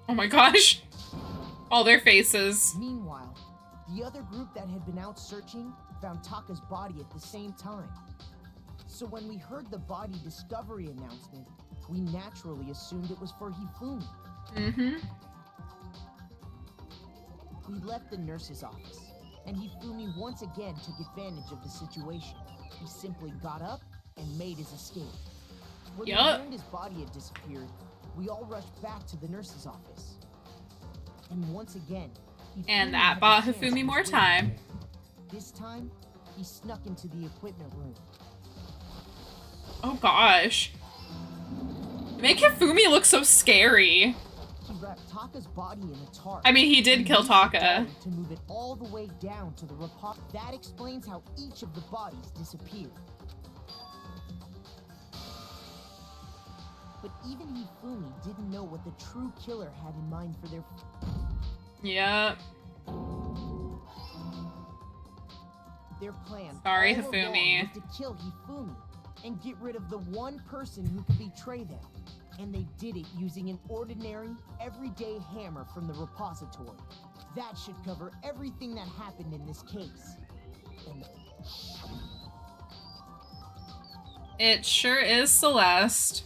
Oh my gosh. All their faces. Meanwhile, the other group that had been out searching found Taka's body at the same time. So when we heard the body discovery announcement, we naturally assumed it was for Hifumi. We left the nurse's office, and Hifumi once again took advantage of the situation. He simply got up and made his escape. When we learned his body had disappeared, we all rushed back to the nurse's office. And once again, and that bought Hifumi more time. This time, he snuck into the equipment room. Oh gosh. You make Hifumi look so scary. He wrapped Taka's body in a tarp. I mean, he did kill Taka. To move it all the way down to the report. That explains how each of the bodies disappeared. But even Hifumi didn't know what the true killer had in mind for their... Yep. Their plan Sorry, all along Hifumi. was to kill Hifumi and get rid of the one person who could betray them. And they did it using an ordinary, everyday hammer from the repository. That should cover everything that happened in this case. And it sure is, Celeste.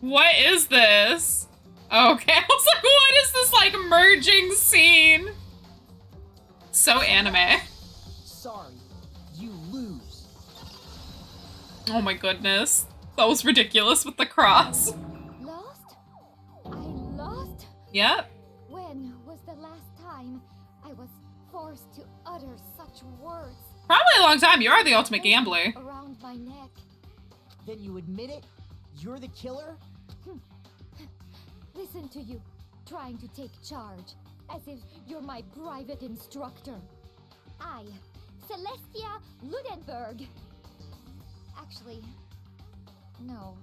What is this? Okay, I was like, what is this, like, merging scene? So anime. sorry, you lose. Oh my goodness. That was ridiculous with the cross. Lost? I lost? Yep. When was the last time I was forced to utter such words? Probably a long time. You are the ultimate gambler. Around my neck. Then you admit it? You're the killer? Listen to you, trying to take charge, as if you're my private instructor. I, Celestia Ludenberg. Actually, no.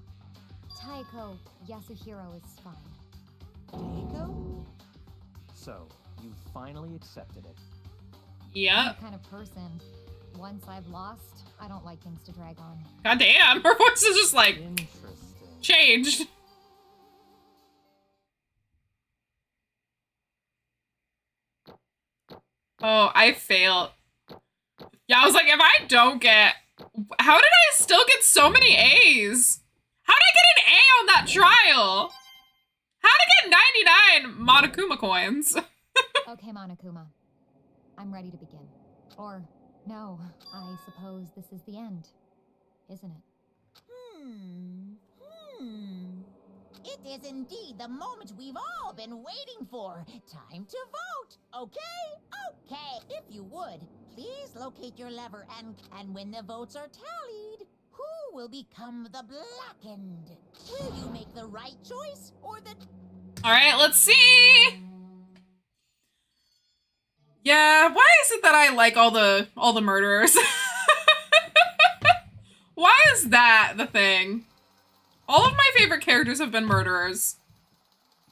Taiko Yasuhiro is fine. Taiko? So, you finally accepted it. Yep. I'm the kind of person, once I've lost, I don't like things to drag on. God damn, her voice is just like Interesting. changed. Oh, I failed. Yeah, I was like, if I don't get... How did I still get so many A's? How did I get an A on that trial? How did I get 99 Monokuma coins? Okay, Monokuma. I'm ready to begin. Or, no, I suppose this is the end, isn't it? It is indeed the moment we've all been waiting for. Time to vote, okay? Okay. If you would, please locate your lever and when the votes are tallied, who will become the blackened? Will you make the right choice or the... All right, let's see. Yeah, why is it that I like all the murderers? Why is that the thing? All of my favorite characters have been murderers.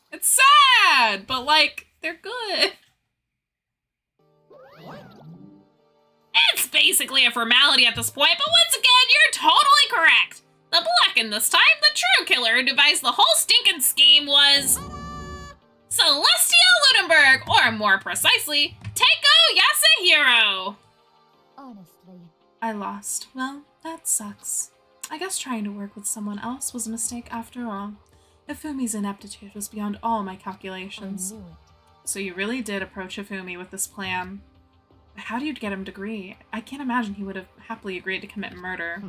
It's sad, but like, they're good. It's basically a formality at this point, but once again, you're totally correct. The Blacken this time, the true killer who devised the whole stinking scheme was... Celestia Ludenberg, or more precisely, Teiko Yasuhiro. Honestly. I lost. Well, that sucks. I guess trying to work with someone else was a mistake after all. Hifumi's ineptitude was beyond all my calculations. I knew it. So you really did approach Hifumi with this plan. But how do you get him to agree? I can't imagine he would have happily agreed to commit murder.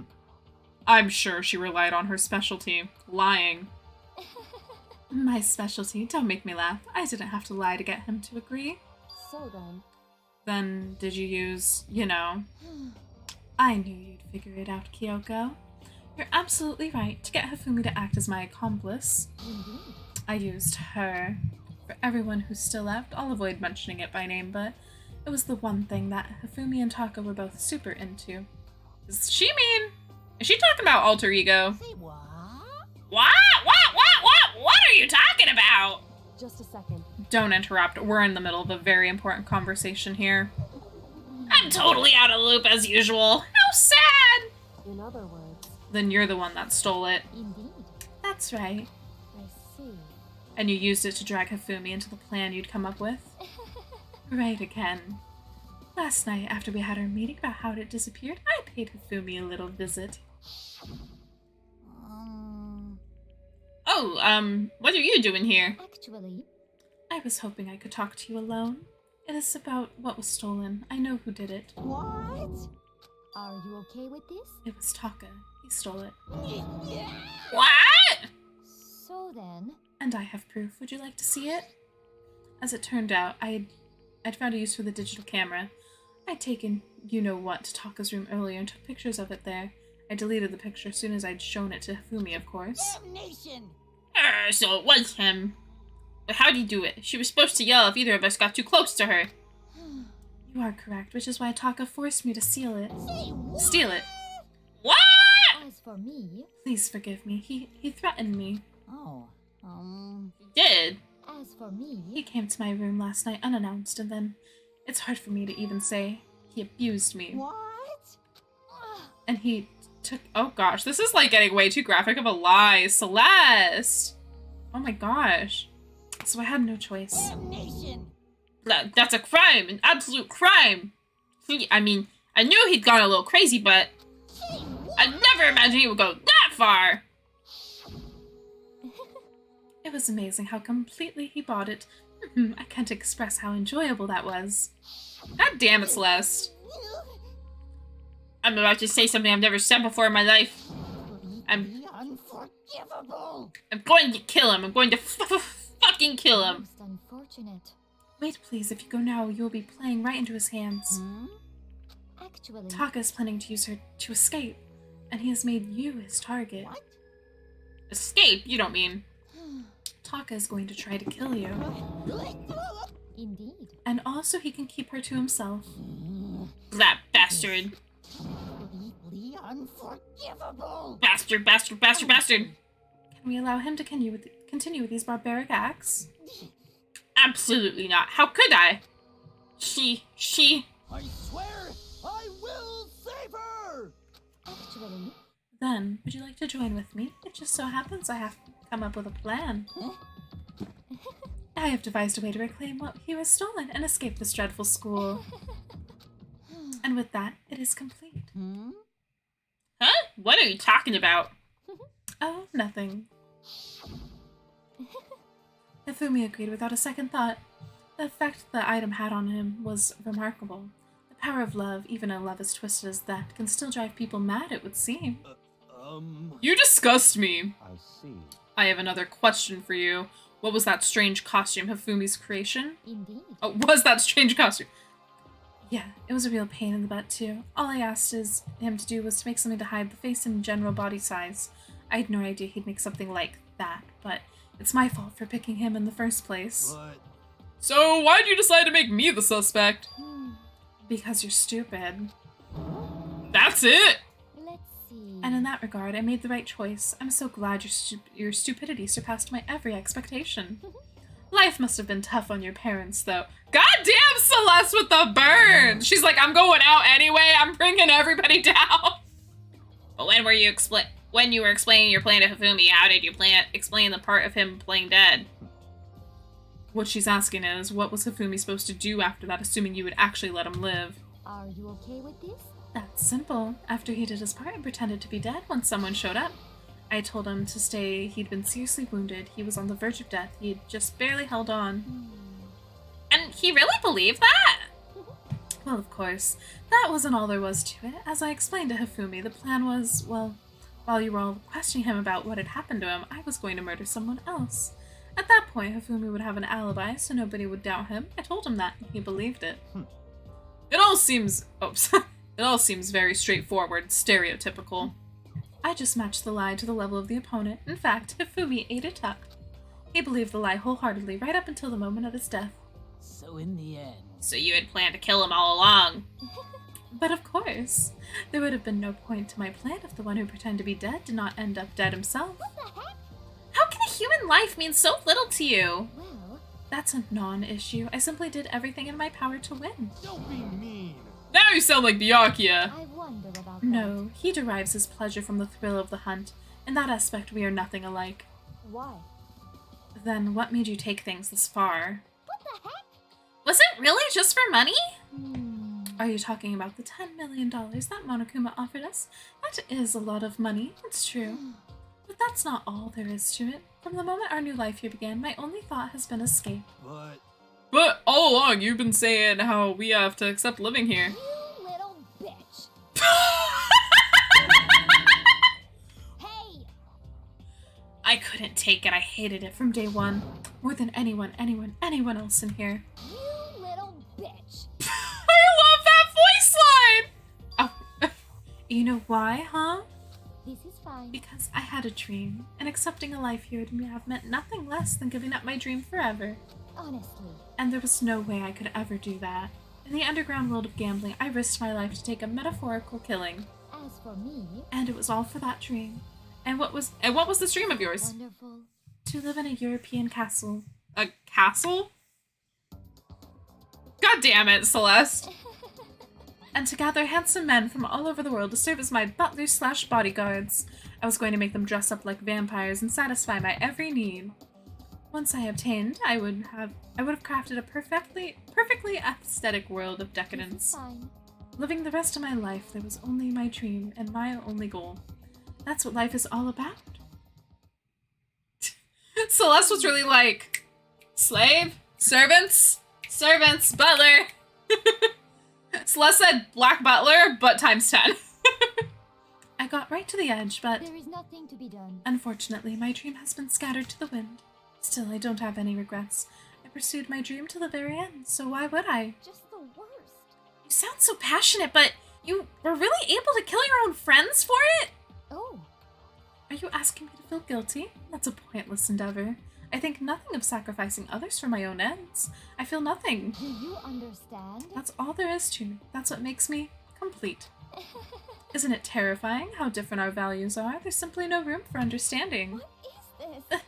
I'm sure she relied on her specialty, lying. My specialty? Don't make me laugh. I didn't have to lie to get him to agree. So then... Then did you use, you know... I knew you'd figure it out, Kyoko. You're absolutely right. To get Hifumi to act as my accomplice, Indeed. I used her. For everyone who's still left, I'll avoid mentioning it by name, but it was the one thing that Hifumi and Taka were both super into. Does she mean? Is she talking about alter ego? Say what? What are you talking about? Just a second. Don't interrupt. We're in the middle of a very important conversation here. I'm totally out of the loop as usual. How sad! In other words, Then you're the one that stole it. Indeed. That's right. I see. And you used it to drag Hifumi into the plan you'd come up with? Right again. Last night, after we had our meeting about how it disappeared, I paid Hifumi a little visit. Oh, what are you doing here? Actually, I was hoping I could talk to you alone. It is about what was stolen. I know who did it. What? are you okay with this? It was Taka. He stole it. What? So then... And I have proof. Would you like to see it? As it turned out, I'd found a use for the digital camera. I'd taken you-know-what to Taka's room earlier and took pictures of it there. I deleted the picture as soon as I'd shown it to Hifumi, of course. Damnation! So it was him. But how'd he do it? She was supposed to yell if either of us got too close to her. You are correct, which is why Taka forced me to steal it. Say what? Steal it. What? As for me... Please forgive me. He threatened me. Oh, He did. As for me... He came to my room last night unannounced, and then... It's hard for me to even say. He abused me. what? And he took... Oh gosh, this is like getting way too graphic of a lie. Celeste! Oh my gosh. So I had no choice. Damnation! That's a crime, an absolute crime. I mean, I knew he'd gone a little crazy, but Say what? I'd never imagined he would go that far. It was amazing how completely he bought it. I can't express how enjoyable that was. God damn it, Celeste. I'm about to say something I've never said before in my life. I'm Unforgivable! going to kill him. I'm going to fucking kill him. Most unfortunate. Wait, please. If you go now, you will be playing right into his hands. Actually... Taka is planning to use her to escape, and he has made you his target. What? Escape? You don't mean. Taka is going to try to kill you. Indeed. And also he can keep her to himself. That bastard. Completely unforgivable! Bastard, bastard, bastard, bastard. Can we allow him to continue with these barbaric acts? Absolutely not. How could I? She... I swear I will save her! Actually... Then, would you like to join with me? It just so happens I have come up with a plan. I have devised a way to reclaim what he was stolen and escape this dreadful school. And with that, it is complete. Huh? What are you talking about? Oh, nothing. Hifumi agreed without a second thought. The effect the item had on him was remarkable. The power of love, even a love as twisted as that, can still drive people mad, it would seem. You disgust me. I see. I have another question for you. What was that strange costume, Hifumi's creation? Indeed. Oh, was that strange costume? Yeah, it was a real pain in the butt, too. All I asked him to do was to make something to hide the face and general body size. I had no idea he'd make something like that, but it's my fault for picking him in the first place. But So, why'd you decide to make me the suspect? Because you're stupid. That's it? Let's see... And in that regard, I made the right choice. I'm so glad your stupidity surpassed my every expectation. Life must have been tough on your parents, though. Goddamn Celeste with the burn! She's like, I'm going out anyway. I'm bringing everybody down. But when you were explaining your plan to Hifumi, how did you explain the part of him playing dead? What she's asking is, what was Hifumi supposed to do after that, assuming you would actually let him live? Are you okay with this? That's simple. After he did his part and pretended to be dead when someone showed up, I told him to stay. He'd been seriously wounded. He was on the verge of death. He'd just barely held on. And he really believed that? Well, of course. That wasn't all there was to it. As I explained to Hifumi, the plan was, well, while you were all questioning him about what had happened to him, I was going to murder someone else. At that point, Hifumi would have an alibi, so nobody would doubt him. I told him that, and he believed it. It all seems very straightforward, stereotypical. I just matched the lie to the level of the opponent. In fact, Hifumi ate it up. He believed the lie wholeheartedly right up until the moment of his death. So in the end... So you had planned to kill him all along. But of course. There would have been no point to my plan if the one who pretended to be dead did not end up dead himself. What the heck? How can a human life mean so little to you? Well, That's a non-issue. I simply did everything in my power to win. Don't be mean. Now you sound like Byakuya. I wonder about that. No, he derives his pleasure from the thrill of the hunt. In that aspect, we are nothing alike. Why? Then what made you take things this far? What the heck? Was it really just for money? Are you talking about the $10 million that Monokuma offered us? That is a lot of money, it's true. But that's not all there is to it. From the moment our new life here began, my only thought has been escape. But all along, you've been saying how we have to accept living here. You little bitch. Hey! I couldn't take it. I hated it from day one. More than anyone else in here. You little bitch. I love that voice line! Oh, you know why, huh? This is fine. Because I had a dream, and accepting a life here would have meant nothing less than giving up my dream forever. Honestly. And there was no way I could ever do that. In the underground world of gambling, I risked my life to take a metaphorical killing. As for me... And it was all for that dream. And what was this dream of yours? Wonderful. To live in a European castle. A castle? God damn it, Celeste. And to gather handsome men from all over the world to serve as my butlers/bodyguards. I was going to make them dress up like vampires and satisfy my every need. Once I obtained, I would have crafted a perfectly aesthetic world of decadence. Fine. Living the rest of my life, there was only my dream and my only goal. That's what life is all about. Celeste was really like, slave, servants, butler. Celeste said black butler, but times 10. I got right to the edge, but There is nothing to be done. unfortunately, my dream has been scattered to the wind. Still, I don't have any regrets. I pursued my dream to the very end, so why would I? Just the worst. You sound so passionate, but you were really able to kill your own friends for it? Oh. Are you asking me to feel guilty? That's a pointless endeavor. I think nothing of sacrificing others for my own ends. I feel nothing. Do you understand? That's all there is to me. That's what makes me complete. Isn't it terrifying how different our values are? There's simply no room for understanding. What is this?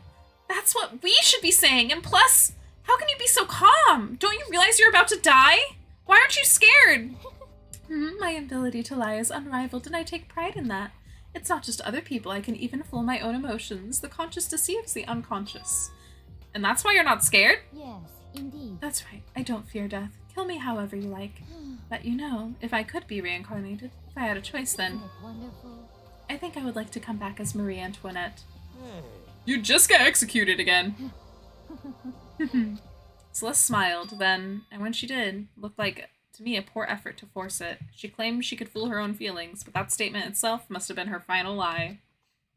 That's what we should be saying, and plus, how can you be so calm? Don't you realize you're about to die? Why aren't you scared? My ability to lie is unrivaled, and I take pride in that. It's not just other people, I can even fool my own emotions. The conscious deceives the unconscious. And that's why you're not scared? Yes, indeed. That's right, I don't fear death. Kill me however you like. But you know, if I could be reincarnated, if I had a choice then, Isn't it wonderful? I think I would like to come back as Marie Antoinette. Hey. You'd just get executed again. Celeste smiled then, and when she did, looked like, to me, a poor effort to force it. She claimed she could fool her own feelings, but that statement itself must have been her final lie.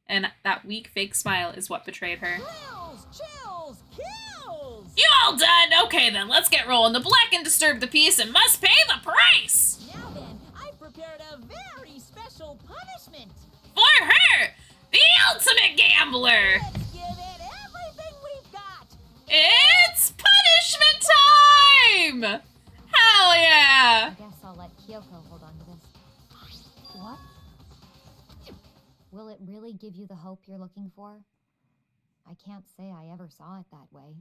And that weak, fake smile is what betrayed her. Thrills, chills, kills! You all done? Okay then, let's get rolling. The black and disturb the peace and must pay the price! Now then, I've prepared a very special punishment. For her! The ultimate gambler! Let's give it everything we've got. It's punishment time! Hell yeah! I guess I'll let Kyoko hold on to this. What? really give you the hope you're looking for? I can't say I ever saw it that way.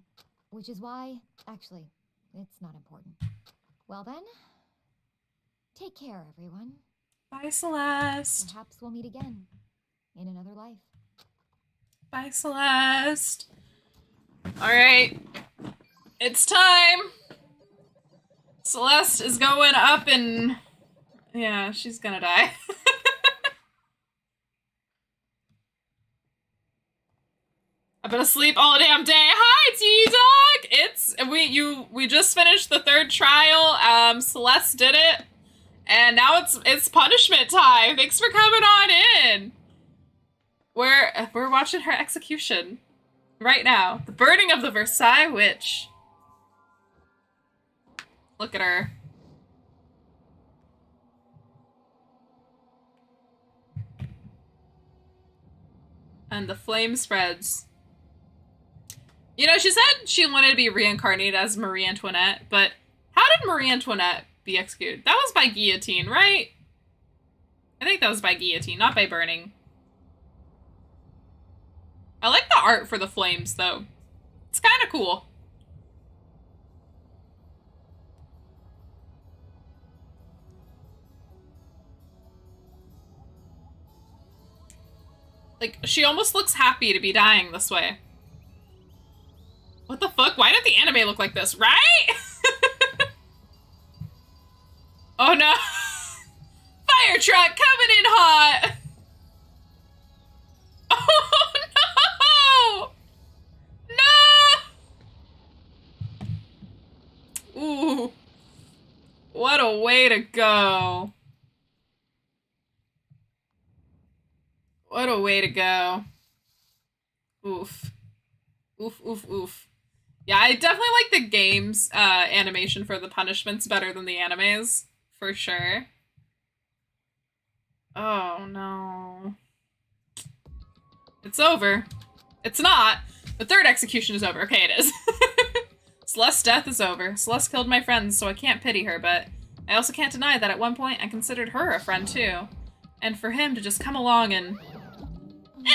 Which is why, actually, it's not important. Well then, take care, everyone. Bye, Celeste. Perhaps we'll meet again in another life. Bye, Celeste. All right, it's time. Celeste is going up and yeah, she's gonna die. I've been asleep all damn day. Hi, T-Dog! We just finished the 3rd trial. Celeste did it. And now it's punishment time. Thanks for coming on in. We're watching her execution right now. The burning of the Versailles Witch. Look at her. And the flame spreads. You know, she said she wanted to be reincarnated as Marie Antoinette, but how did Marie Antoinette be executed? That was by guillotine, right? I think that was by guillotine, not by burning. I like the art for the flames, though. It's kind of cool. Like, she almost looks happy to be dying this way. What the fuck? Why did the anime look like this, right? Oh no! Fire truck coming in hot! Oh no! No! Ooh. What a way to go. What a way to go. Oof. Oof, oof, oof. Yeah, I definitely like the game's animation for the punishments better than the animes, for sure. Oh, no. It's over. It's not. The 3rd execution is over. Okay, it is. Celeste's death is over. Celeste killed my friends, so I can't pity her, but I also can't deny that at one point I considered her a friend, too. And for him to just come along and...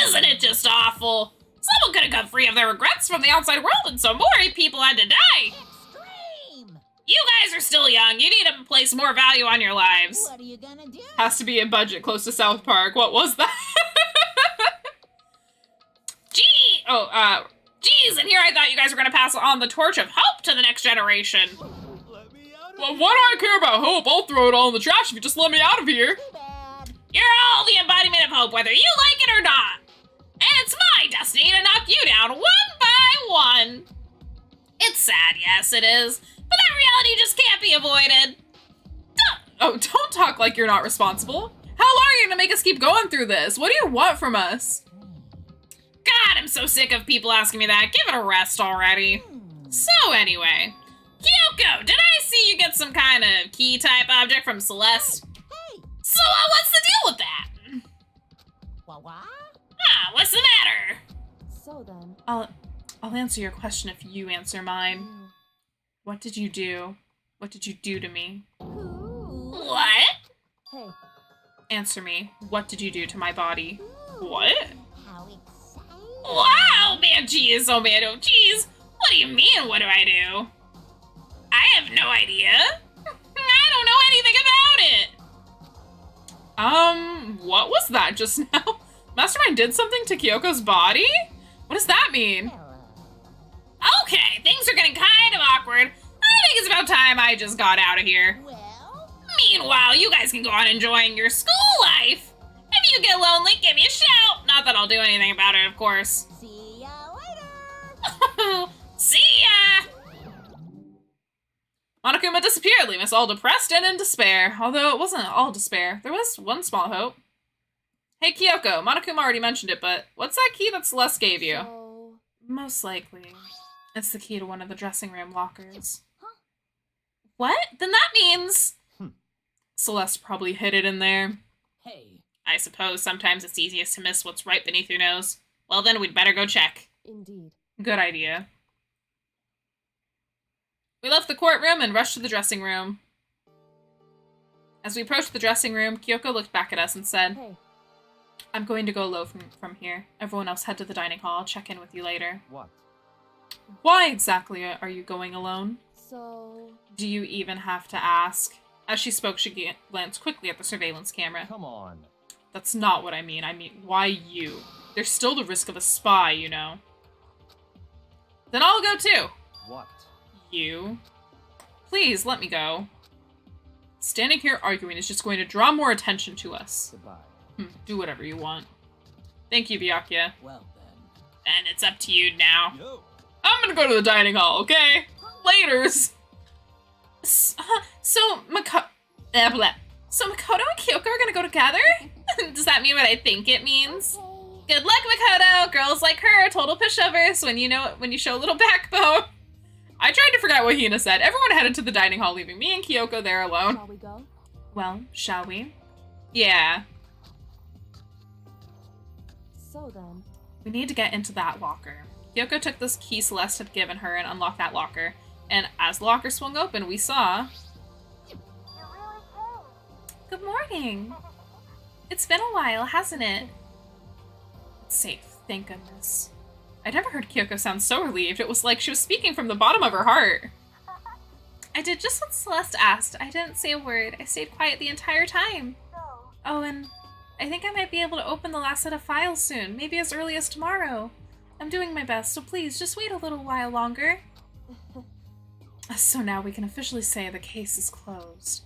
Isn't it just awful? Someone could have come free of their regrets from the outside world and so more people had to die. Extreme! You guys are still young. You need to place more value on your lives. What are you gonna do? Has to be a budget close to South Park. What was that? Geez, and here I thought you guys were gonna pass on the torch of hope to the next generation. Let me out of Well, here. what do I care about hope? I'll throw it all in the trash if you just let me out of here. Too bad. You're all the embodiment of hope, whether you like it or not. And it's my destiny to knock you down one by one. It's sad, yes, it is. But that reality just can't be avoided. Don't talk like you're not responsible. How long are you gonna make us keep going through this? What do you want from us? God, I'm so sick of people asking me that. Give it a rest already. So anyway, Kyoko, did I see you get some kind of key-type object from Celeste? Hey! So what's the deal with that? What? Ah, what's the matter? So then, I'll answer your question if you answer mine. What did you do? What did you do to me? What? hey, Answer me. What did you do to my body? What? How exciting! Wow, man, geez, oh man, oh geez. What do you mean, what do I do? I have no idea. I don't know anything about it. What was that just now? Mastermind did something to Kyoko's body? What does that mean? Okay, things are getting kind of awkward. I think it's about time I just got out of here. Well, Meanwhile, you guys can go on enjoying your school life. If you get lonely, give me a shout. Not that I'll do anything about it, of course. see ya later! See ya! Monokuma disappeared, leaving us all depressed and in despair. Although it wasn't all despair. There was one small hope. Hey, Kyoko, Monokuma already mentioned it, but what's that key that Celeste gave you? so... Most likely. It's the key to one of the dressing room lockers. Huh? What? Then that means... Celeste probably hid it in there. Hey, I suppose sometimes it's easiest to miss what's right beneath your nose. Well, then we'd better go check. Indeed. Good idea. We left the courtroom and rushed to the dressing room. As we approached the dressing room, Kyoko looked back at us and said, Hey, I'm going to go low from here. Everyone else head to the dining hall. I'll check in with you later. What? Why exactly are you going alone? So... Do you even have to ask? As she spoke, she glanced quickly at the surveillance camera. Come on. That's not what I mean. I mean, why you? There's still the risk of a spy, you know. Then I'll go too. What? You. Please, let me go. Standing here arguing is just going to draw more attention to us. Goodbye. Do whatever you want. Thank you, Byakuya. Well then. And it's up to you now. Yo. I'm gonna go to the dining hall, okay? Laters. So Makoto and Kyoko are gonna go together? Does that mean what I think it means? Good luck, Makoto! Girls like her, total pushovers when you show a little backbone. I tried to forget what Hina said. Everyone headed to the dining hall, leaving me and Kyoko there alone. Shall we go? Well, shall we? Yeah. So then... We need to get into that locker. Kyoko took this key Celeste had given her and unlocked that locker. And as the locker swung open, we saw... Good morning. It's been a while, hasn't it? It's safe, thank goodness. I'd never heard Kyoko sound so relieved. It was like she was speaking from the bottom of her heart. I did just what Celeste asked. I didn't say a word. I stayed quiet the entire time. Oh, and I think I might be able to open the last set of files soon, maybe as early as tomorrow. I'm doing my best, so please, just wait a little while longer. So now we can officially say the case is closed.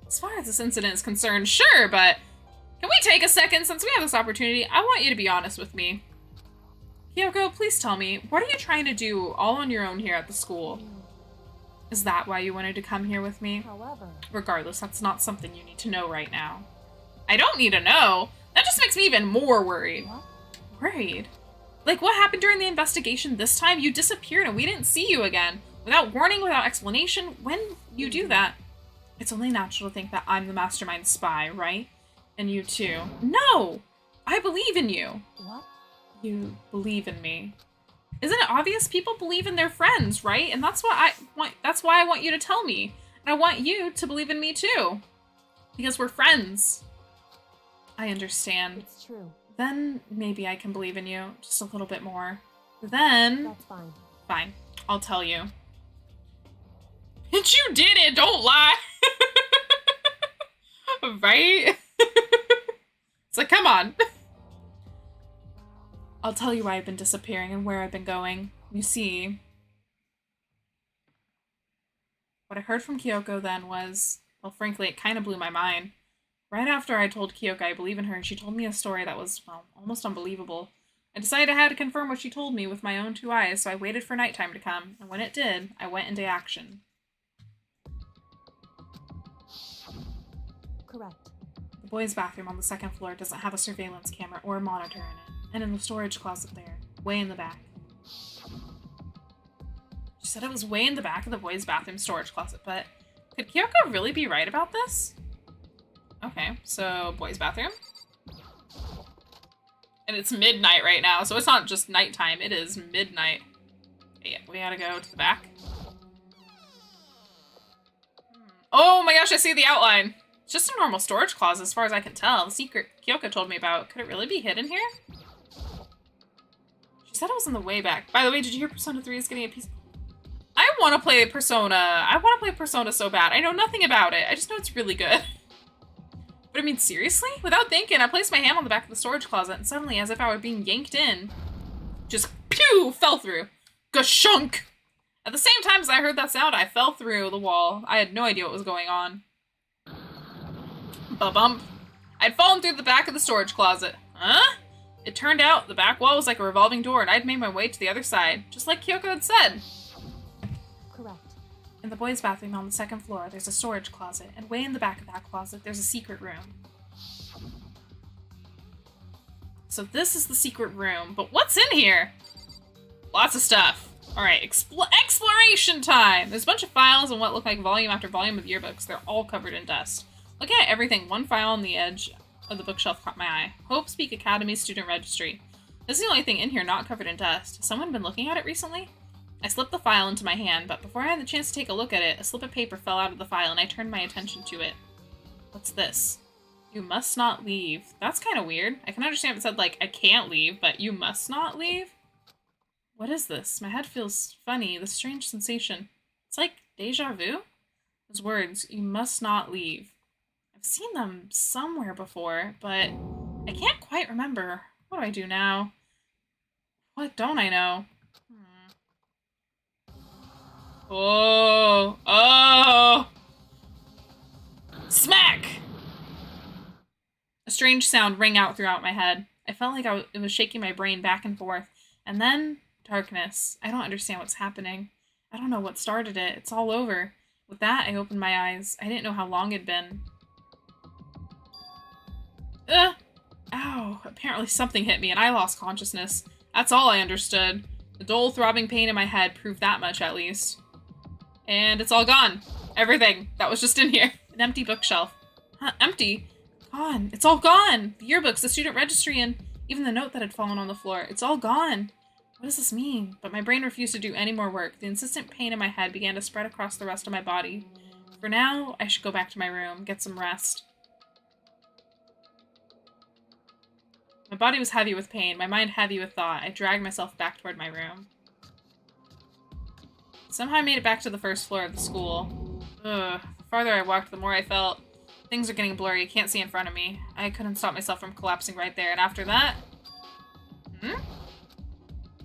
As far as this incident is concerned, sure, but can we take a second? Since we have this opportunity, I want you to be honest with me. Kyoko, please tell me, what are you trying to do all on your own here at the school? Is that why you wanted to come here with me? However... Regardless, that's not something you need to know right now. I don't need to know. That just makes me even more worried. What? Worried? Like, what happened during the investigation this time? You disappeared and we didn't see you again. Without warning, without explanation. When you do that, it's only natural to think that I'm the mastermind spy, right? And you too. No! I believe in you. What? You believe in me. Isn't it obvious people believe in their friends, right? And that's why I want you to tell me. And I want you to believe in me too. Because we're friends. I understand. It's true. Then maybe I can believe in you just a little bit more. Then... That's fine. Fine. I'll tell you. And you did it! Don't lie! Right? It's like, come on. I'll tell you why I've been disappearing and where I've been going. You see, what I heard from Kyoko then was, well, frankly, it kind of blew my mind. Right after I told Kyoko I believe in her, she told me a story that was, well, almost unbelievable. I decided I had to confirm what she told me with my own 2 eyes, so I waited for nighttime to come, and when it did, I went into action. Correct. The boys' bathroom on the 2nd floor doesn't have a surveillance camera or a monitor in it. And in the storage closet there, way in the back. She said it was way in the back of the boys' bathroom storage closet, but could Kyoko really be right about this? Okay, so boys' bathroom. And it's midnight right now, so it's not just nighttime, it is midnight. Yeah, we gotta go to the back. Oh my gosh, I see the outline. It's just a normal storage closet as far as I can tell. The secret Kyoko told me about. Could it really be hidden here? She said it was in the way back. By the way, did you hear Persona 3 is getting a piece? I want to play Persona. I want to play Persona so bad. I know nothing about it. I just know it's really good. But I mean, seriously? Without thinking, I placed my hand on the back of the storage closet and suddenly, as if I were being yanked in, just pew, fell through. Gashunk! At the same time as I heard that sound, I fell through the wall. I had no idea what was going on. Ba-bump. I'd fallen through the back of the storage closet. Huh? It turned out the back wall was like a revolving door and I'd made my way to the other side, just like Kyoko had said. Correct. In the boys' bathroom on the 2nd floor, there's a storage closet, and way in the back of that closet, there's a secret room. So this is the secret room, but what's in here? Lots of stuff. Alright, exploration time! There's a bunch of files and what look like volume after volume of yearbooks. They're all covered in dust. Looking at everything, one file on the edge of the bookshelf caught my eye. Hope Speak Academy Student Registry. This is the only thing in here not covered in dust. Has someone been looking at it recently? I slipped the file into my hand, but before I had the chance to take a look at it, a slip of paper fell out of the file and I turned my attention to it. What's this? You must not leave. That's kind of weird. I can understand if it said, like, I can't leave, but you must not leave? What is this? My head feels funny. This strange sensation. It's like deja vu? Those words, you must not leave. I've seen them somewhere before, but I can't quite remember. What do I do now? What don't I know? Oh! Oh! Smack! A strange sound rang out throughout my head. I felt like it was shaking my brain back and forth. And then, darkness. I don't understand what's happening. I don't know what started it. It's all over. With that, I opened my eyes. I didn't know how long it'd been. Ugh! Ow! Apparently something hit me and I lost consciousness. That's all I understood. The dull, throbbing pain in my head proved that much, at least. And it's all gone. Everything that was just in here. An empty bookshelf. Huh, empty? Gone. It's all gone! The yearbooks, the student registry, and even the note that had fallen on the floor. It's all gone. What does this mean? But my brain refused to do any more work. The insistent pain in my head began to spread across the rest of my body. For now, I should go back to my room, get some rest. My body was heavy with pain, my mind heavy with thought. I dragged myself back toward my room. Somehow I made it back to the first floor of the school. Ugh. The farther I walked, the more I felt. Things are getting blurry, can't see in front of me. I couldn't stop myself from collapsing right there, and after that...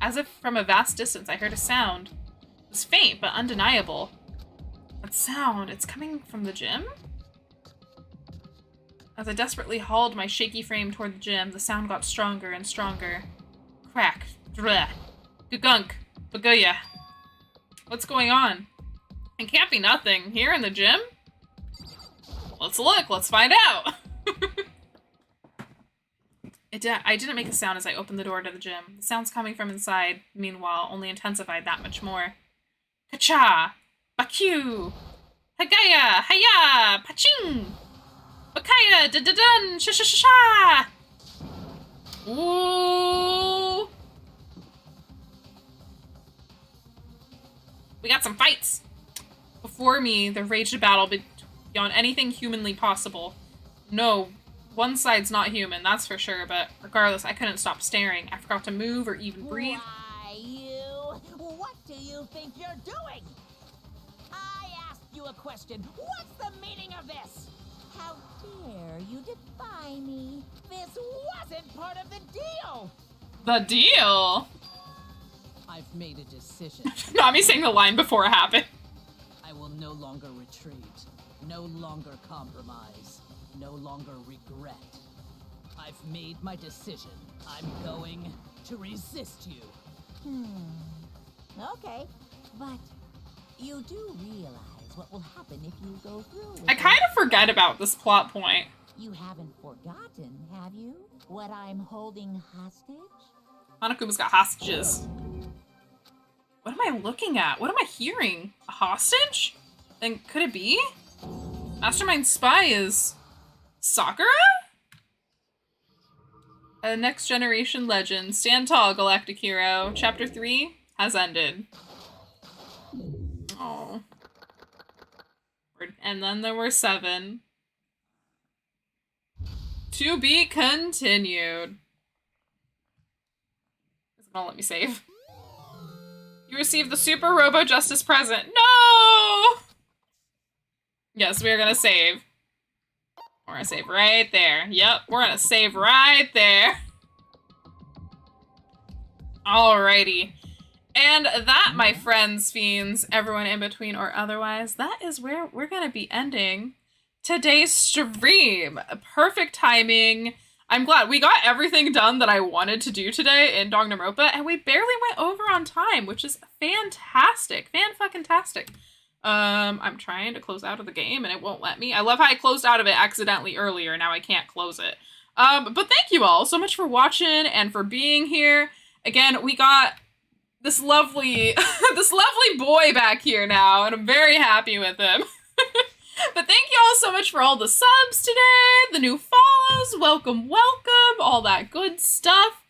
As if from a vast distance, I heard a sound. It was faint, but undeniable. That sound, it's coming from the gym? As I desperately hauled my shaky frame toward the gym, the sound got stronger and stronger. Crack. Dreh. Gugunk. Baguya. What's going on? It can't be nothing. Here in the gym? Let's look. Let's find out. I didn't make a sound as I opened the door to the gym. The sounds coming from inside, meanwhile, only intensified that much more. Kacha! Bakyu! Hagaya! Haya! Paching! Bakaya! Da-da-dun! Sha-sha-sha-sha! Ooh! We got some fights! Before me, there raged a battle beyond anything humanly possible. No, one side's not human, that's for sure, but regardless, I couldn't stop staring. I forgot to move or even breathe. Why, you? What do you think you're doing? I asked you a question. What's the meaning of this? How dare you defy me? This wasn't part of the deal! The deal? I've made a decision. Not me saying the line before it happened. I will no longer retreat, no longer compromise, no longer regret. I've made my decision. I'm going to resist you. Okay, but you do realize what will happen if you go through with I kind of forget about this plot point. You haven't forgotten, have you? What I'm holding hostage? Hanakuma's got hostages. What am I looking at? What am I hearing? A hostage? Then could it be? Mastermind spy is Sakura? A next generation legend. Stand tall, galactic hero. Chapter 3 has ended. Oh. And then there were 7. To be continued. It's gonna let me save. You received the Super Robo Justice present. No! Yes, we are gonna save. We're gonna save right there. Yep, we're gonna save right there. Alrighty. And that, my friends, fiends, everyone in between or otherwise, that is where we're gonna be ending today's stream. Perfect timing. I'm glad we got everything done that I wanted to do today in Danganronpa, and we barely went over on time, which is fantastic. Fan-fucking-tastic. I'm trying to close out of the game, and it won't let me. I love how I closed out of it accidentally earlier. Now I can't close it. But thank you all so much for watching and for being here. Again, we got this lovely, this lovely boy back here now, and I'm very happy with him. But thank you all so much for all the subs today, the new follows, welcome, welcome, all that good stuff.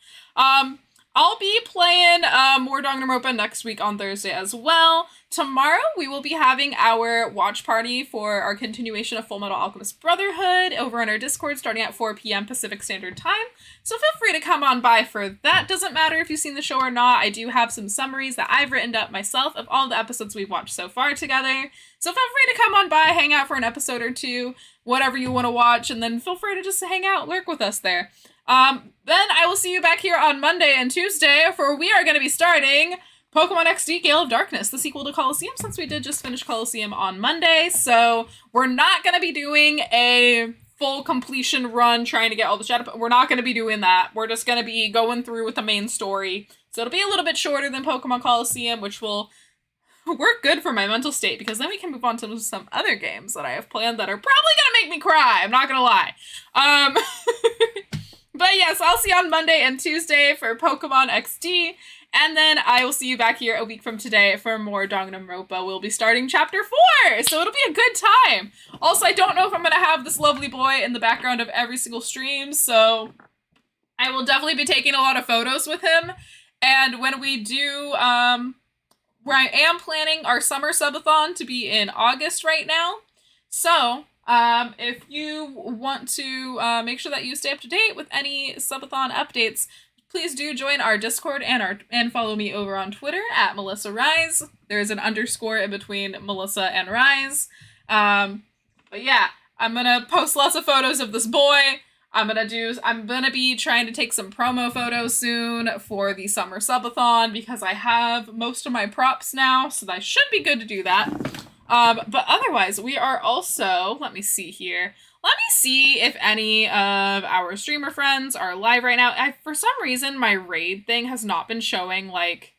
I'll be playing more Danganronpa next week on Thursday as well. Tomorrow we will be having our watch party for our continuation of Full Metal Alchemist Brotherhood over on our Discord starting at 4 p.m. Pacific Standard Time. So feel free to come on by for that. Doesn't matter if you've seen the show or not. I do have some summaries that I've written up myself of all the episodes we've watched so far together. So feel free to come on by, hang out for an episode or two, whatever you want to watch, and then feel free to just hang out, lurk with us there. Then I will see you back here on Monday and Tuesday, for we are going to be starting Pokemon XD Gale of Darkness, the sequel to Colosseum, since we did just finish Colosseum on Monday. So we're not going to be doing a full completion run trying to get all the shadow. We're not going to be doing that. We're just going to be going through with the main story. So it'll be a little bit shorter than Pokemon Colosseum, which will work good for my mental state, because then we can move on to some other games that I have planned that are probably going to make me cry. I'm not going to lie. But yes, I'll see you on Monday and Tuesday for Pokemon XD, and then I will see you back here a week from today for more Danganronpa. We'll be starting Chapter 4, so it'll be a good time. Also, I don't know if I'm going to have this lovely boy in the background of every single stream, so I will definitely be taking a lot of photos with him, and when we do, where I am planning our summer subathon to be in August right now, so if you want to make sure that you stay up to date with any subathon updates, please do join our Discord and follow me over on Twitter at Melissa Rise. There's an underscore in between Melissa and Rise. But yeah, I'm gonna post lots of photos of this boy. I'm gonna be trying to take some promo photos soon for the summer subathon, because I have most of my props now, so I should be good to do that. But otherwise, we are also, let me see here. Let me see if any of our streamer friends are live right now. For some reason, my raid thing has not been showing, like,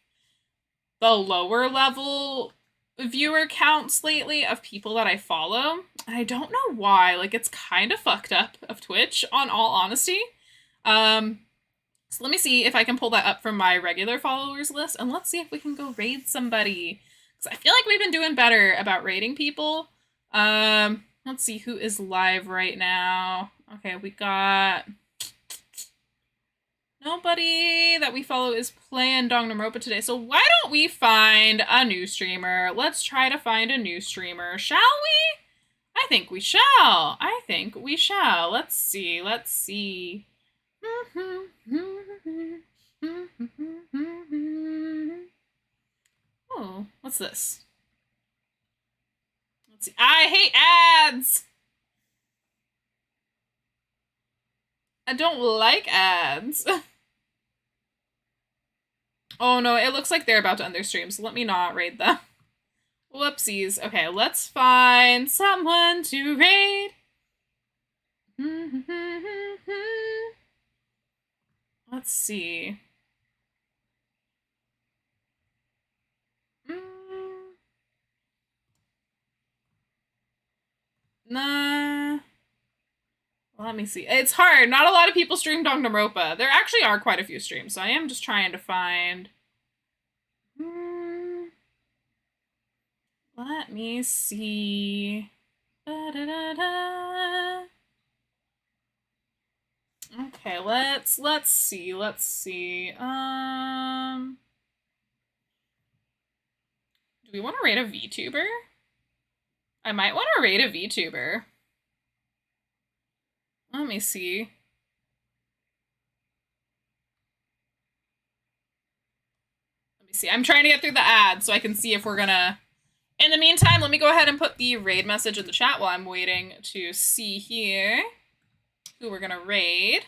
the lower level viewer counts lately of people that I follow. And I don't know why. Like, it's kind of fucked up of Twitch, on all honesty. So let me see if I can pull that up from my regular followers list, and let's see if we can go raid somebody. Because I feel like we've been doing better about rating people. Let's see who is live right now. Okay, we got nobody that we follow is playing Danganronpa today. So why don't we find a new streamer? Let's try to find a new streamer, shall we? I think we shall. I think we shall. Let's see. Let's see. Oh, what's this? Let's see. I hate ads! I don't like ads. Oh no, it looks like they're about to end their stream, so let me not raid them. Whoopsies. Okay, let's find someone to raid. Let's see. Nah. Let me see. It's hard. Not a lot of people stream Danganronpa. There actually are quite a few streams, so I am just trying to find... Let me see. Da-da-da-da. Okay, let's see. Let's see. Do we want to rate a VTuber? I might want to rate a VTuber. Let me see. Let me see. I'm trying to get through the ads so I can see if we're gonna... In the meantime, let me go ahead and put the raid message in the chat while I'm waiting to see here who we're gonna raid.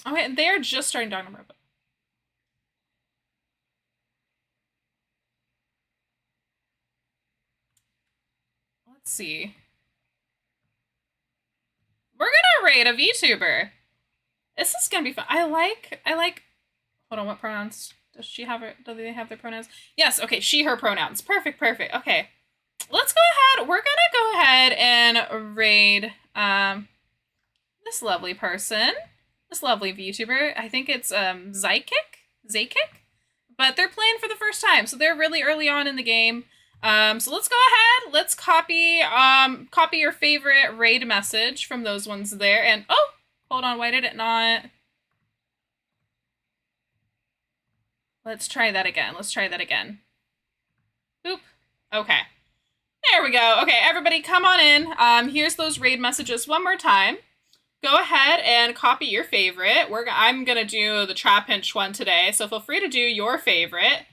Oh, wait, they are just starting Danganronpa. Let's see. We're gonna raid a VTuber. This is gonna be fun. I like, hold on, what pronouns does she have? Do they have their pronouns? Yes, okay, she, her pronouns. Perfect. Okay. Let's go ahead. We're gonna go ahead and raid this lovely person. This lovely VTuber. I think it's Zykik? But they're playing for the first time, so they're really early on in the game. So let's go ahead. Let's copy your favorite raid message from those ones there. And oh, hold on, why did it not? Let's try that again. Oop. Okay. There we go. Okay, everybody come on in. Here's those raid messages one more time. Go ahead and copy your favorite. I'm gonna do the Trap Hinch one today, so feel free to do your favorite.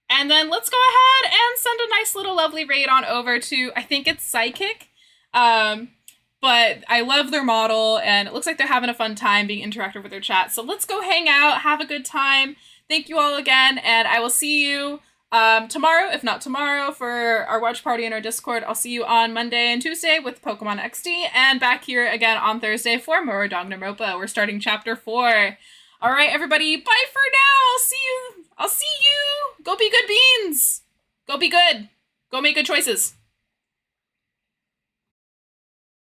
And then let's go ahead and send a nice little lovely raid on over to, I think it's Psychic. But I love their model, and it looks like they're having a fun time being interactive with their chat. So let's go hang out, have a good time. Thank you all again, and I will see you tomorrow, if not tomorrow, for our watch party in our Discord. I'll see you on Monday and Tuesday with Pokemon XD, and back here again on Thursday for more Danganronpa. We're starting Chapter 4. All right, everybody, bye for now. I'll see you. Go be good beans. Go be good. Go make good choices.